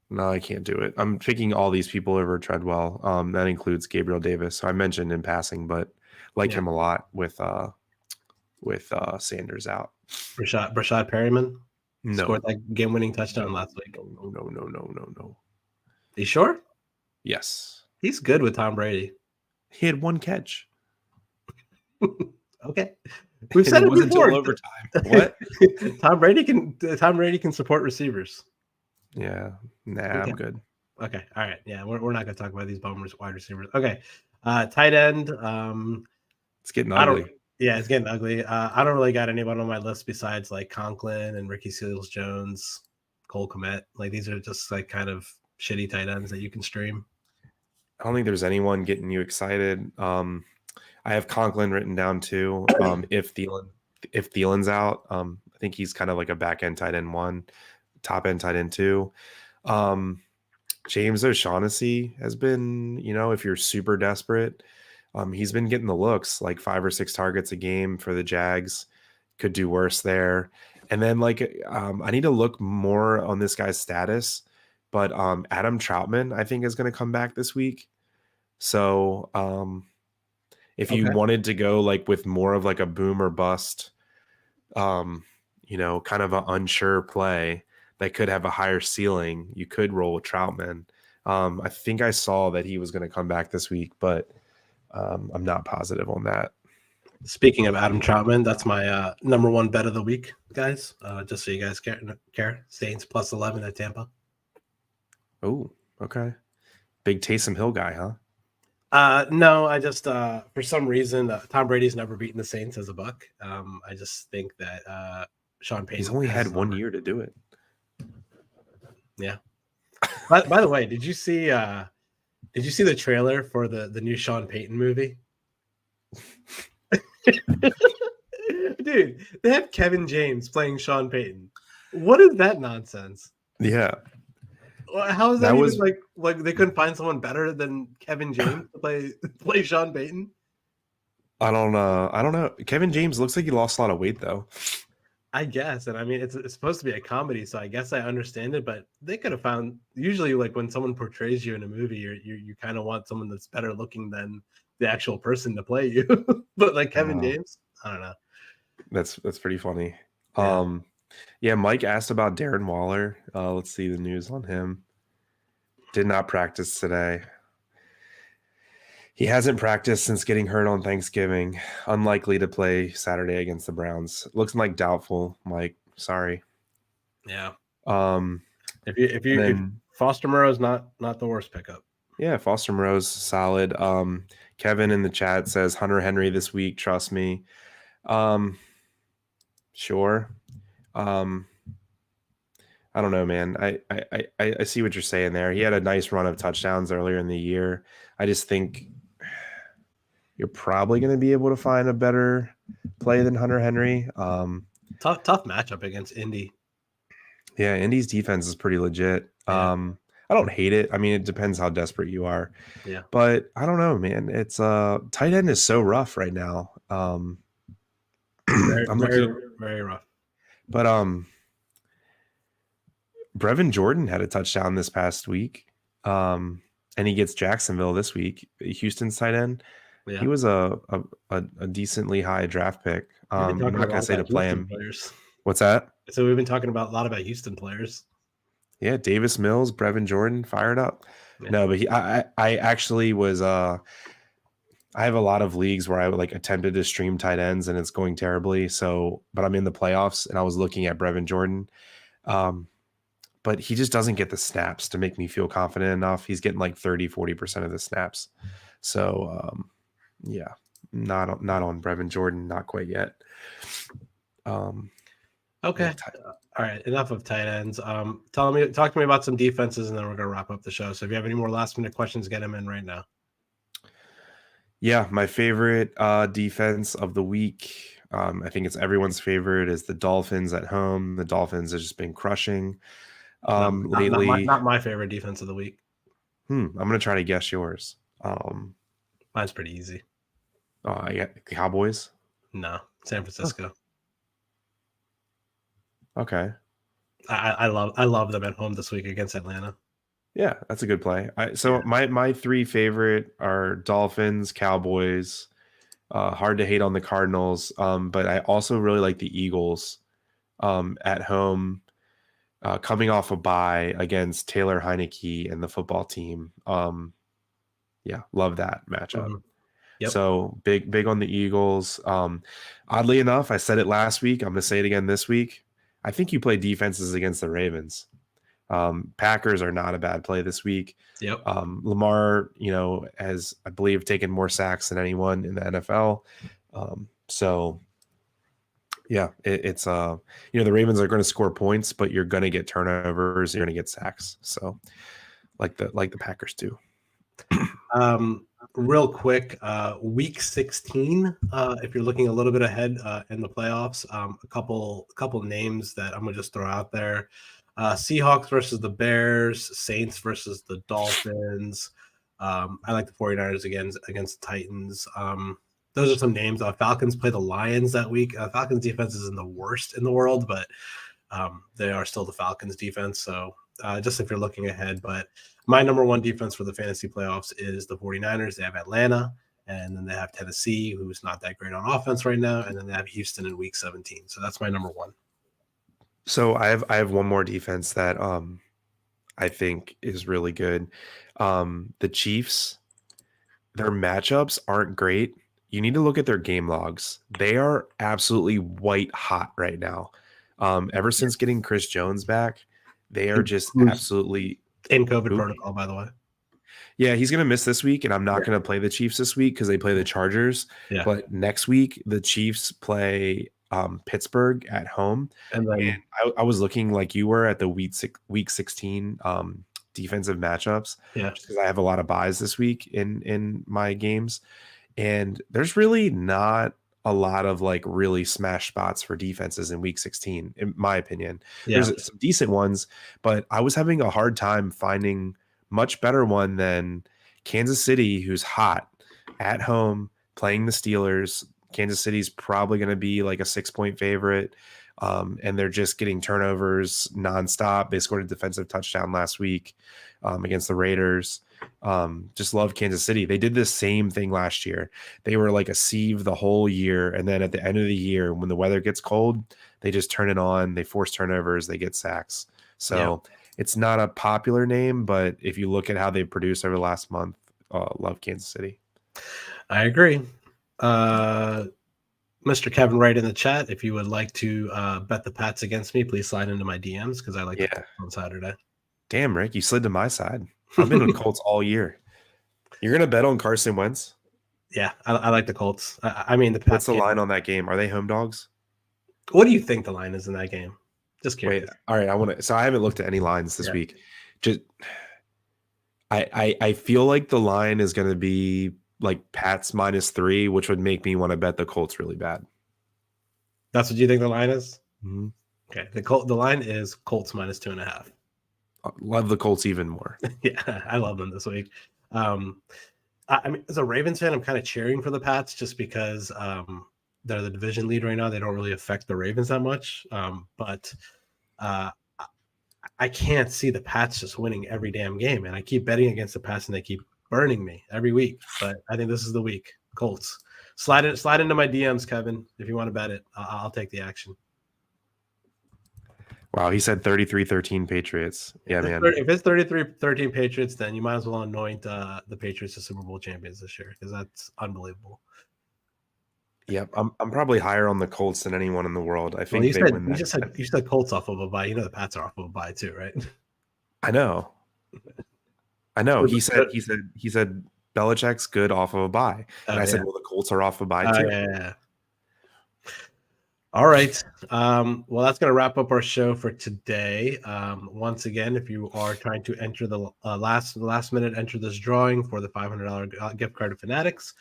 B: No, I can't do it. I'm picking all these people over Treadwell. That includes Gabriel Davis. So I mentioned in passing, but like him a lot with Sanders out.
A: Brashad Perryman?
B: No.
A: Scored that game-winning touchdown last week.
B: No.
A: You sure?
B: Yes.
A: He's good with Tom Brady.
B: He had one catch.
A: Okay. We've said it before.
B: Until overtime. What?
A: Tom Brady can support receivers.
B: Yeah. Nah,
A: Okay.
B: I'm good.
A: Okay. All right. Yeah, we're not gonna talk about these bum wide receivers. Okay. Tight end.
B: It's getting
A: I don't.
B: ugly.
A: Yeah, it's getting ugly. I don't really got anyone on my list besides like Conklin and Ricky Seals-Jones, Cole Kmet. Like these are just like kind of shitty tight ends that you can stream.
B: I don't think there's anyone getting you excited. I have Conklin written down too. If Thielen's out, I think he's kind of like a back end tight end 1, top end tight end 2. James O'Shaughnessy has been, if you're super desperate, he's been getting the looks, like 5 or 6 targets a game for the Jags. Could do worse there. And then I need to look more on this guy's status, but Adam Troutman, I think, is going to come back this week. So if you wanted to go like with more of like a boom or bust, kind of an unsure play that could have a higher ceiling, you could roll with Troutman. I think I saw that he was going to come back this week, but I'm not positive on that.
A: Speaking of Adam Troutman, that's my number 1 bet of the week, guys. Just so you guys care. Saints plus 11 at Tampa.
B: Oh, okay. Big Taysom Hill guy, huh?
A: No, I just for some reason Tom Brady's never beaten the Saints as a Buck. I just think that Sean Payton.
B: He's only had 1 year to do it.
A: Yeah. By the way, did you see the trailer for the new Sean Payton movie? Dude, they have Kevin James playing Sean Payton. What is that nonsense?
B: Yeah.
A: How is that even like they couldn't find someone better than Kevin James to play Sean Payton?
B: I don't know. Kevin James looks like he lost a lot of weight though.
A: I guess, and I mean it's supposed to be a comedy, so I guess I understand it. But they could have found, usually like when someone portrays you in a movie, you kind of want someone that's better looking than the actual person to play you. But like Kevin James, I don't know.
B: That's pretty funny.
A: Yeah.
B: Mike asked about Darren Waller. Let's see the news on him. Did not practice today. He hasn't practiced since getting hurt on Thanksgiving. Unlikely to play Saturday against the Browns. Looks like doubtful, Mike. Sorry.
A: Yeah. If Foster Moreau's not the worst pickup.
B: Yeah, Foster Moreau's solid. Kevin in the chat says Hunter Henry this week. Trust me. Sure. I don't know, man. I see what you're saying there. He had a nice run of touchdowns earlier in the year. I just think you're probably going to be able to find a better play than Hunter Henry.
A: Tough matchup against Indy.
B: Yeah, Indy's defense is pretty legit.
A: Yeah.
B: I don't hate it. I mean, it depends how desperate you are.
A: Yeah.
B: But I don't know, man. It's tight end is so rough right now.
A: Very rough.
B: But Brevin Jordan had a touchdown this past week. And he gets Jacksonville this week. Houston's tight end. Yeah. He was a decently high draft pick. I'm not going to say to play him.
A: Players.
B: What's that?
A: So we've been talking a lot about Houston players.
B: Yeah, Davis Mills, Brevin Jordan, fired up. Yeah. No, but I actually was I have a lot of leagues where I attempted to stream tight ends and it's going terribly. So, but I'm in the playoffs and I was looking at Brevin Jordan. But he just doesn't get the snaps to make me feel confident enough. He's getting 30-40% of the snaps. So, yeah, not on Brevin Jordan, not quite yet.
A: Okay. All right. Enough of tight ends. Talk to me about some defenses, and then we're going to wrap up the show. So if you have any more last minute questions, get them in right now.
B: Yeah. My favorite defense of the week, I think it's everyone's favorite, is the Dolphins at home. The Dolphins have just been crushing lately.
A: Not my favorite defense of the week.
B: I'm going to try to guess yours.
A: Mine's pretty easy.
B: I got Cowboys.
A: No, San Francisco.
B: Okay.
A: I love them at home this week against Atlanta.
B: Yeah, that's a good play. My three favorite are Dolphins, Cowboys. Hard to hate on the Cardinals, but I also really like the Eagles at home, coming off a bye against Taylor Heineke and the football team. Yeah, love that matchup. Mm-hmm. Yep. So big on the Eagles. Oddly enough, I said it last week. I'm going to say it again this week. I think you play defenses against the Ravens. Packers are not a bad play this week.
A: Yep.
B: Lamar, has, I believe, taken more sacks than anyone in the NFL. So yeah, it's the Ravens are going to score points, but you're going to get turnovers, you're going to get sacks. So like the Packers too.
A: Real quick, week 16, if you're looking a little bit ahead in the playoffs, a couple names that I'm gonna just throw out there. Seahawks versus the Bears, Saints versus the Dolphins. I like the 49ers against the Titans. Those are some names. Falcons play the Lions that week. Falcons defense isn't the worst in the world, but they are still the Falcons defense. So just if you're looking ahead, but my number one defense for the fantasy playoffs is the 49ers. They have Atlanta, and then they have Tennessee, who's not that great on offense right now, and then they have Houston in week 17. So that's my number one.
B: So I have one more defense that I think is really good. The Chiefs, their matchups aren't great. You need to look at their game logs. They are absolutely white hot right now. Ever since getting Chris Jones back, they are just absolutely
A: in COVID protocol, by the way.
B: Yeah, he's going to miss this week, and I'm not going to play the Chiefs this week because they play the Chargers.
A: Yeah.
B: But next week, the Chiefs play Pittsburgh at home. And I was looking like you were at the week 16 defensive matchups.
A: Yeah.
B: Just because I have a lot of buys this week in my games. And there's really not a lot of like really smash spots for defenses in week 16, in my opinion.
A: Yeah.
B: There's some decent ones, but I was having a hard time finding much better one than Kansas City, who's hot at home playing the Steelers. Kansas City's probably going to be like a 6-point favorite. And they're just getting turnovers nonstop. They scored a defensive touchdown last week against the Raiders. Just love Kansas City. They did the same thing last year. They were like a sieve the whole year. And then at the end of the year, when the weather gets cold, they just turn it on. They force turnovers. They get sacks. So it's not a popular name, but if you look at how they produced over the last month, love Kansas City.
A: I agree. Mr. Kevin Wright in the chat, if you would like to bet the Pats against me, please slide into my DMs because I like to on Saturday.
B: Damn, Rick, you slid to my side. I've been with Colts all year. You're going to bet on Carson Wentz?
A: Yeah, I like the Colts. I mean, the Pats.
B: What's the line on that game? Are they home dogs?
A: What do you think the line is in that game? Just curious.
B: Wait, all right. So I haven't looked at any lines this week. Just I feel like the line is going to be like Pats -3, which would make me want to bet the Colts really bad.
A: That's what you think the line is?
B: Mm-hmm.
A: Okay. The line is Colts -2.5.
B: Love the Colts even more.
A: Yeah, I love them this week. I mean, as a Ravens fan, I'm kind of cheering for the Pats just because they're the division lead right now. They don't really affect the Ravens that much. But I can't see the Pats just winning every damn game. And I keep betting against the Pats and they keep burning me every week. But I think this is the week. Colts. Slide into my DMs, Kevin, if you want to bet it. I'll take the action.
B: Wow, he said 33-13 Patriots. Yeah, man.
A: If it's 33-13 Patriots, then you might as well anoint the Patriots as Super Bowl champions this year because that's unbelievable.
B: Yep, I'm probably higher on the Colts than anyone in the world. I think
A: you said Colts off of a bye. You know the Pats are off of a bye too, right?
B: I know. He said Belichick's good off of a bye, and I said, well, the Colts are off a bye too.
A: Yeah. All right. Well, that's going to wrap up our show for today. Once again, if you are trying to enter the last minute, enter this drawing for the $500 gift card to Fanatics,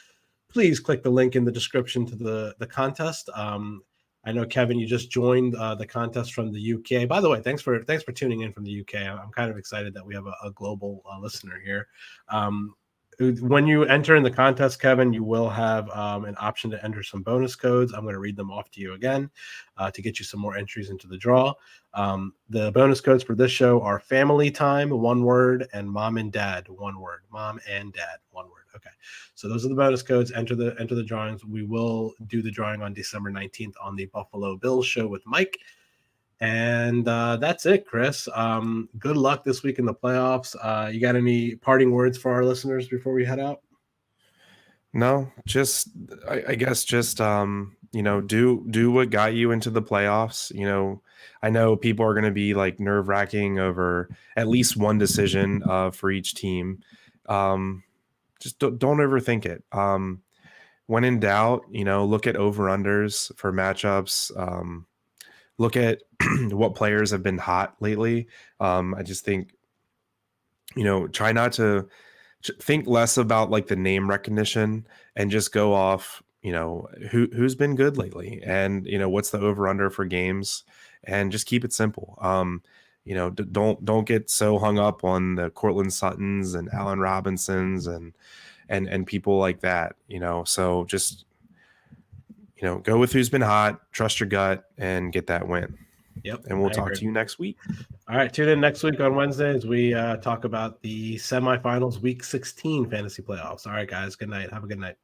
A: please click the link in the description to the contest. I know, Kevin, you just joined the contest from the UK. By the way, thanks for tuning in from the UK. I'm kind of excited that we have a global listener here. When you enter in the contest, Kevin, you will have an option to enter some bonus codes. I'm going to read them off to you again to get you some more entries into the draw. The bonus codes for this show are family time, one word, and mom and dad, one word. Mom and dad, one word. Okay. So those are the bonus codes. Enter the drawings. We will do the drawing on December 19th on the Buffalo Bills show with Mike. And that's it, Chris. Good luck this week in the playoffs. You got any parting words for our listeners before we head out?
B: No, just I guess just do what got you into the playoffs. I know people are going to be like nerve wracking over at least one decision for each team. Just don't overthink it. When in doubt, look at over unders for matchups. Look at what players have been hot lately. I just think try not to think less about like the name recognition and just go off who's been good lately and what's the over under for games, and just keep it simple. Don't get so hung up on the Cortland Suttons and Allen Robinsons and people like that, so just go with who's been hot, trust your gut, and get that win.
A: Yep.
B: And we'll talk to you next week.
A: All right. Tune in next week on Wednesday as we talk about the semifinals week 16 fantasy playoffs. All right, guys. Good night. Have a good night.